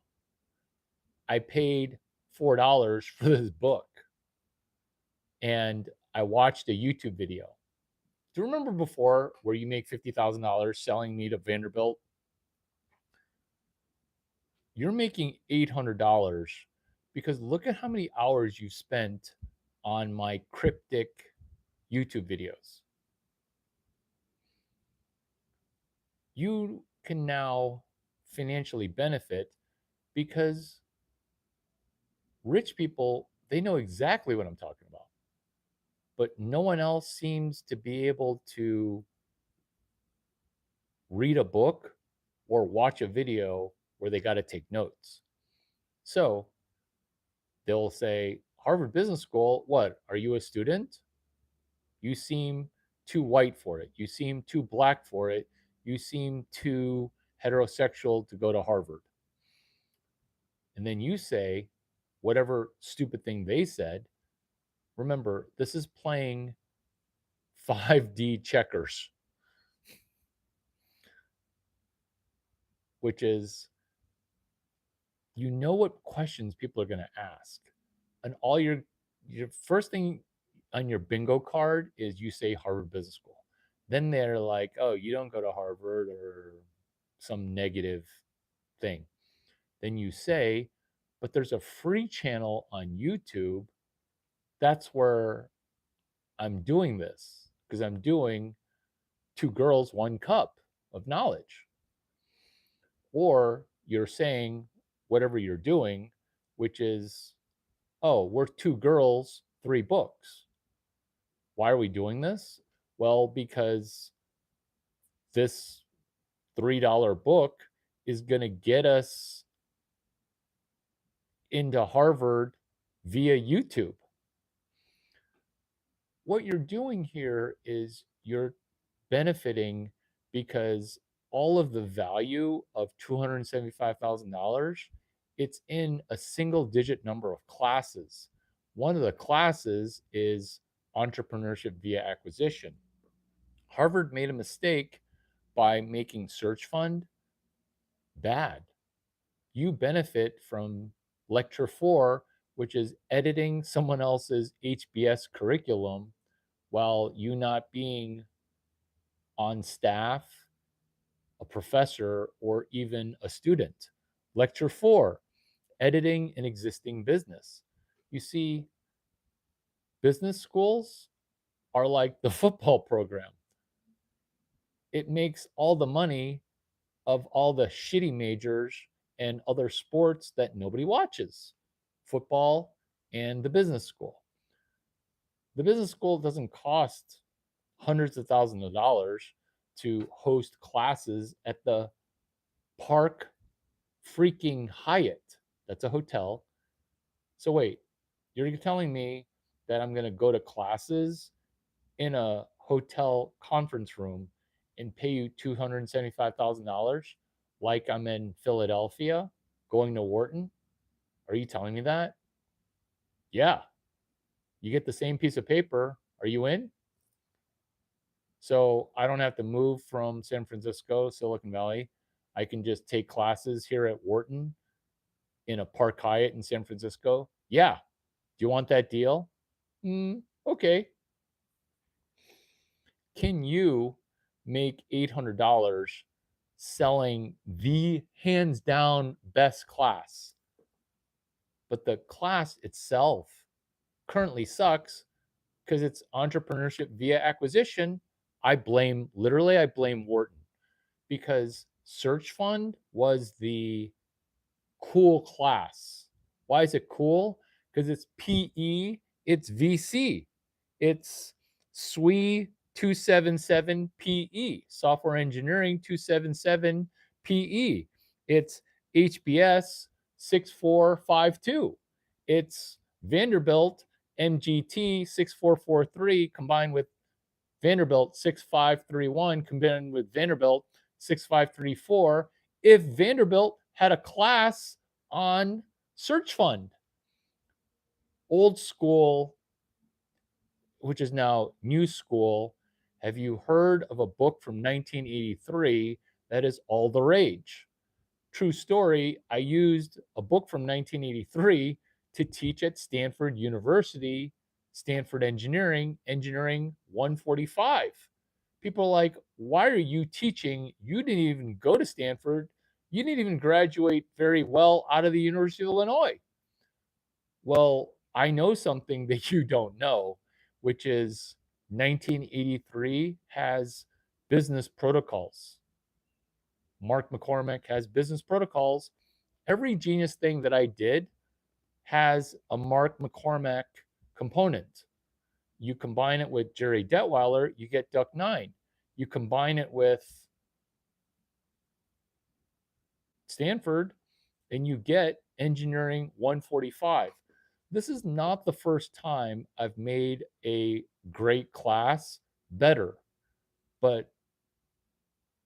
I paid $4 for this book and I watched a YouTube video. Do you remember before where you make $50,000 selling me to Vanderbilt? You're making $800 because look at how many hours you spent on my cryptic YouTube videos. You can now financially benefit because rich people, they know exactly what I'm talking about. But no one else seems to be able to read a book or watch a video where they got to take notes. So they'll say, Harvard Business School, what? Are you a student? You seem too white for it. You seem too black for it. You seem too heterosexual to go to Harvard. And then you say whatever stupid thing they said. Remember, this is playing 5D checkers, which is, you know what questions people are going to ask. And all your first thing on your bingo card is you say Harvard Business School. Then they're like, oh, you don't go to Harvard or some negative thing. Then you say, but there's a free channel on YouTube. That's where I'm doing this because I'm doing 2 girls, 1 cup of knowledge. Or you're saying whatever you're doing, which is, oh, we're 2 girls, 3 books. Why are we doing this? Well, because this $3 book is going to get us into Harvard via YouTube. What you're doing here is you're benefiting because all of the value of $275,000, it's in a single digit number of classes. One of the classes is entrepreneurship via acquisition. Harvard made a mistake by making search fund bad. You benefit from lecture 4, which is editing someone else's HBS curriculum while you not being on staff, a professor, or even a student. Lecture 4, editing an existing business. You see, business schools are like the football program. It makes all the money of all the shitty majors and other sports that nobody watches, football and the business school. The business school doesn't cost hundreds of thousands of dollars to host classes at the Park freaking Hyatt. That's a hotel. So wait, you're telling me that I'm going to go to classes in a hotel conference room and pay you $275,000 like I'm in Philadelphia going to Wharton? Are you telling me that? Yeah. You get the same piece of paper. Are you in? So I don't have to move from San Francisco, Silicon Valley. I can just take classes here at Wharton in a Park Hyatt in San Francisco. Yeah. Do you want that deal? Okay. Can you make $800 selling the hands down best class? But the class itself currently sucks because it's entrepreneurship via acquisition. I blame Wharton because Search Fund was the cool class. Why is it cool? because it's PE, it's VC, it's SWE 277 PE, Software Engineering 277 PE, it's HBS 6452, it's Vanderbilt MGT 6443 combined with Vanderbilt 6531 combined with Vanderbilt 6534 if Vanderbilt had a class on search fund. Old school, which is now new school. Have you heard of a book from 1983 that is all the rage? True story, I used a book from 1983 to teach at Stanford University, Stanford Engineering 145. People are like, why are you teaching? You didn't even go to Stanford. You didn't even graduate very well out of the University of Illinois. Well, I know something that you don't know, which is 1983 has business protocols. Mark McCormack has business protocols. Every genius thing that I did has a Mark McCormack component. You combine it with Jerry Detweiler, you get Duck 9. You combine it with Stanford, and you get Engineering 145. This is not the first time I've made a great class better, but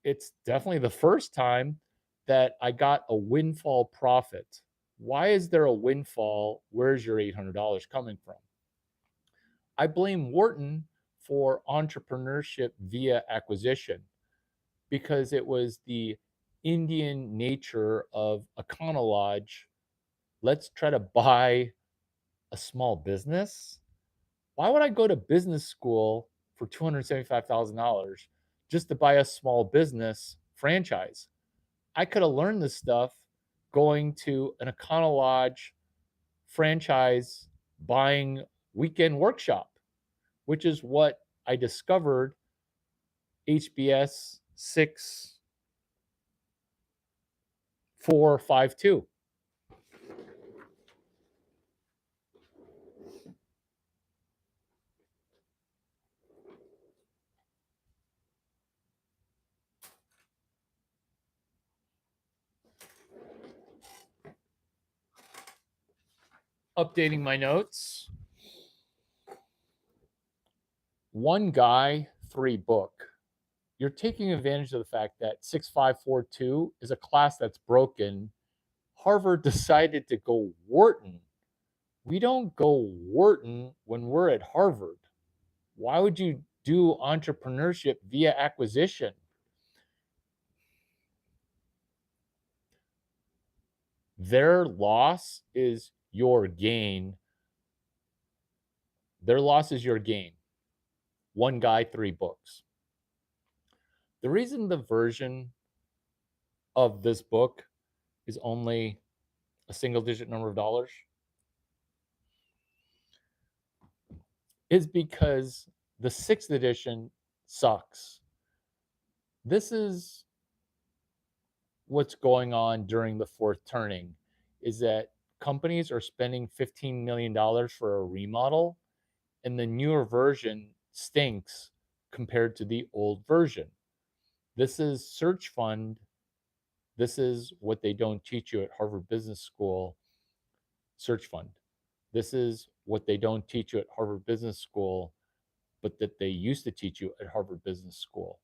it's definitely the first time that I got a windfall profit. Why is there a windfall? Where's your $800 coming from? I blame Wharton for entrepreneurship via acquisition because it was the Indian nature of Econo Lodge. Let's try to buy a small business. Why would I go to business school for $275,000 just to buy a small business franchise? I could have learned this stuff going to an Econo Lodge franchise buying weekend workshop, which is what I discovered HBS 6452. Updating my notes. One guy, 3 book. You're taking advantage of the fact that 6542 is a class that's broken. Harvard decided to go Wharton. We don't go Wharton when we're at Harvard. Why would you do entrepreneurship via acquisition? Their loss is your gain. Their loss is your gain. One guy, 3 books. The reason the version of this book is only a single digit number of dollars is because the 6th edition sucks. This is what's going on during the 4th turning is that companies are spending $15 million for a remodel, and the newer version stinks compared to the old version. This is search fund. This is what they don't teach you at Harvard Business School, search fund. This is what they don't teach you at Harvard Business School, but that they used to teach you at Harvard Business School.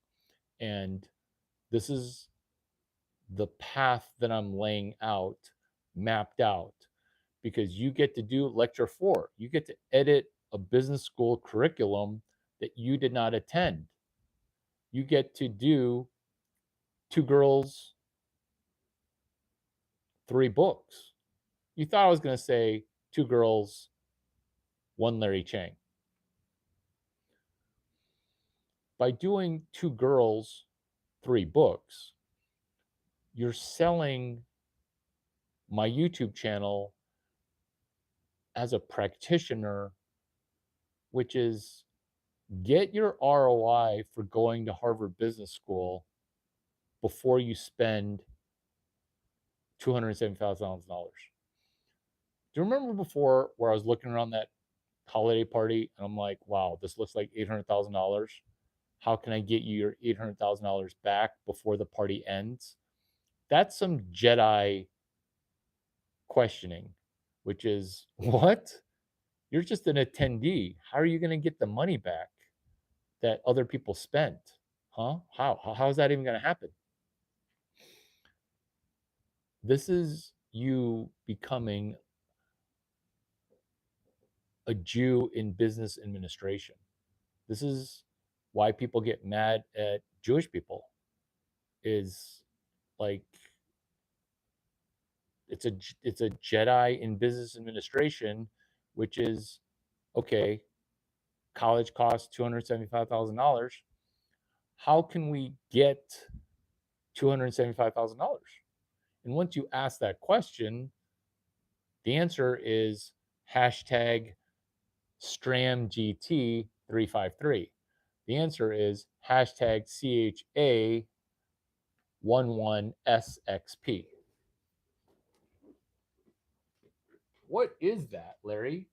And this is the path that I'm laying out, mapped out, because you get to do lecture 4. You get to edit a business school curriculum that you did not attend. You get to do 2 girls, 3 books. You thought I was going to say 2 girls, 1 Larry Chiang. By doing 2 girls, 3 books, you're selling my YouTube channel as a practitioner, which is get your ROI for going to Harvard Business School before you spend $207,000. Do you remember before where I was looking around that holiday party and I'm like, wow, this looks like $800,000. How can I get you your $800,000 back before the party ends? That's some Jedi questioning, which is, what? You're just an attendee. How are you going to get the money back that other people spent? Huh? How is that even going to happen? This is you becoming a Jew in business administration. This is why people get mad at Jewish people, is like it's a Jedi in business administration, which is, okay, college costs $275,000. How can we get $275,000? And once you ask that question, the answer is hashtag StramGT353. The answer is hashtag CHA11SXP. What is that, Larry?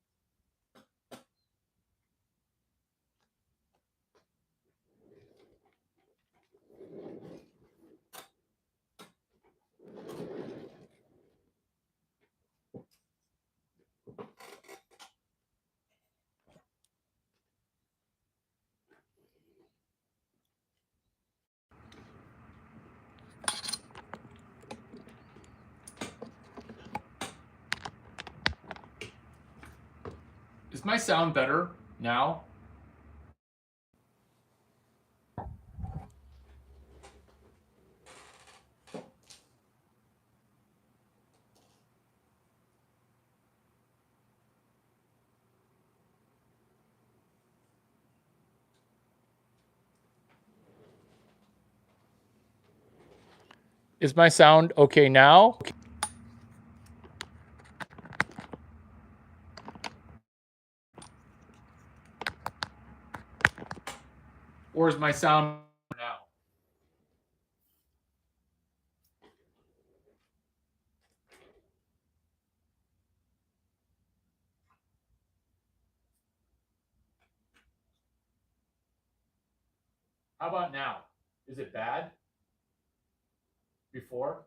Is my sound better now? Is my sound okay now? Or is my sound now? How about now? Is it bad? Before?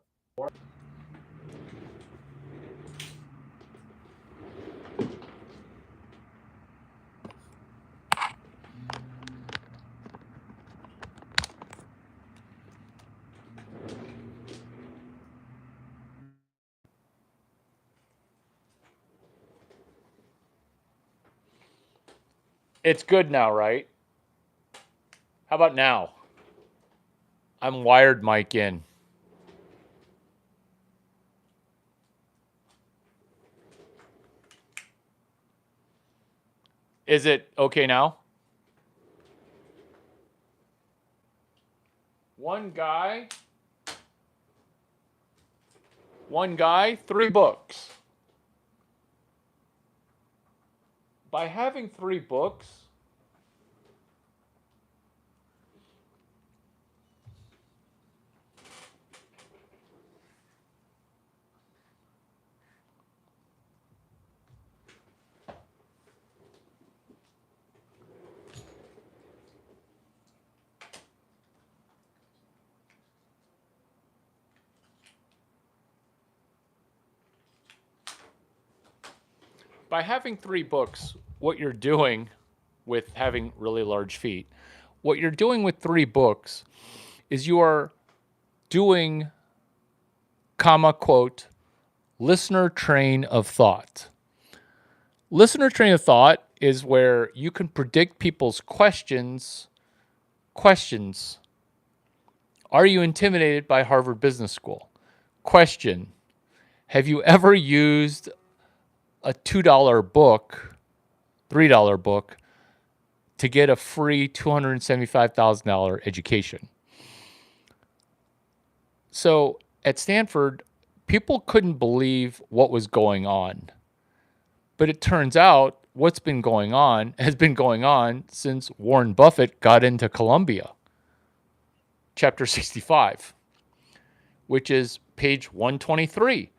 It's good now, right? How about now? I'm wired mic in. Is it okay now? One guy, 3 books. By having 3 books, what you're doing with having really large feet, what you're doing with 3 books is you are doing, comma, quote, listener train of thought. Listener train of thought is where you can predict people's questions. Are you intimidated by Harvard Business School? Question. Have you ever used a $2 book, $3 book, to get a free $275,000 education? So at Stanford, people couldn't believe what was going on. But it turns out what's been going on has been going on since Warren Buffett got into Columbia. Chapter 65, which is page 123.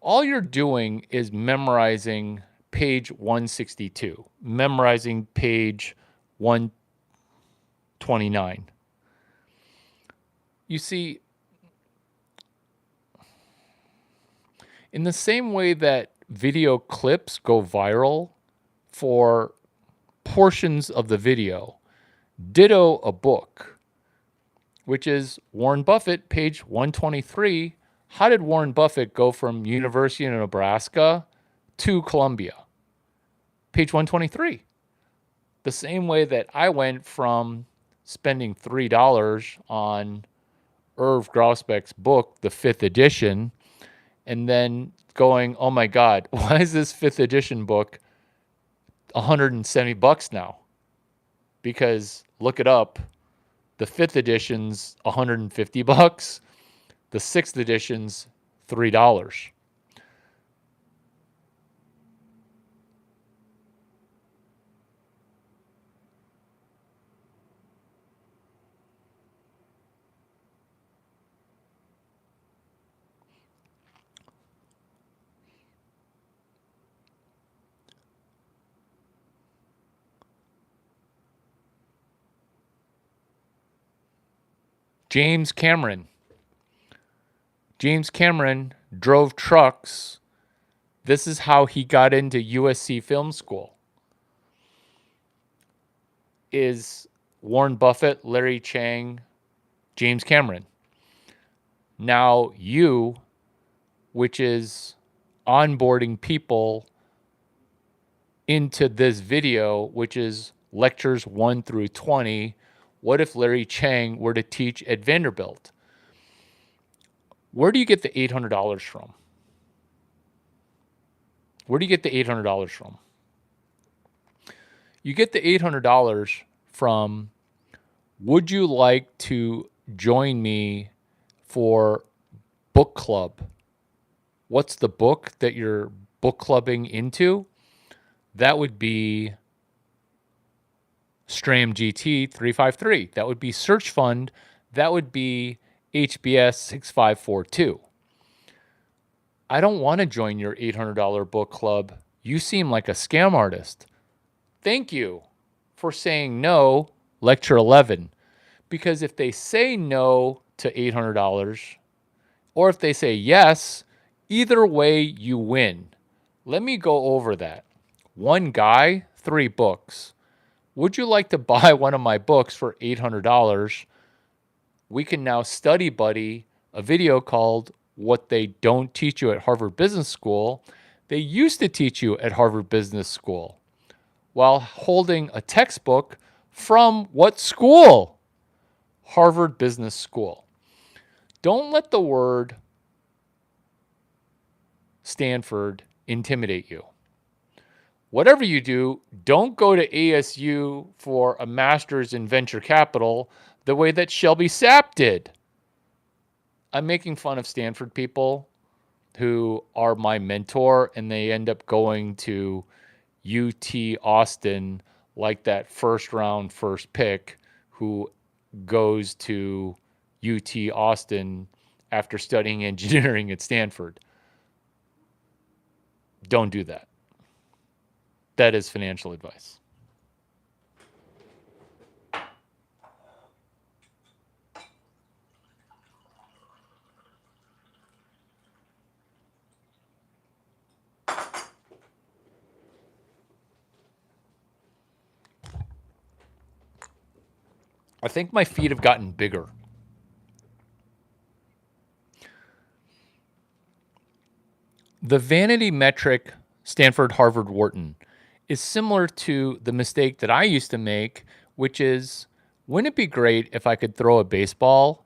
all you're doing is memorizing page 162, memorizing page 129. You see, in the same way that video clips go viral for portions of the video, ditto a book, which is Warren Buffett, page 123. How did Warren Buffett go from University of Nebraska to Columbia? Page 123. The same way that I went from spending $3 on Irv Grausbeck's book, the 5th edition, and then going, oh my God, why is this 5th edition book $170 now? Because look it up, the 5th edition's $150, the 6th edition's $3. James Cameron drove trucks. This is how he got into USC Film School. Is Warren Buffett, Larry Chiang, James Cameron. Now you, which is onboarding people into this video, which is lectures 1 through 20. What if Larry Chiang were to teach at Vanderbilt? Where do you get the $800 from? Where do you get the $800 from? You get the $800 from, would you like to join me for book club? What's the book that you're book clubbing into? That would be Stram GT 353. That would be Search Fund. That would be HBS 6542. I don't want to join your $800 book club. You seem like a scam artist. Thank you for saying no, lecture 11. Because if they say no to $800, or if they say yes, either way you win. Let me go over that. One guy, 3 books. Would you like to buy one of my books for $800? We can now study buddy a video called What They Don't Teach You at Harvard Business School. They used to teach you at Harvard Business School while holding a textbook from what school? Harvard Business School. Don't let the word Stanford intimidate you. Whatever you do, don't go to ASU for a master's in venture capital the way that Shelby Sapp did. I'm making fun of Stanford people who are my mentor and they end up going to UT Austin like that first round first pick who goes to UT Austin after studying engineering at Stanford. Don't do that. That is financial advice. I think my feet have gotten bigger. The vanity metric Stanford, Harvard, Wharton is similar to the mistake that I used to make, which is, wouldn't it be great if I could throw a baseball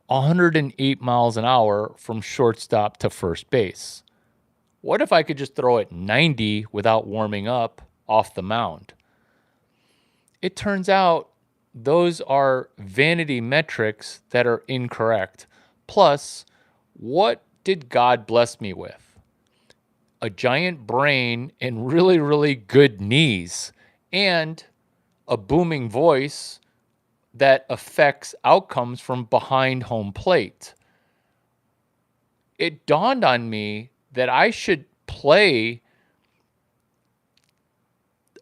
108 miles an hour from shortstop to first base? What if I could just throw it 90 without warming up off the mound? It turns out those are vanity metrics that are incorrect. Plus, what did God bless me with? A giant brain and really, really good knees and a booming voice that affects outcomes from behind home plate. It dawned on me that I should play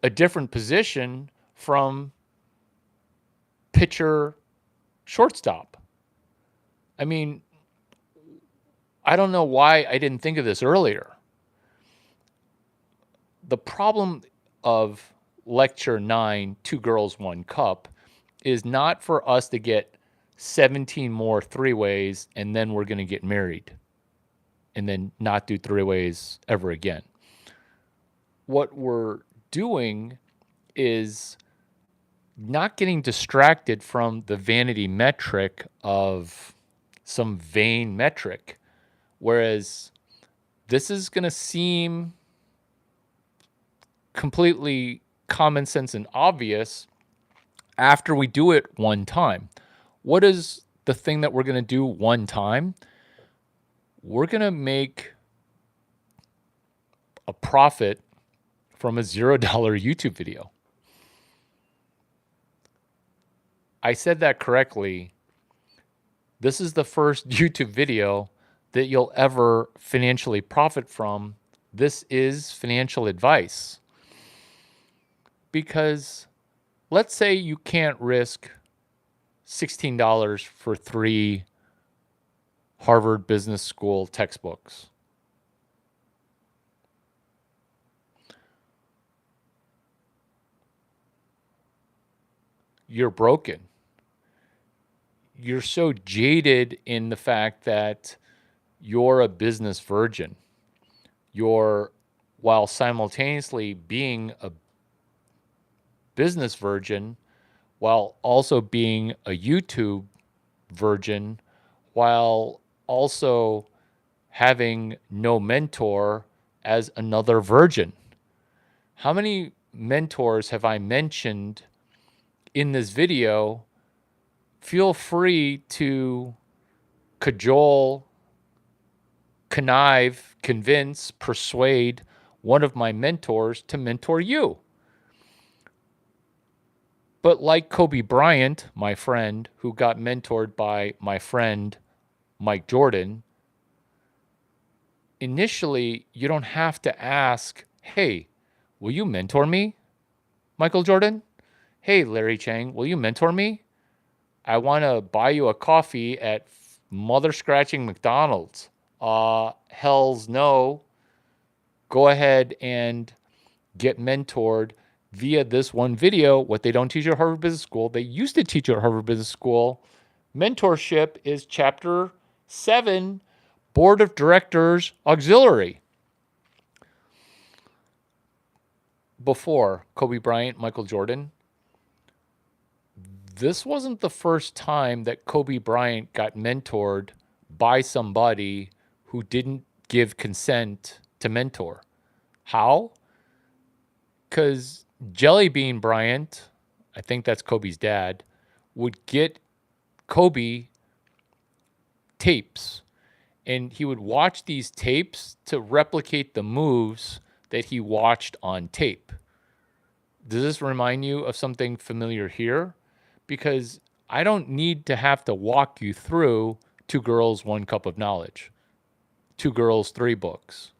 a different position from pitcher, shortstop. I mean, I don't know why I didn't think of this earlier. The problem of lecture 9, 2 girls, 1 cup, is not for us to get 17 more three-ways and then we're going to get married and then not do three-ways ever again. What we're doing is not getting distracted from the vanity metric of some vain metric, whereas this is going to seem completely common sense and obvious after we do it one time. What is the thing that we're going to do one time? We're going to make a profit from a $0 YouTube video. I said that correctly. This is the first YouTube video that you'll ever financially profit from. This is financial advice. Because let's say you can't risk $16 for 3 Harvard Business School textbooks. You're broken. You're so jaded in the fact that you're a business virgin. You're, while simultaneously being a business virgin, while also being a YouTube virgin, while also having no mentor as another virgin. How many mentors have I mentioned in this video? Feel free to cajole, connive, convince, persuade one of my mentors to mentor you. But like Kobe Bryant, my friend, who got mentored by my friend Mike Jordan, initially you don't have to ask, hey, will you mentor me, Michael Jordan? Hey, Larry Chiang, will you mentor me? I want to buy you a coffee at Mother Scratching McDonald's. Hells no. Go ahead and get mentored via this one video. What they don't teach at Harvard Business School, they used to teach at Harvard Business School. Mentorship is chapter 7, Board of Directors Auxiliary. Before Kobe Bryant, Michael Jordan, this wasn't the first time that Kobe Bryant got mentored by somebody who didn't give consent to mentor. How? Because Jelly Bean Bryant, I think that's Kobe's dad, would get Kobe tapes, and he would watch these tapes to replicate the moves that he watched on tape. Does this remind you of something familiar here? Because I don't need to have to walk you through 2 girls, 1 cup of knowledge. 2 girls, 3 books.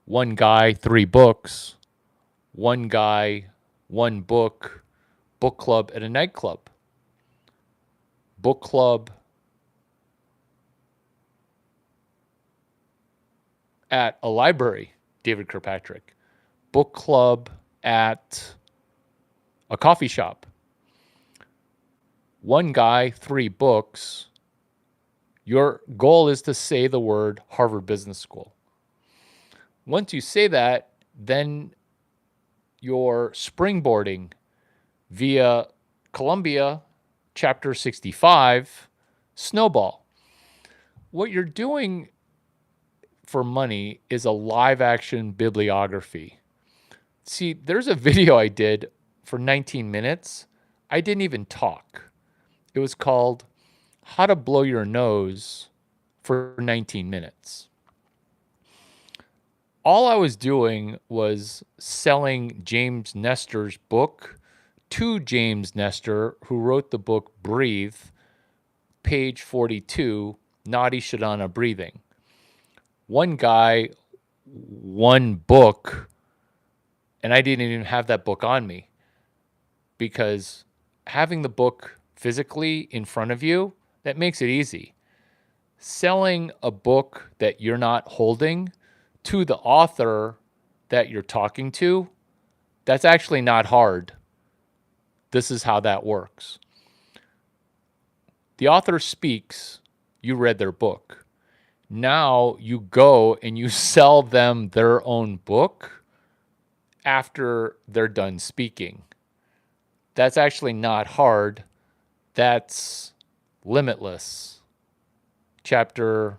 1 guy, 3 books. 1 guy, 1 book. Book club at a nightclub. Book club at a library, David Kirkpatrick. Book club at a coffee shop. 1 guy, 3 books. Your goal is to say the word Harvard Business School. Once you say that, then you're springboarding via Columbia, Chapter 65, Snowball. What you're doing for money is a live action bibliography. See, there's a video I did for 19 minutes. I didn't even talk. It was called How to Blow Your Nose for 19 Minutes. All I was doing was selling James Nestor's book to James Nestor, who wrote the book Breathe, page 42, Nadi Shodhana Breathing. 1 guy, one book, and I didn't even have that book on me, because having the book physically in front of you, that makes it easy. Selling a book that you're not holding to the author that you're talking to, that's actually not hard. This is how that works. The author speaks, you read their book. Now you go and you sell them their own book after they're done speaking. That's actually not hard. That's limitless. Chapter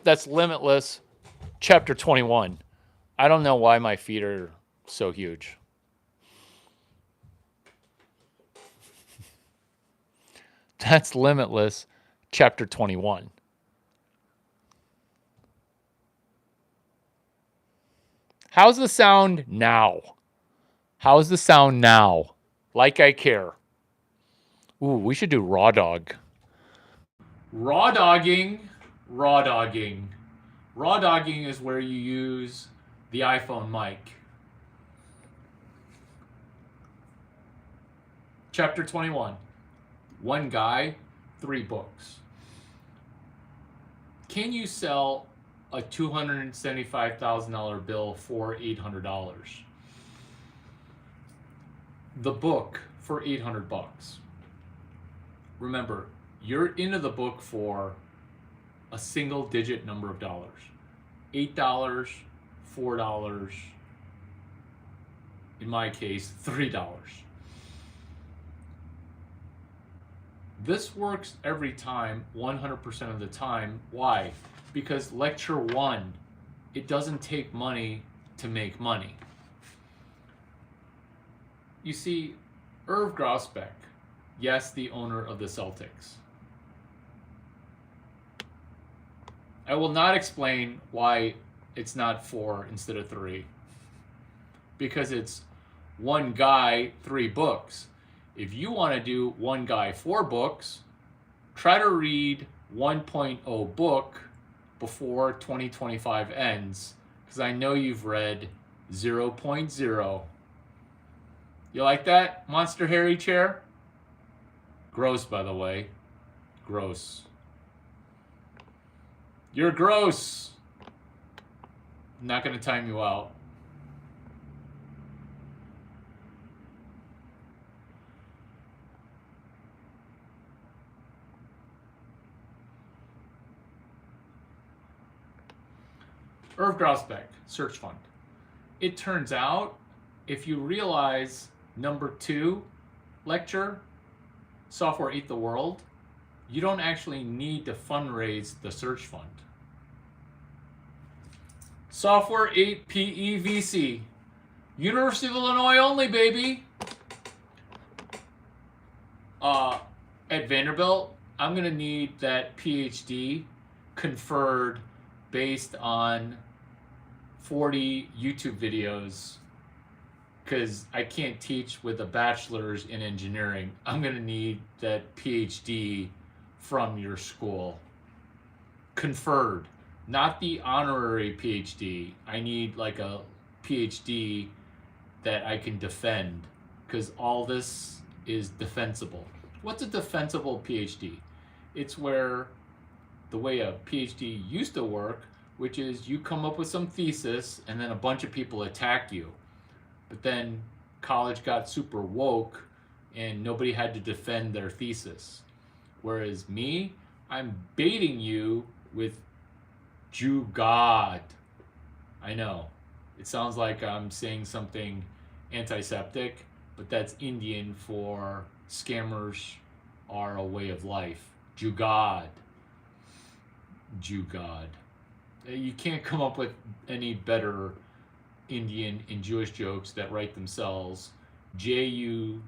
that's limitless. Chapter 21. I don't know why my feet are so huge. That's limitless. Chapter 21. How's the sound now? How's the sound now? Like I care. Ooh, we should do raw dog. Raw dogging. Raw dogging. Raw dogging is where you use the iPhone mic. Chapter 21. One guy, 3 books. Can you sell a $275,000 bill for $800? The book for $800. Remember, you're into the book for a single digit number of dollars. $8, $4, in my case, $3. This works every time, 100% of the time. Why? Because lecture 1, it doesn't take money to make money. You see, Irv Grosbeck, yes, the owner of the Celtics. I will not explain why it's not 4 instead of 3. Because it's one guy, 3 books. If you want to do one guy, 4 books, try to read 1.0 book before 2025 ends, because I know you've read 0.0. You like that, Monster Harry chair? Gross, by the way. Gross. You're gross. I'm not going to time you out. Irv Grosbeck, search fund. It turns out, if you realize number 2 lecture, Software Ate the World, you don't actually need to fundraise the search fund. Software 8 PEVC. University of Illinois only, baby. At Vanderbilt, I'm going to need that PhD conferred based on 40 YouTube videos, because I can't teach with a bachelor's in engineering. I'm going to need that PhD from your school. Conferred, not the honorary PhD. I need like a PhD that I can defend, because all this is defensible. What's a defensible PhD? It's where the way a PhD used to work, which is you come up with some thesis and then a bunch of people attack you. But then college got super woke and nobody had to defend their thesis. Whereas me, I'm baiting you with Jew God. I know, it sounds like I'm saying something antiseptic, but that's Indian for scammers are a way of life. Jugad. Jugad. You can't come up with any better Indian and Jewish jokes that write themselves. Jugaad.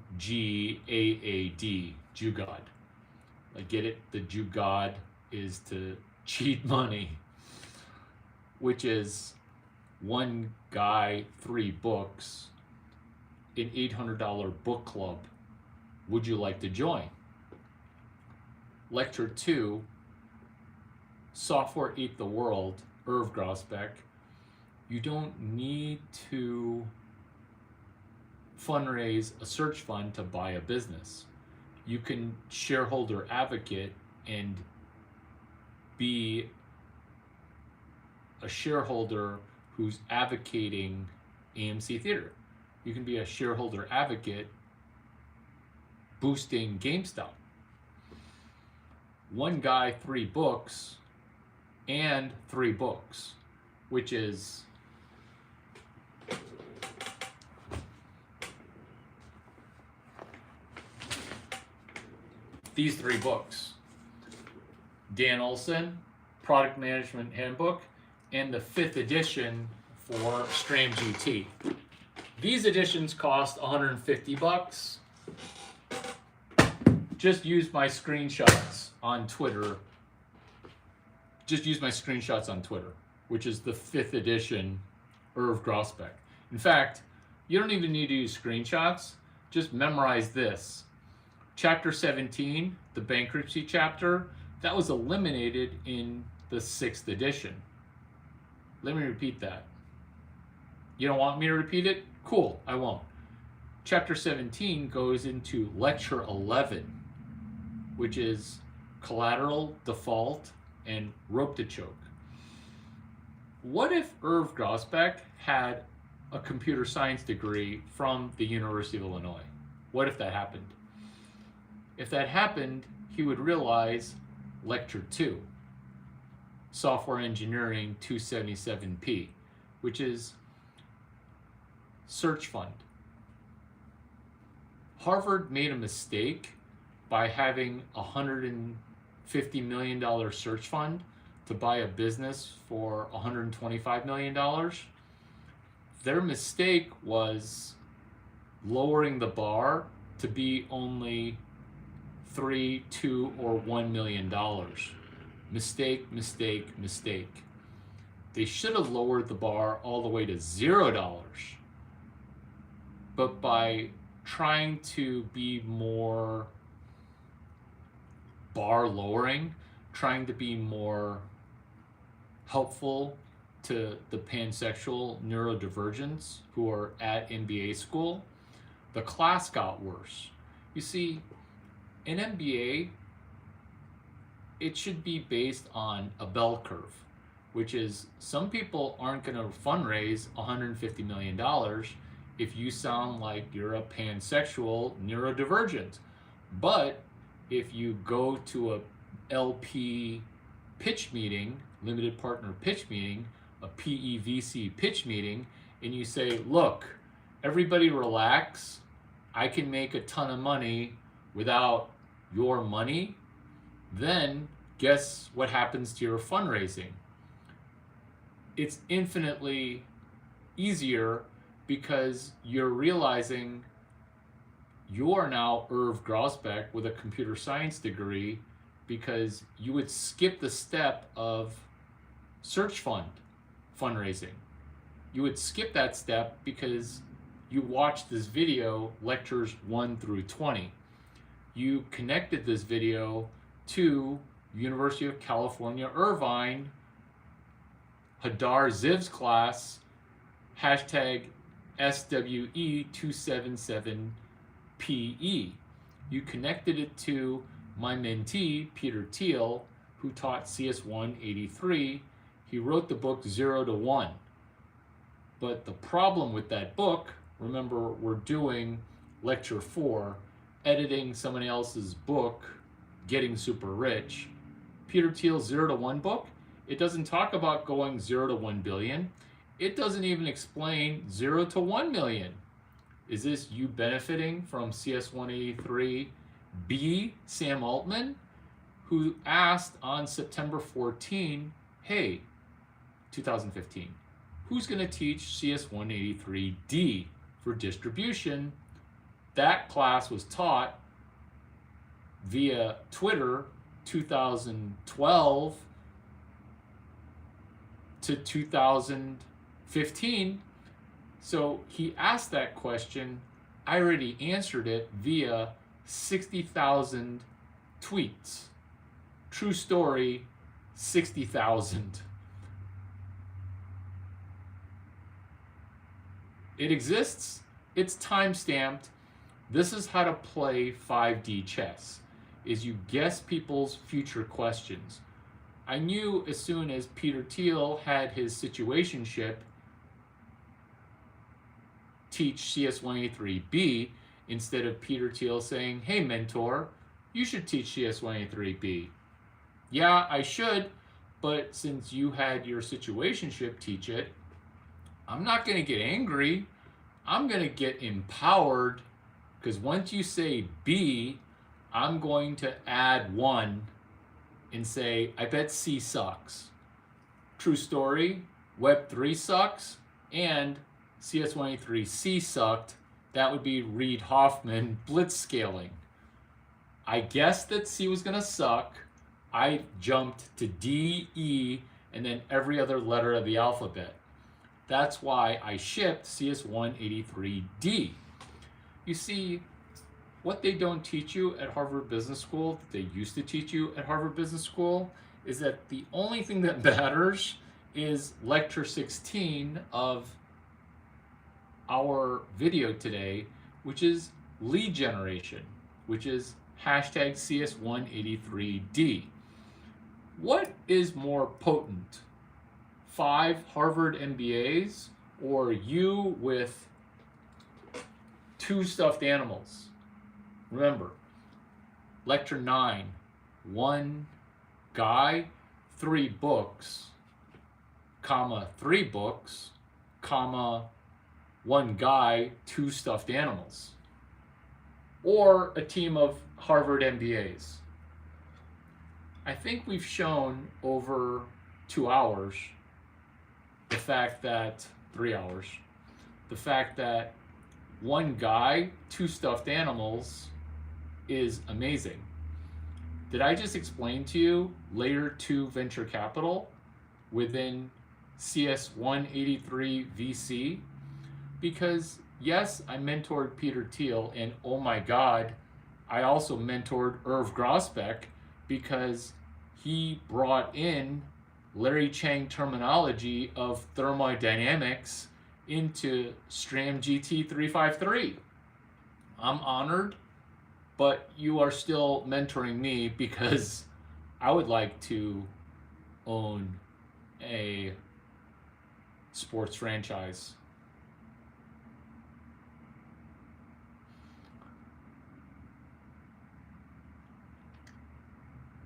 Jugad. I get it. The jugad is to cheat money, which is one guy, 3 books, an $800 book club. Would you like to join? Lecture 2, Software Ate the World, Irv Grosbeck. You don't need to fundraise a search fund to buy a business. You can shareholder advocate and be a shareholder who's advocating AMC Theater. You can be a shareholder advocate boosting GameStop. One guy, 3 books, and 3 books, which is these 3 books. Dan Olson, Product Management Handbook, and the 5th edition for Stram GT. These editions cost $150. Just use my screenshots on Twitter. Which is the 5th edition Irv Grosbeck. In fact, you don't even need to use screenshots. Just memorize this. Chapter 17, the bankruptcy chapter, that was eliminated in the 6th edition. Let me repeat that. You don't want me to repeat it? Cool, I won't. Chapter 17 goes into lecture 11, which is collateral, default, and rope to choke. What if Irv Grosbeck had a computer science degree from the University of Illinois? What if that happened? If that happened, he would realize lecture 2, Software Engineering 277P, which is search fund. Harvard made a mistake by having a $150 million search fund to buy a business for $125 million. Their mistake was lowering the bar to be only $3, $2, or $1 million. Mistake, mistake, mistake. They should have lowered the bar all the way to $0. But by trying to be more bar lowering, trying to be more helpful to the pansexual neurodivergents who are at MBA school, the class got worse. You see, in MBA, it should be based on a bell curve, which is some people aren't going to fundraise $150 million if you sound like you're a pansexual neurodivergent. But if you go to a LP pitch meeting, limited partner pitch meeting, a PEVC pitch meeting, and you say, look, everybody relax, I can make a ton of money without your money, then guess what happens to your fundraising? It's infinitely easier because you're realizing you're now Irv Grosbeck with a computer science degree because you would skip the step of search fund fundraising. You would skip that step because you watched this video, lectures 1 through 20. You connected this video to University of California, Irvine, Hadar Ziv's class, hashtag SWE277PE. You connected it to my mentee, Peter Thiel, who taught CS183. He wrote the book 0 to 1. But the problem with that book, remember we're doing lecture 4, editing someone else's book, Getting Super Rich. Peter Thiel's 0 to 1 book, it doesn't talk about going 0 to 1 billion. It doesn't even explain 0 to 1 million. Is this you benefiting from CS183 B, Sam Altman, who asked on September 14, hey, 2015, who's going to teach CS183D for distribution? That class was taught via Twitter 2012 to 2015. So he asked that question. I already answered it via 60,000 tweets. True story, 60,000. It exists. It's time-stamped. This is how to play 5D chess, is you guess people's future questions. I knew as soon as Peter Thiel had his situationship teach CS183B, instead of Peter Thiel saying, hey mentor, you should teach CS183B. Yeah, I should, but since you had your situationship teach it, I'm not going to get angry. I'm going to get empowered, because once you say B, I'm going to add 1 and say, I bet C sucks. True story, Web3 sucks, and CS183C sucked. That would be Reid Hoffman blitzscaling. I guessed that C was going to suck. I jumped to D, E, and then every other letter of the alphabet. That's why I shipped CS183D. You see, what they don't teach you at Harvard Business School, that they used to teach you at Harvard Business School, is that the only thing that matters is lecture 16 of our video today, which is lead generation, which is hashtag CS183D. What is more potent, 5 Harvard MBAs or you with 2 stuffed animals? Remember, lecture 9, 1 guy, 3 books, comma, 3 books, comma, 1 guy, 2 stuffed animals. Or a team of Harvard MBAs. I think we've shown over 2 hours the fact that, 3 hours, the fact that 1 guy, 2 stuffed animals is amazing. Did I just explain to you layer 2 venture capital within CS183 VC? Because yes, I mentored Peter Thiel, and oh my God, I also mentored Irv Grosbeck, because he brought in Larry Chiang terminology of thermodynamics into STRAM GT 353. I'm honored, but you are still mentoring me because I would like to own a sports franchise.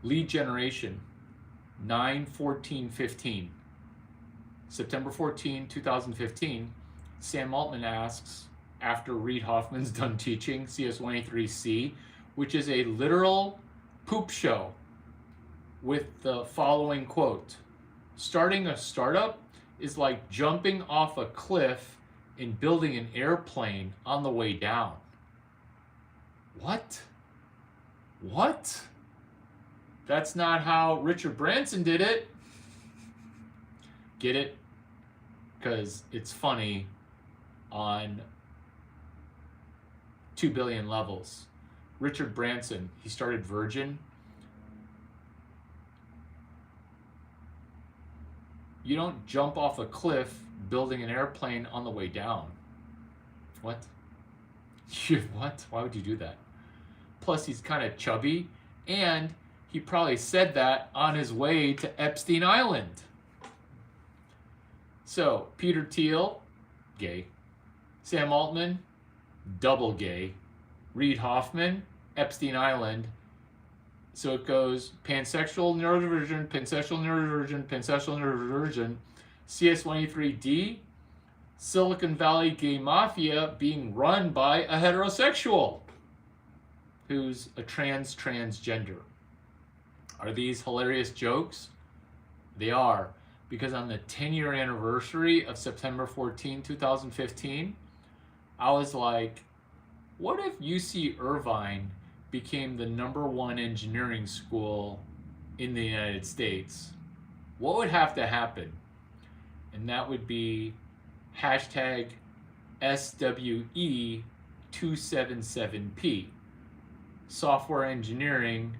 Lead generation, 9/14/15. September 14, 2015, Sam Altman asks, after Reid Hoffman's done teaching CS183C, which is a literal poop show, with the following quote: starting a startup is like jumping off a cliff and building an airplane on the way down. What? What? That's not how Richard Branson did it. Get it? Because it's funny on 2 billion levels. Richard Branson, he started Virgin. You don't jump off a cliff building an airplane on the way down. What? What? Why would you do that? Plus, he's kind of chubby, and he probably said that on his way to Epstein Island. So, Peter Thiel, gay. Sam Altman, double gay. Reid Hoffman, Epstein Island. So it goes pansexual neurodivergent, pansexual neurodivergent, pansexual neurodivergent, CS183D, Silicon Valley gay mafia being run by a heterosexual who's a transgender. Are these hilarious jokes? They are, because on the 10-year anniversary of September 14, 2015, I was like, what if UC Irvine became the #1 engineering school in the United States? What would have to happen? And that would be hashtag SWE277P. Software engineering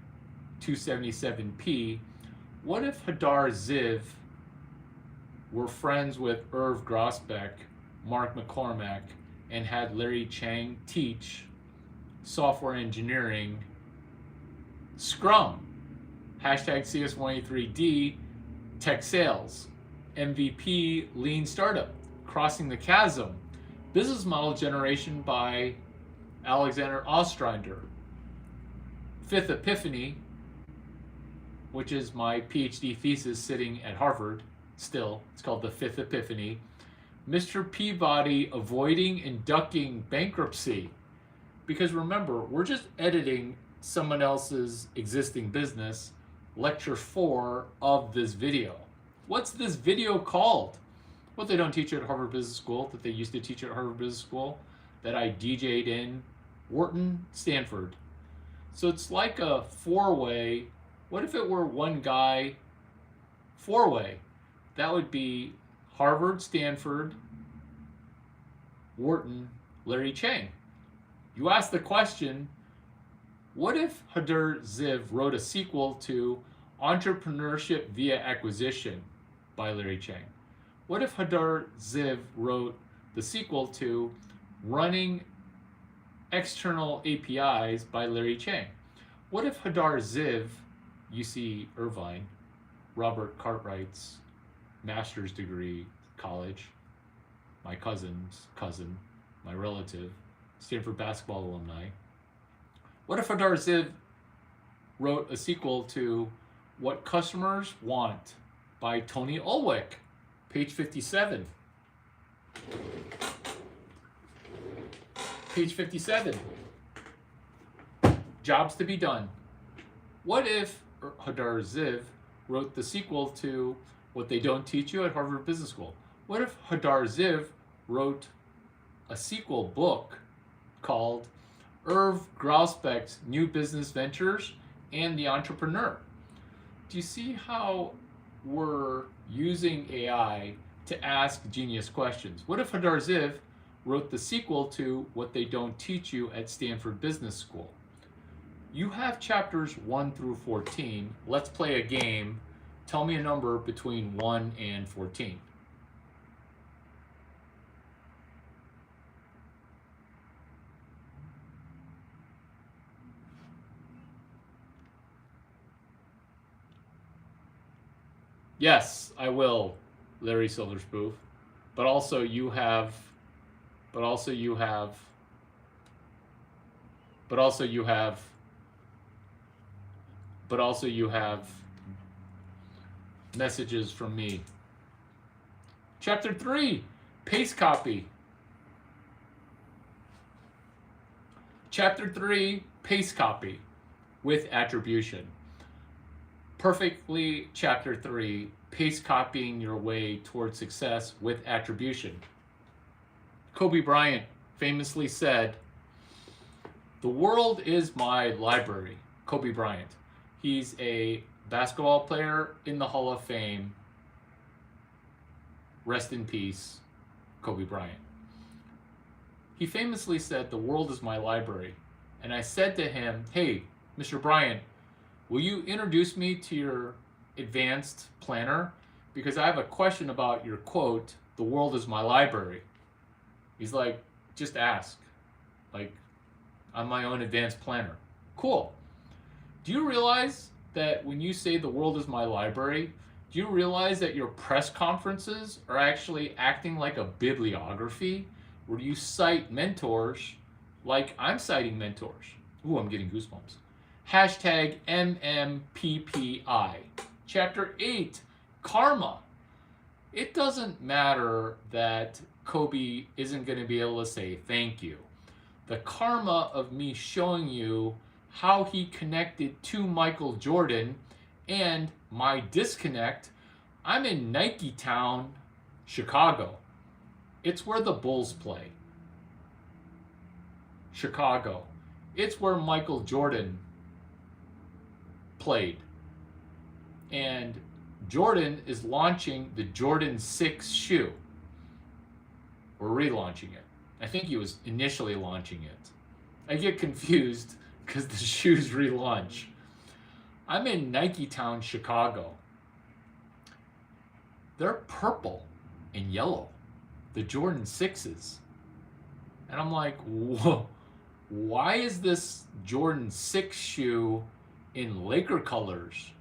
277P. What if Hadar Ziv were friends with Irv Grousbeck, Mark McCormack, and had Larry Chiang teach software engineering Scrum? Hashtag CS183D, tech sales, MVP, lean startup, crossing the chasm, business model generation by Alexander Osterwalder, fifth Epiphany, which is my PhD thesis sitting at Harvard still. It's called the fifth Epiphany. Mr. Peabody avoiding and ducking bankruptcy. Because remember, we're just editing someone else's existing business. Lecture 4 of this video. What's this video called? What they don't teach at Harvard Business School that they used to teach at Harvard Business School that I DJ'd in Wharton, Stanford. So it's like a four-way. What if it were one guy, four-way? That would be Harvard, Stanford, Wharton, Larry Chiang. You ask the question, what if Hadar Ziv wrote a sequel to Entrepreneurship-Via-Acquisition by Larry Chiang? What if Hadar Ziv wrote the sequel to Running External APIs by Larry Chiang? What if Hadar Ziv, UC Irvine, Robert Cartwright's master's degree college, my cousin's cousin, my relative, Stanford basketball alumni. What if Hadar Ziv wrote a sequel to What Customers Want by Tony Ulwick, page 57. Page 57. Jobs to be done. What if Hadar Ziv wrote the sequel to What They Don't Teach You at Harvard Business School? What if Hadar Ziv wrote a sequel book called Irv Grousbeck's New Business Ventures and the Entrepreneur? Do you see how we're using AI to ask genius questions? What if Hadar Ziv wrote the sequel to What They Don't Teach You at Stanford Business School? You have chapters 1 through 14. Let's play a game. Tell me a number between 1 and 14. Yes, I will, Larry Silverspoof. But also you have messages from me. Chapter 3, paste copy. Chapter 3, paste copy with attribution. Perfectly, chapter 3, paste copying your way towards success with attribution. Kobe Bryant famously said, "The world is my library." Kobe Bryant. He's a basketball player in the Hall of Fame. Rest in peace, Kobe Bryant. He famously said, "The world is my library." And I said to him, "Hey, Mr. Bryant, will you introduce me to your advanced planner? Because I have a question about your quote, 'The world is my library.'" He's like, "Just ask. Like, I'm my own advanced planner." Cool. Do you realize that when you say the world is my library, do you realize that your press conferences are actually acting like a bibliography where you cite mentors like I'm citing mentors? Ooh, I'm getting goosebumps. Hashtag MMPPI. Chapter 8, Karma. It doesn't matter that Kobe isn't going to be able to say thank you. The karma of me showing you how he connected to Michael Jordan, and my disconnect. I'm in Nike Town, Chicago. It's where the Bulls play. Chicago. It's where Michael Jordan played. And Jordan is launching the Jordan 6 shoe. Or relaunching it. I think he was initially launching it. I get confused because the shoes relaunch. I'm in Nike Town, Chicago. They're purple and yellow, the Jordan 6s. And I'm like, whoa, why is this Jordan 6 shoe in Laker colors?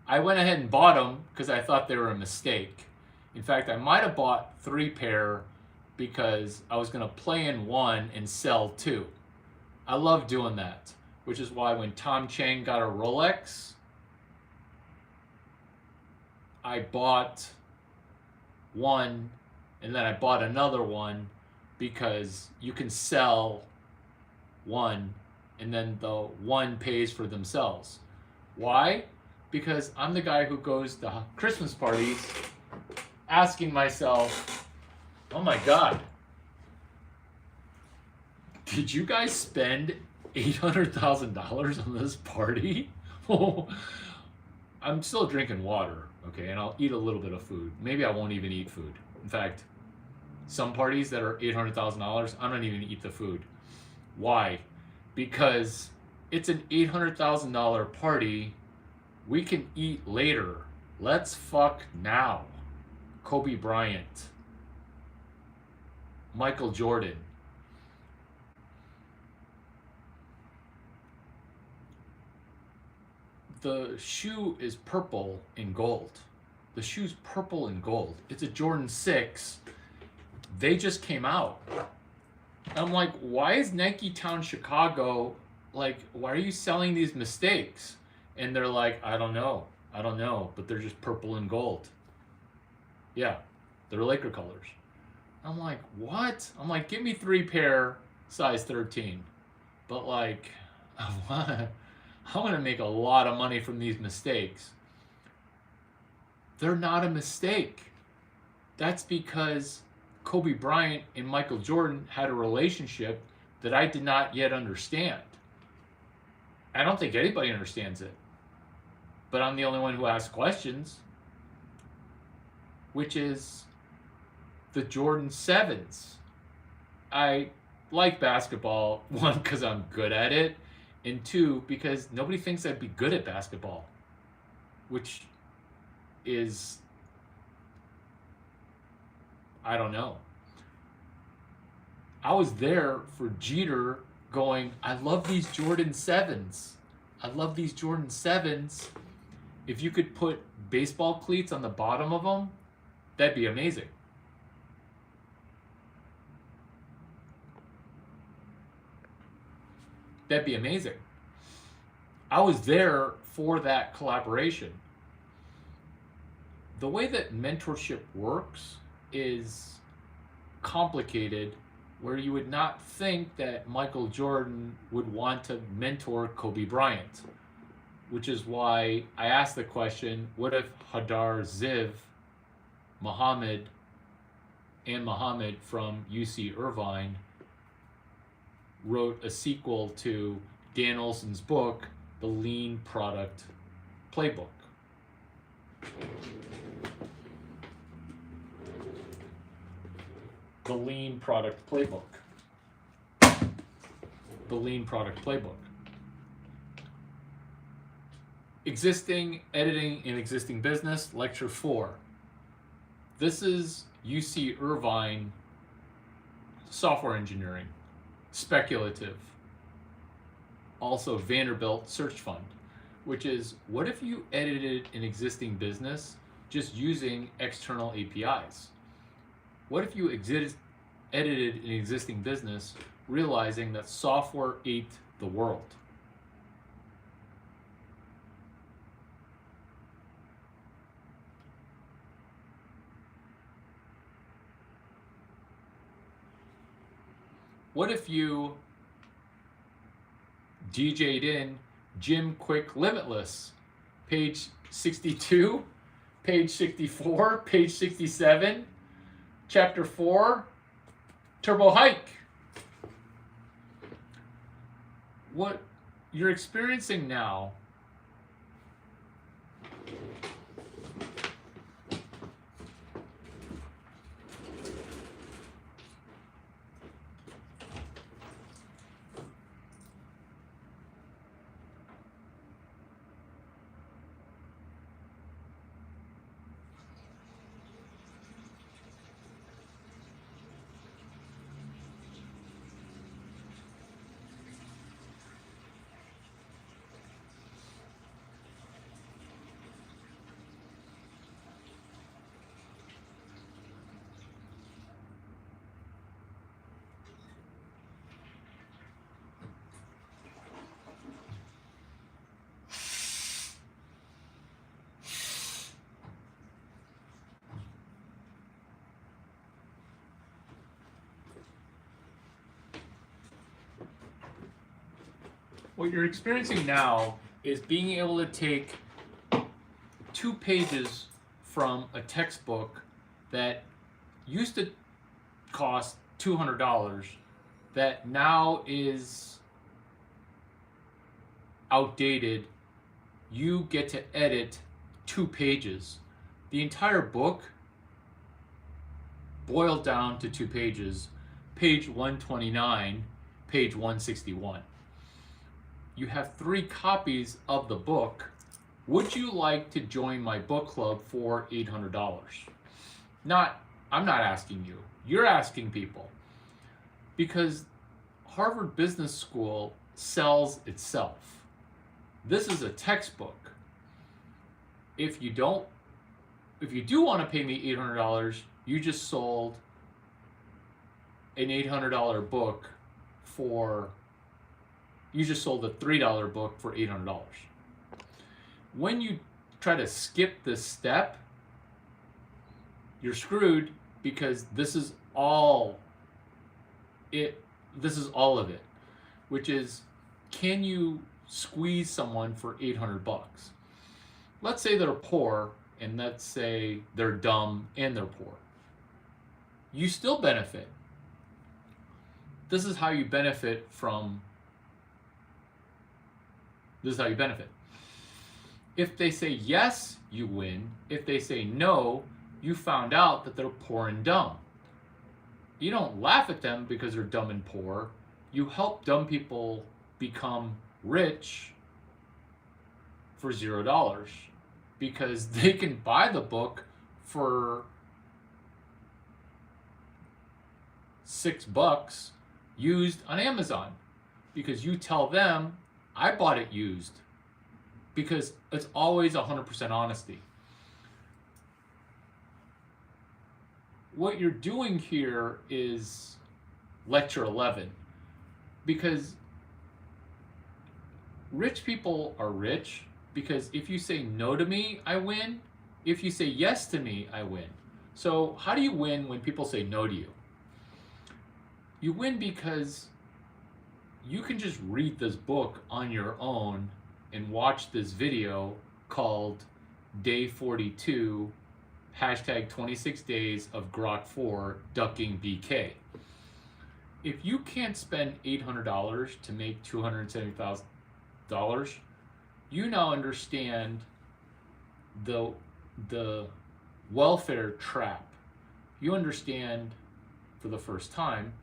I went ahead and bought them because I thought they were a mistake. In fact, I might have bought 3 pair because I was going to play in 1 and sell 2. I love doing that, which is why when Tom Chiang got a Rolex, I bought 1 and then I bought another one because you can sell 1 and then the 1 pays for themselves. Why? Because I'm the guy who goes to Christmas parties asking myself, oh my God, did you guys spend $800,000 on this party? I'm still drinking water, okay, and I'll eat a little bit of food. Maybe I won't even eat food. In fact, some parties that are $800,000, I don't even eat the food. Why? Because it's an $800,000 party. We can eat later. Let's fuck now. Kobe Bryant. Michael Jordan. The shoe is purple and gold. The shoe's purple and gold. It's a Jordan 6. They just came out. I'm like, why is Nike Town Chicago, like, why are you selling these mistakes? And they're like, I don't know, but they're just purple and gold. Yeah, they're Laker colors. I'm like, what? I'm like, give me 3 pair, size 13. But like, I'm gonna make a lot of money from these mistakes. They're not a mistake. That's because Kobe Bryant and Michael Jordan had a relationship that I did not yet understand. I don't think anybody understands it. But I'm the only one who asks questions. Which is the Jordan 7s. I like basketball, 1, because I'm good at it, and 2, because nobody thinks I'd be good at basketball. Which is, I don't know. I was there for Jeter going, I love these Jordan 7s. I love these Jordan 7s. If you could put baseball cleats on the bottom of them, that'd be amazing. That'd be amazing. I was there for that collaboration. The way that mentorship works is complicated, where you would not think that Michael Jordan would want to mentor Kobe Bryant, which is why I asked the question, what if Hadar Ziv, Muhammad from UC Irvine wrote a sequel to Dan Olson's book, The Lean Product Playbook. The Lean Product Playbook. The Lean Product Playbook. Existing Editing in Existing Business, Lecture 4. This is UC Irvine software engineering, speculative. Also Vanderbilt Search Fund, which is, what if you edited an existing business just using external APIs? What if you edited an existing business realizing that software ate the world? What if you DJ'd in Jim Quick Limitless, page 62, page 64, page 67, chapter 4, Turbo Hike. What you're experiencing now what you're experiencing now is being able to take 2 pages from a textbook that used to cost $200 that now is outdated. You get to edit 2 pages. The entire book boiled down to 2 pages, page 129, page 161. You have 3 copies of the book. Would you like to join my book club for $800? I'm not asking you. You're asking people. Because Harvard Business School sells itself. This is a textbook. If you do want to pay me $800, you just sold an $800 book you just sold a $3 book for $800. When you try to skip this step, you're screwed, because this is all of it, which is, can you squeeze someone for $800? Let's say they're poor, and let's say they're dumb and they're poor. You still benefit. This is how you benefit. If they say yes, you win. If they say no, you found out that they're poor and dumb. You don't laugh at them because they're dumb and poor. You help dumb people become rich for $0, because they can buy the book for $6 used on Amazon, because you tell them, I bought it used, because it's always 100% honesty. What you're doing here is lecture 11, because rich people are rich because if you say no to me, I win. If you say yes to me, I win. So how do you win when people say no to you? You win because you can just read this book on your own and watch this video called Day 42, hashtag 26 days of Grok 4 ducking BK. If you can't spend $800 to make $270,000, you now understand the welfare trap. You understand for the first time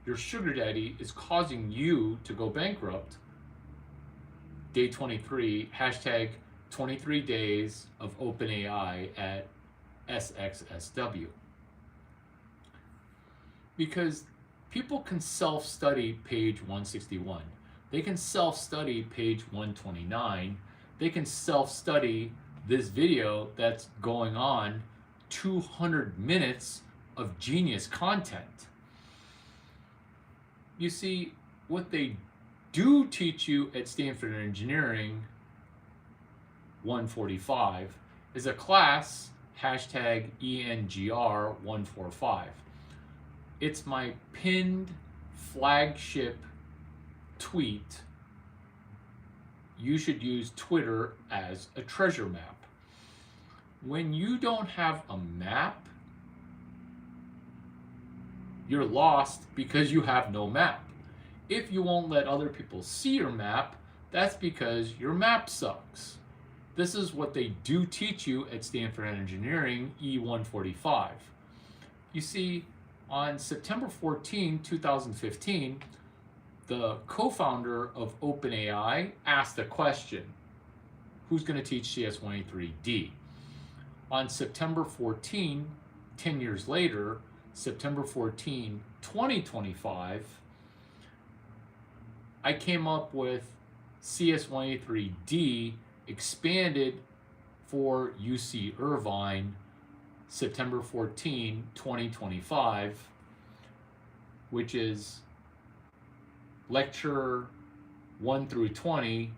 your sugar daddy is causing you to go bankrupt. Day 23, hashtag 23 days of OpenAI at SXSW. Because people can self-study page 161. They can self-study page 129. They can self-study this video that's going on 200 minutes of genius content. You see, what they do teach you at Stanford Engineering 145 is a class, hashtag ENGR 145. It's my pinned flagship tweet you should use Twitter as a treasure map. When you don't have a map, you're lost because you have no map. If you won't let other people see your map, that's because your map sucks. This is what they do teach you at Stanford Engineering E145. You see, on September 14, 2015, the co-founder of OpenAI asked a question: who's going to teach CS183D? On September 14, 10 years later, September 14, 2025, I came up with CS183D expanded for UC Irvine, September 14, 2025, which is lecture 1 through 20,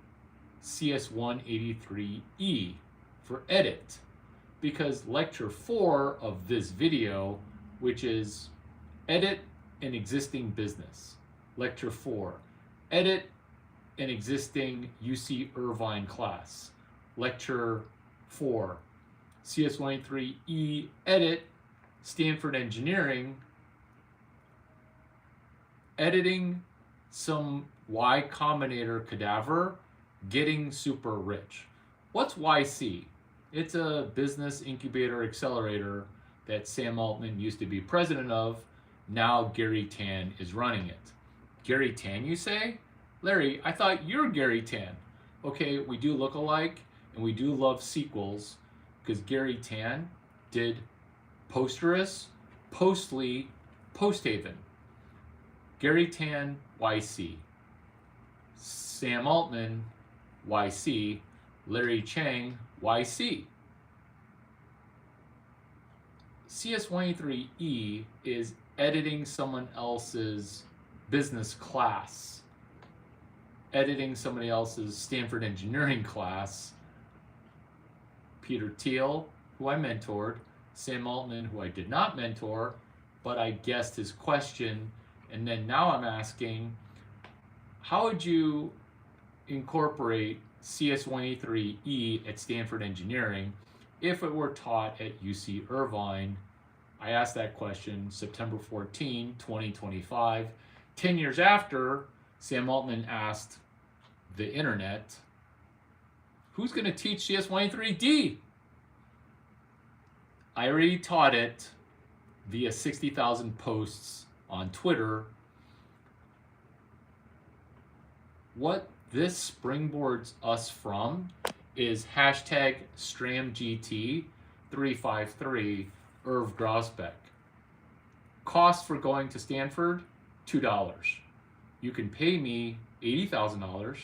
CS183E for edit. Because lecture 4 of this video, which is edit an existing business. Lecture 4, edit an existing UC Irvine class. Lecture 4, CS183E edit Stanford Engineering, editing some Y Combinator cadaver, getting super rich. What's YC? It's a business incubator accelerator that Sam Altman used to be president of. Now Gary Tan is running it. Gary Tan, you say? Larry, I thought you're Gary Tan. Okay, we do look alike, and we do love sequels, because Gary Tan did Posterous, Postly, Posthaven. Gary Tan, YC. Sam Altman, YC. Larry Chiang, YC. CS183E is editing someone else's business class, editing somebody else's Stanford engineering class. Peter Thiel, who I mentored, Sam Altman, who I did not mentor, but I guessed his question, and then now I'm asking, how would you incorporate CS183E at Stanford Engineering if it were taught at UC Irvine? I asked that question September 14, 2025. 10 years after, Sam Altman asked the internet, who's going to teach CS183D? I already taught it via 60,000 posts on Twitter. What this springboards us from is hashtag StramGT353 Irv Grosbeck. Cost for going to Stanford, $2. You can pay me $80,000,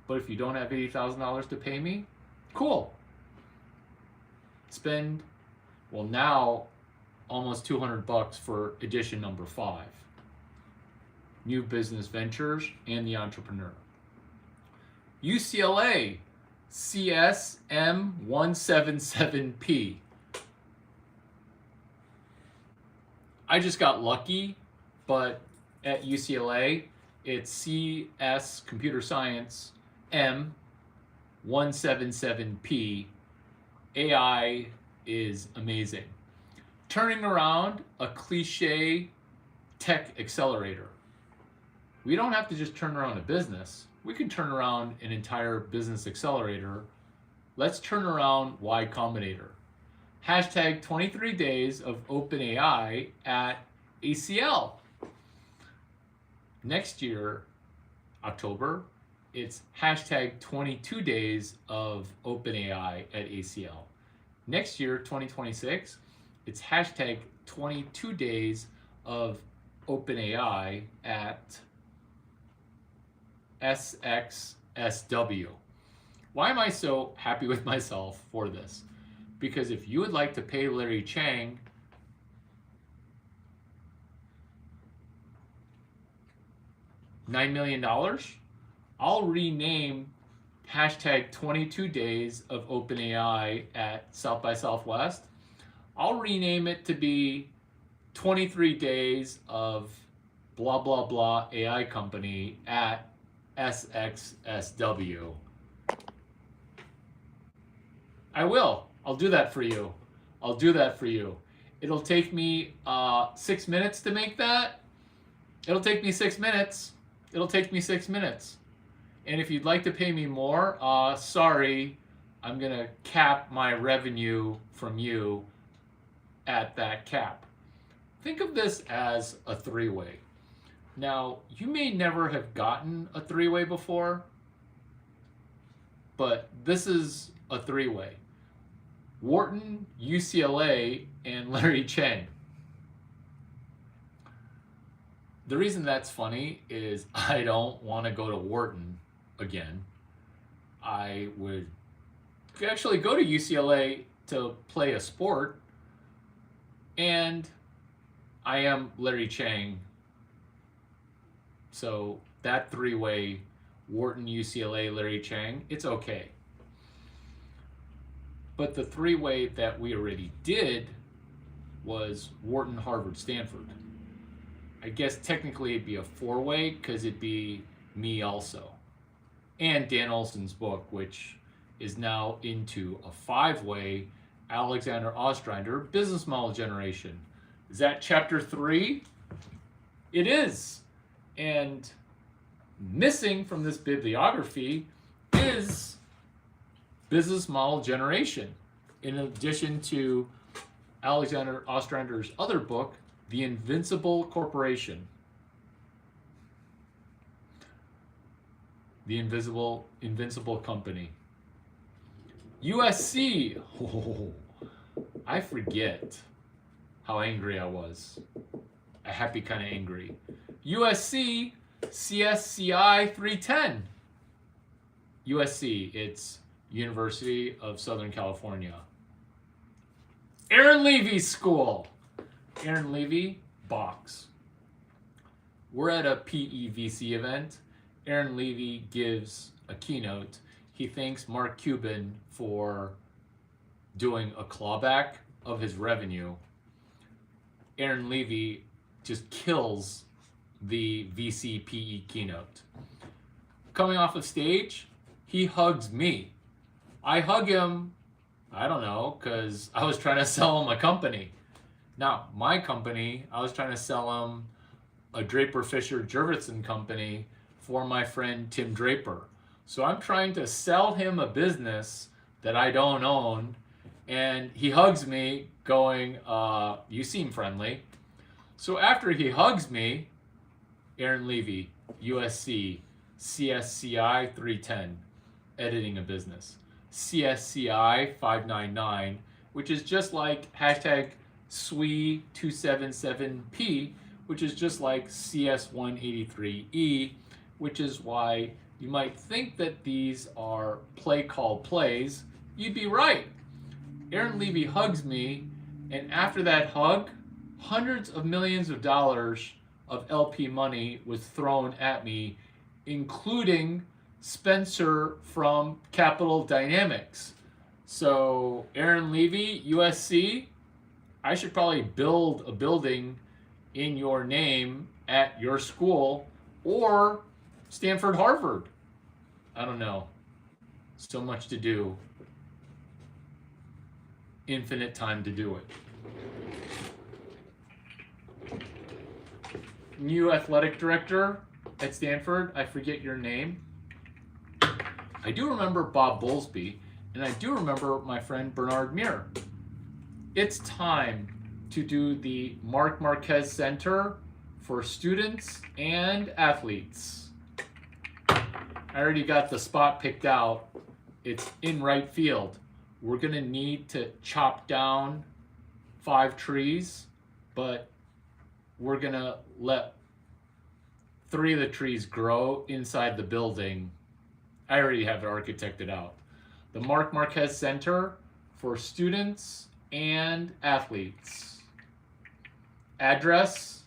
but if you don't have $80,000 to pay me, cool. Spend, well, now almost $200 for edition number 5. New Business Ventures and the Entrepreneur. UCLA, CSM177P. I just got lucky, but at UCLA, it's CS Computer Science M177P. AI is amazing. Turning around a cliche tech accelerator. We don't have to just turn around a business. We can turn around an entire business accelerator. Let's turn around Y Combinator. Hashtag 23 days of OpenAI at ACL. Next year, October, it's hashtag 22 days of OpenAI at ACL. Next year, 2026, it's hashtag 22 days of OpenAI at SXSW. Why am I so happy with myself for this? Because if you would like to pay Larry Chiang $9 million, I'll rename hashtag 22 days of OpenAI at South by Southwest. I'll rename it to be 23 days of blah, blah, blah AI company at SXSW. I will. I'll do that for you. I'll do that for you. It'll take me 6 minutes to make that. It'll take me 6 minutes. It'll take me 6 minutes. And if you'd like to pay me more, sorry, I'm going to cap my revenue from you at that cap. Think of this as a three-way. Now, you may never have gotten a three-way before, but this is a three-way. Wharton, UCLA, and Larry Chiang. The reason that's funny is I don't want to go to Wharton again. I would actually go to UCLA to play a sport, and I am Larry Chiang. So that three-way, Wharton, UCLA, Larry Chiang, it's okay. But the three-way that we already did was Wharton, Harvard, Stanford. I guess technically it'd be a four-way because it'd be me also. And Dan Olson's book, which is now into a five-way, Alexander Osterwalder, Business Model Generation. Is that chapter 3? It is. And missing from this bibliography is Business Model Generation, in addition to Alexander Osterwalder's other book, The Invincible Corporation. The Invincible Company. USC. Oh, I forget how angry I was. A happy kind of angry. USC CSCI 310. USC, it's University of Southern California. Aaron Levy's school. Aaron Levy, box. We're at a PEVC event. Aaron Levy gives a keynote. He thanks Mark Cuban for doing a clawback of his revenue. Aaron Levy just kills the VC PE keynote. Coming off of stage, he hugs me. I hug him, I don't know, because I was trying to sell him a company. Not my company, I was trying to sell him a Draper Fisher Jurvetson company for my friend Tim Draper. So I'm trying to sell him a business that I don't own, and he hugs me going, you seem friendly. So after he hugs me, Aaron Levy, USC, CSCI 310, editing a business. CSCI 599, which is just like hashtag SWE277P, which is just like CS183E, which is why you might think that these are play call plays. You'd be right. Aaron Levy hugs me, and after that hug, hundreds of millions of dollars of LP money was thrown at me, including Spencer from Capital Dynamics. So Aaron Levy, USC, I should probably build a building in your name at your school, or Stanford, Harvard. I don't know. So much to do. Infinite time to do it. New athletic director at Stanford, I forget your name. I do remember Bob Bowlesby, and I do remember my friend Bernard Muir. It's time to do the Marquess Center for students and athletes. I already got the spot picked out. It's in right field. We're gonna need to chop down 5 trees, but we're gonna let 3 of the trees grow inside the building. I already have it architected out. The Marquess Center for students and athletes. Address,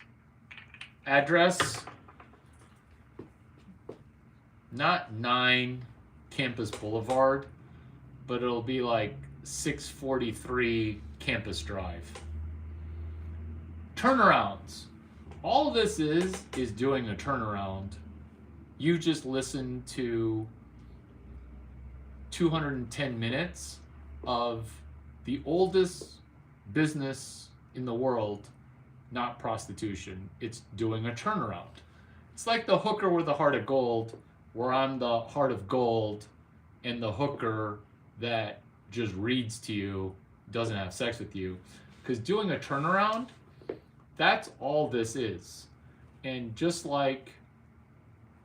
not 9 Campus Boulevard, but it'll be like 643 Campus Drive. Turnarounds. All of this is doing a turnaround. You just listened to 210 minutes of the oldest business in the world, not prostitution. It's doing a turnaround. It's like the hooker with the heart of gold, where I'm the heart of gold, and the hooker that just reads to you, doesn't have sex with you. Because doing a turnaround, that's all this is. And just like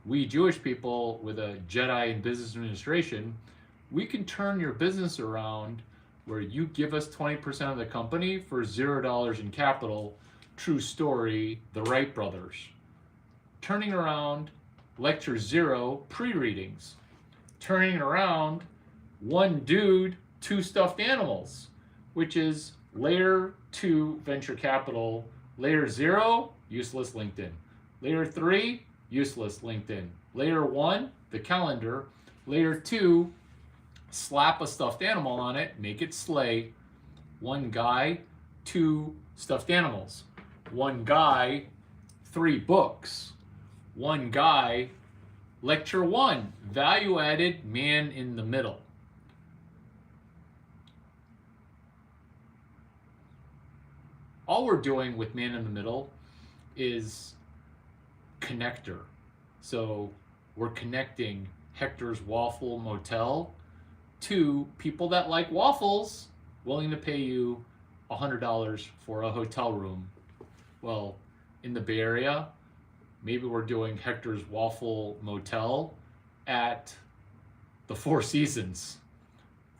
we Jewish people with a JEDI in business administration, we can turn your business around where you give us 20% of the company for $0 in capital. True story, the Wright brothers. Turning around lecture 0, pre-readings. Turning around one dude, 2 stuffed animals, which is layer 2 venture capital. Layer 0, useless LinkedIn. Layer 3, useless LinkedIn. Layer 1, the calendar. Layer 2, slap a stuffed animal on it, make it slay. 1 guy, 2 stuffed animals. 1 guy, 3 books. 1 guy, lecture 1, value added man in the middle. All we're doing with man in the middle is connector. So we're connecting Hector's Waffle Motel to people that like waffles, willing to pay you $100 for a hotel room. Well, in the Bay Area, maybe we're doing Hector's Waffle Motel at the Four Seasons.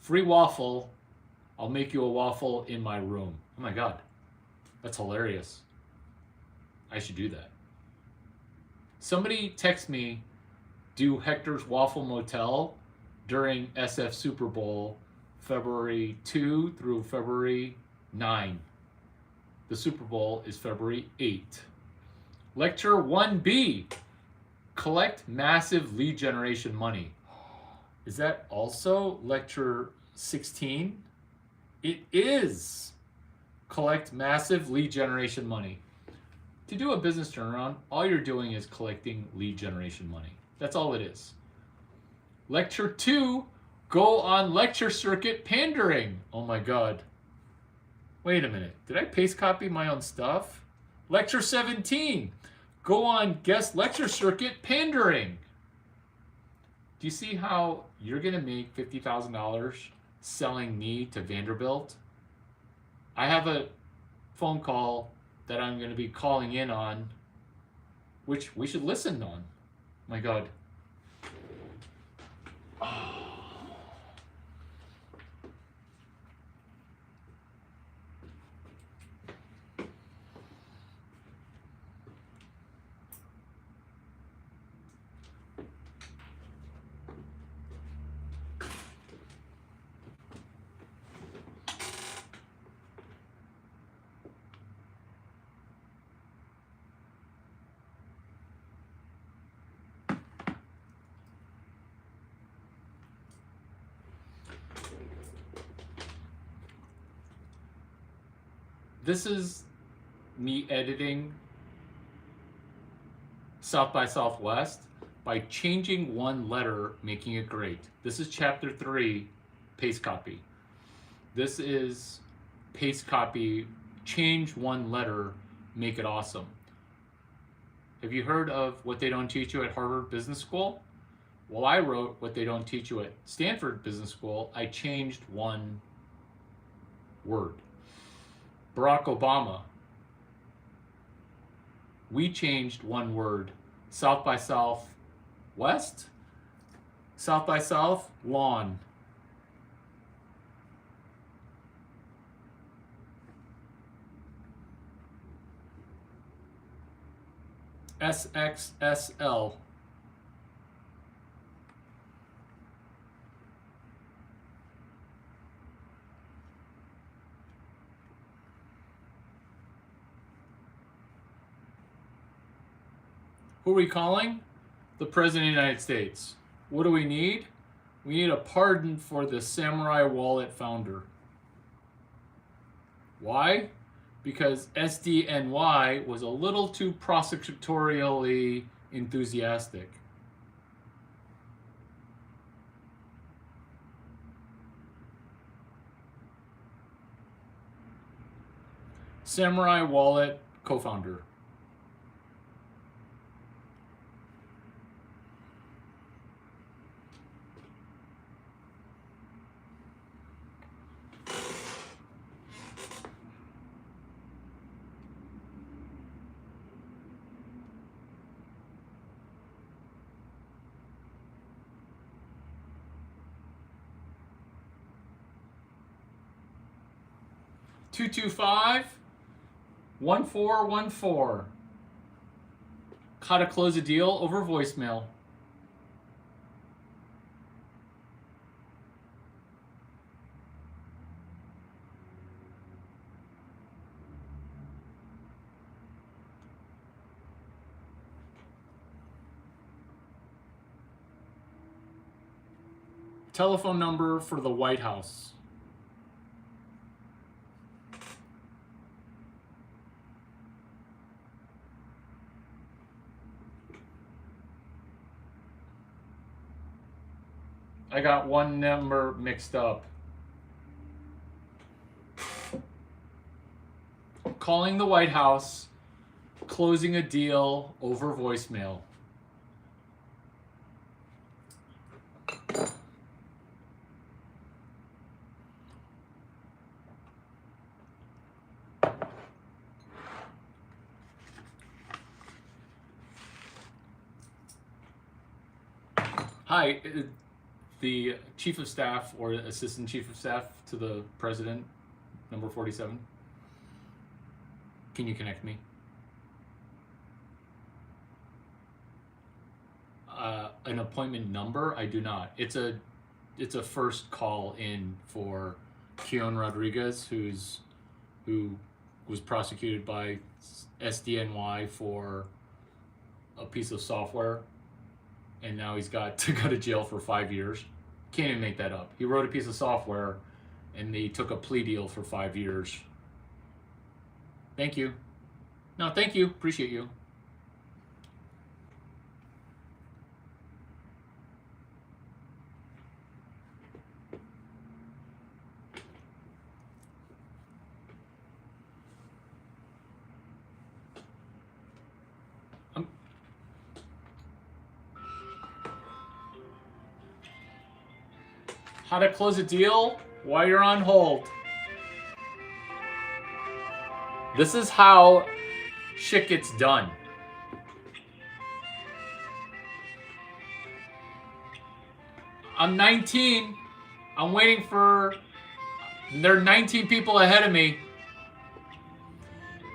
Free waffle, I'll make you a waffle in my room. Oh my God, that's hilarious. I should do that. Somebody text me, do Hector's Waffle Motel during SF Super Bowl, February 2 through February 9. The Super Bowl is February 8. Lecture 1B, collect massive lead generation money. Is that also lecture 16? It is. Collect massive lead generation money. To do a business turnaround, all you're doing is collecting lead generation money. That's all it is. Lecture 2, go on lecture circuit pandering. Oh my God. Wait a minute. Did I paste copy my own stuff? Lecture 17, go on guest lecture circuit pandering. Do you see how you're going to make $50,000 selling me to Vanderbilt? I have a phone call that I'm going to be calling in on, which we should listen on. My God. This is me editing South by Southwest by changing one letter, making it great. This is chapter 3, paste copy. This is paste copy, change one letter, make it awesome. Have you heard of what they don't teach you at Harvard Business School? Well, I wrote what they don't teach you at Stanford Business School. I changed one word. Barack Obama, we changed one word. South by Southwest, South by South, lawn. SXSL. Who are we calling? The President of the United States. What do we need? We need a pardon for the Samurai Wallet founder. Why? Because SDNY was a little too prosecutorially enthusiastic. Samurai Wallet co-founder. Two 1414. How to close a deal over voicemail. Telephone number for the White House. I got one number mixed up. Calling the White House, closing a deal over voicemail. Hi, the Chief of Staff or Assistant Chief of Staff to the President, number 47. Can you connect me? An appointment number? I do not. It's a first call in for Chiang Rodriguez, who was prosecuted by SDNY for a piece of software, and now he's got to go to jail for 5 years. Can't even make that up. He wrote a piece of software, and they took a plea deal for 5 years. Thank you. No, thank you. Appreciate you. How to close a deal while you're on hold. This is how shit gets done. I'm 19. I'm waiting for... There are 19 people ahead of me.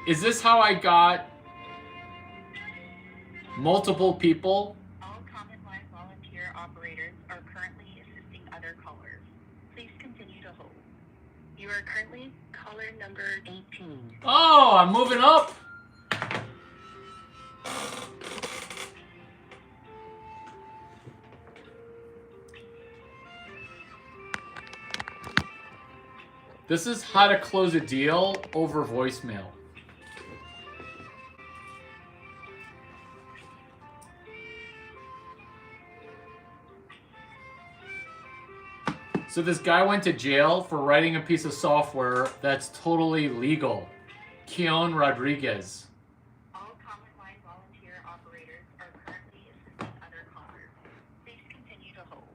Is this how I got multiple people? All common line volunteer operators are currently assisting other callers. Please continue to hold. You are currently caller number 18. Oh, I'm moving up. This is how to close a deal over voicemail. So this guy went to jail for writing a piece of software that's totally legal. Chiang Rodriguez. All common line volunteer operators are currently assisting other callers. Please continue to hold.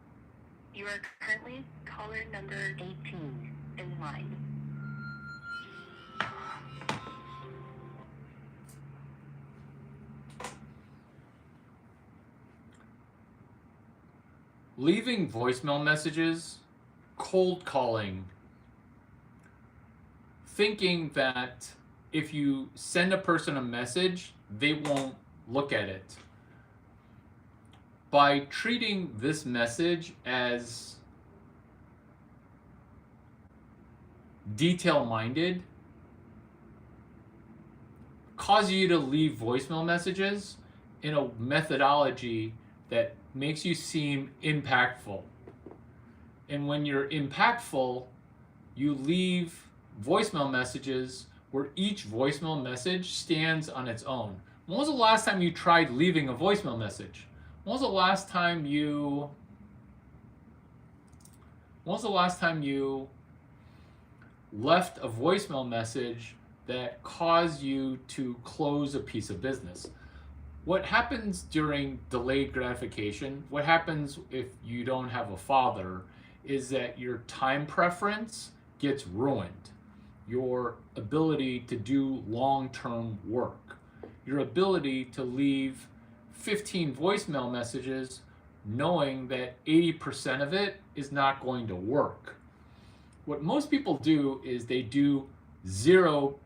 You are currently caller number 18 in line. Leaving voicemail messages, cold calling, thinking that if you send a person a message, they won't look at it. By treating this message as detail-minded, cause you to leave voicemail messages in a methodology that makes you seem impactful. And when you're impactful, you leave voicemail messages where each voicemail message stands on its own. When was the last time you tried leaving a voicemail message? When was the last time you left a voicemail message that cause you to close a piece of business. What happens during delayed gratification, what happens if you don't have a father, is that your time preference gets ruined. Your ability to do long-term work, your ability to leave 15 voicemail messages knowing that 80% of it is not going to work. What most people do is they do zero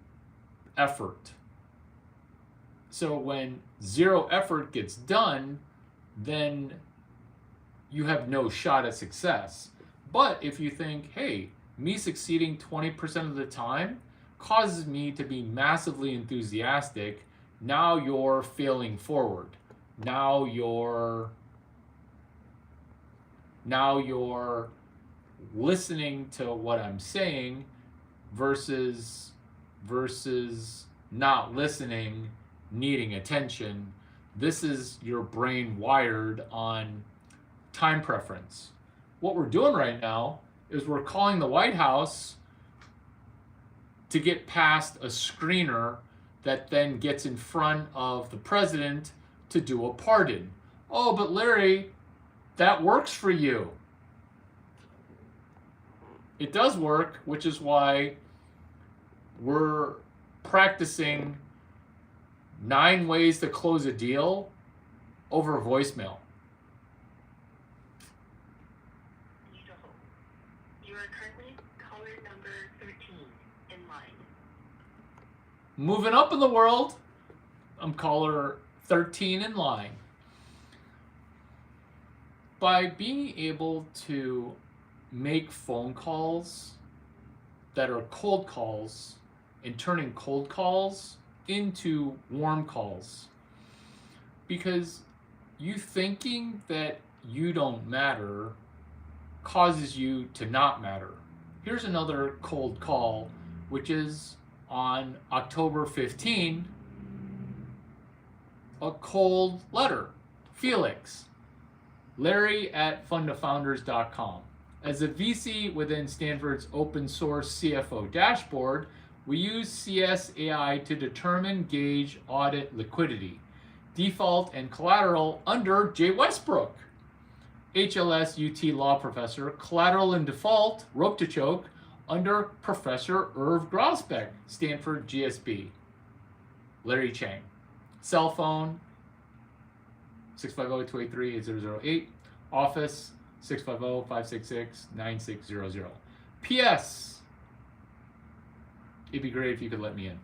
effort. So when zero effort gets done, then you have no shot at success. But if you think, hey, me succeeding 20% of the time causes me to be massively enthusiastic, now you're failing forward. Now you're listening to what I'm saying versus not listening, needing attention. This is your brain wired on time preference. What we're doing right now is we're calling the White House to get past a screener that then gets in front of the president to do a pardon. Oh, but Larry, that works for you. It does work, which is why we're practicing 9 ways to close a deal over voicemail. You are currently caller number 13 in line. Moving up in the world, I'm caller 13 in line. By being able to make phone calls that are cold calls and turning cold calls into warm calls, because you thinking that you don't matter causes you to not matter. Here's another cold call, which is on October 15, a cold letter. Felix, Larry@fundoffounders.com. As a VC within Stanford's open source CFO dashboard, we use CSAI to determine, gauge, audit liquidity, default, and collateral under Jay Westbrook, HLS UT law professor, collateral and default, rope to choke, under Professor Irv Grosbeck, Stanford GSB. Larry Chiang. Cell phone, 650-283-8008. Office, 650-566-9600. P.S. It'd be great if you could let me in.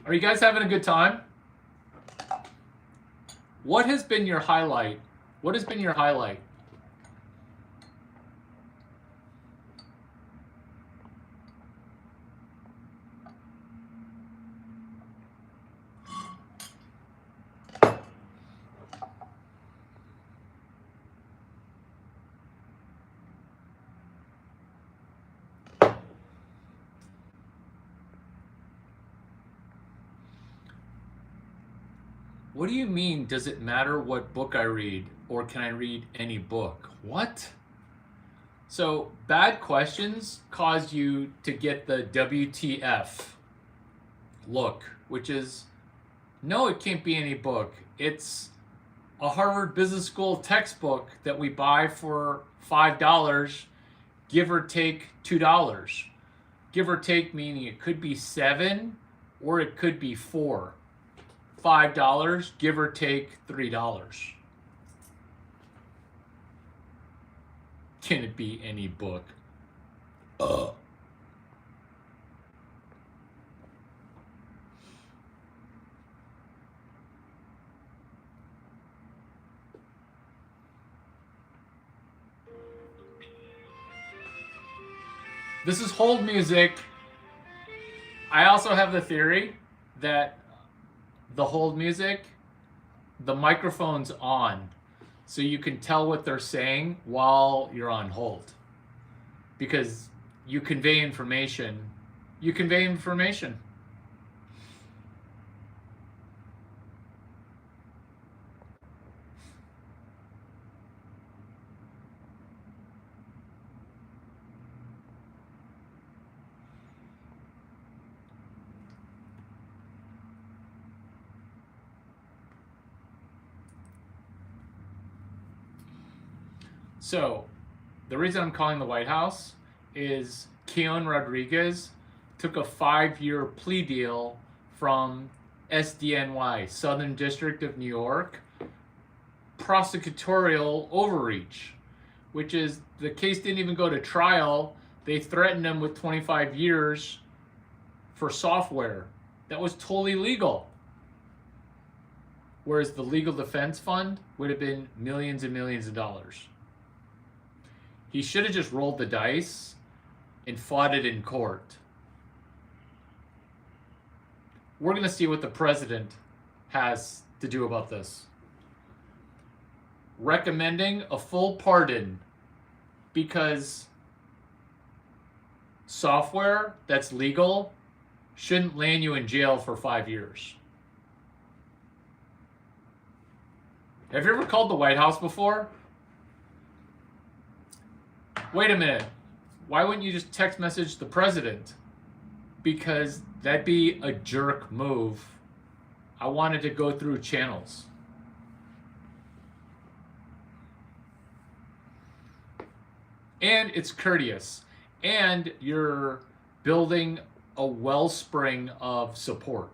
Are you guys having a good time? What has been your highlight? What has been your highlight? What do you mean, does it matter what book I read, or can I read any book? What? So bad questions cause you to get the WTF look, which is, no, it can't be any book. It's a Harvard Business School textbook that we buy for $5, give or take $2. Give or take meaning it could be 7 or it could be 4. $5, give or take $3. Can it be any book? This is hold music. I also have the theory that the hold music, the microphone's on, so you can tell what they're saying while you're on hold. Because you convey information. You convey information. So, the reason I'm calling the White House is Keon Rodriguez took a 5-year plea deal from SDNY, Southern District of New York, prosecutorial overreach, which is the case didn't even go to trial. They threatened him with 25 years for software that was totally legal. Whereas the legal defense fund would have been millions and millions of dollars. He should have just rolled the dice and fought it in court. We're going to see what the president has to do about this. Recommending a full pardon because software that's legal shouldn't land you in jail for 5 years. Have you ever called the White House before? Wait a minute. Why wouldn't you just text message the president? Because that'd be a jerk move. I wanted to go through channels. And it's courteous. And you're building a wellspring of support.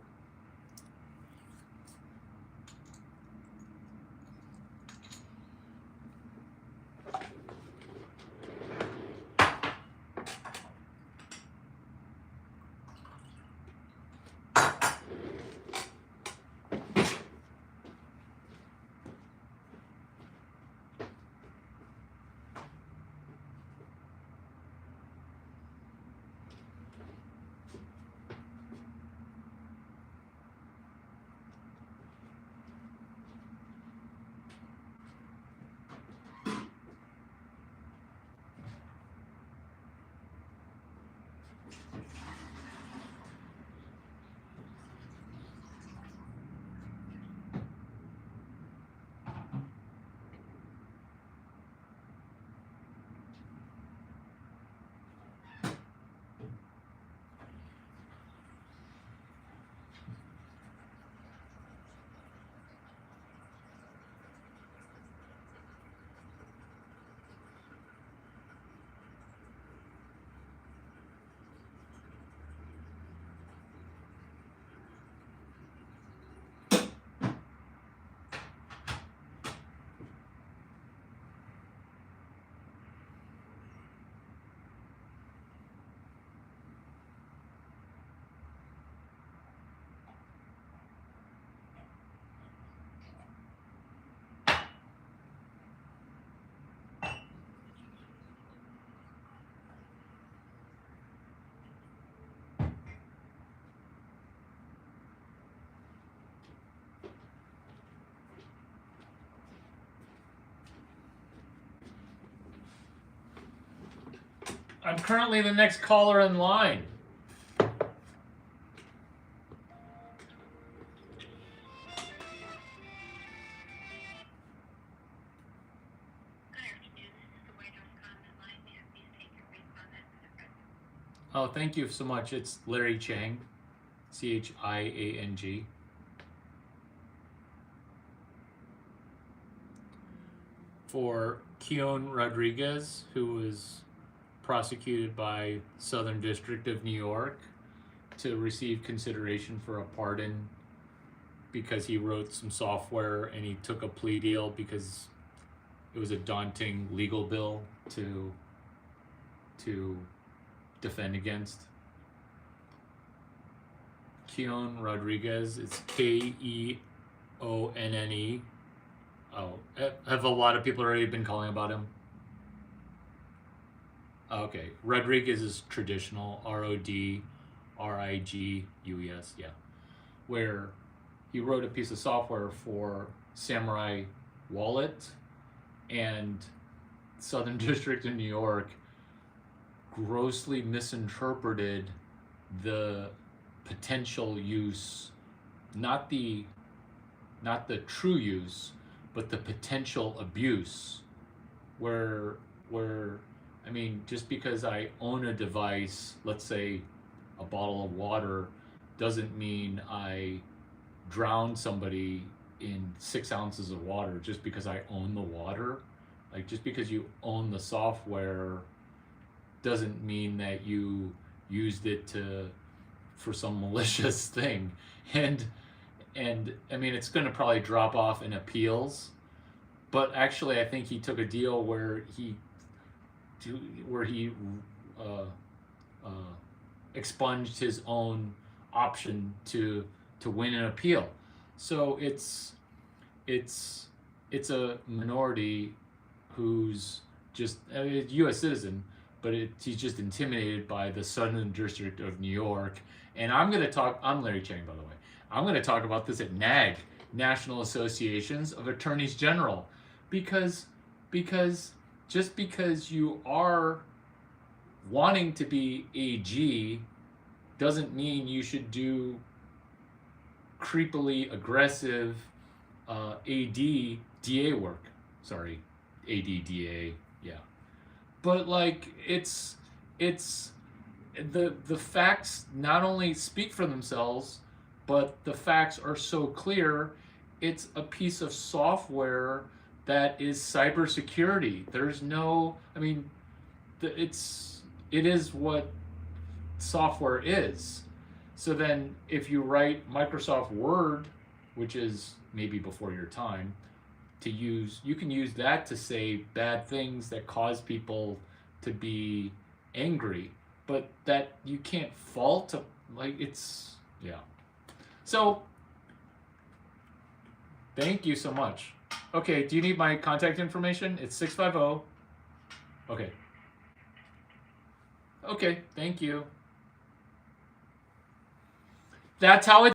I'm currently the next caller in line. Oh, thank you so much. It's Larry Chiang, Chiang. For Keon Rodriguez, who was prosecuted by Southern District of New York to receive consideration for a pardon because he wrote some software and he took a plea deal because it was a daunting legal bill to defend against. Keon Rodriguez, it's Keonne. Oh, have a lot of people already been calling about him? Okay, Rodriguez is traditional, Rodrigues, yeah, where he wrote a piece of software for Samurai Wallet, and Southern District of New York grossly misinterpreted the potential use, not the true use, but the potential abuse, where I mean, just because I own a device, let's say a bottle of water, doesn't mean I drown somebody in 6 ounces of water just because I own the water. Like, just because you own the software doesn't mean that you used it for some malicious thing. And I mean, it's going to probably drop off in appeals, but actually I think he took a deal where he uh, expunged his own option to win an appeal. So it's a minority who's just a U.S. citizen, but he's just intimidated by the Southern District of New York. And I'm Larry Chiang, by the way. I'm going to talk about this at NAG, National Associations of Attorneys General, because just because you are wanting to be AG doesn't mean you should do creepily aggressive DA work. Sorry, ADDA, yeah. But like, it's the facts not only speak for themselves, but the facts are so clear. It's a piece of software that is cybersecurity. There's no, I mean, it is what software is. So then if you write Microsoft Word, which is maybe before your time, you can use that to say bad things that cause people to be angry, but that you can't fault, like, it's, yeah. So thank you so much. Okay, do you need my contact information? It's 650. Okay, thank you. That's how it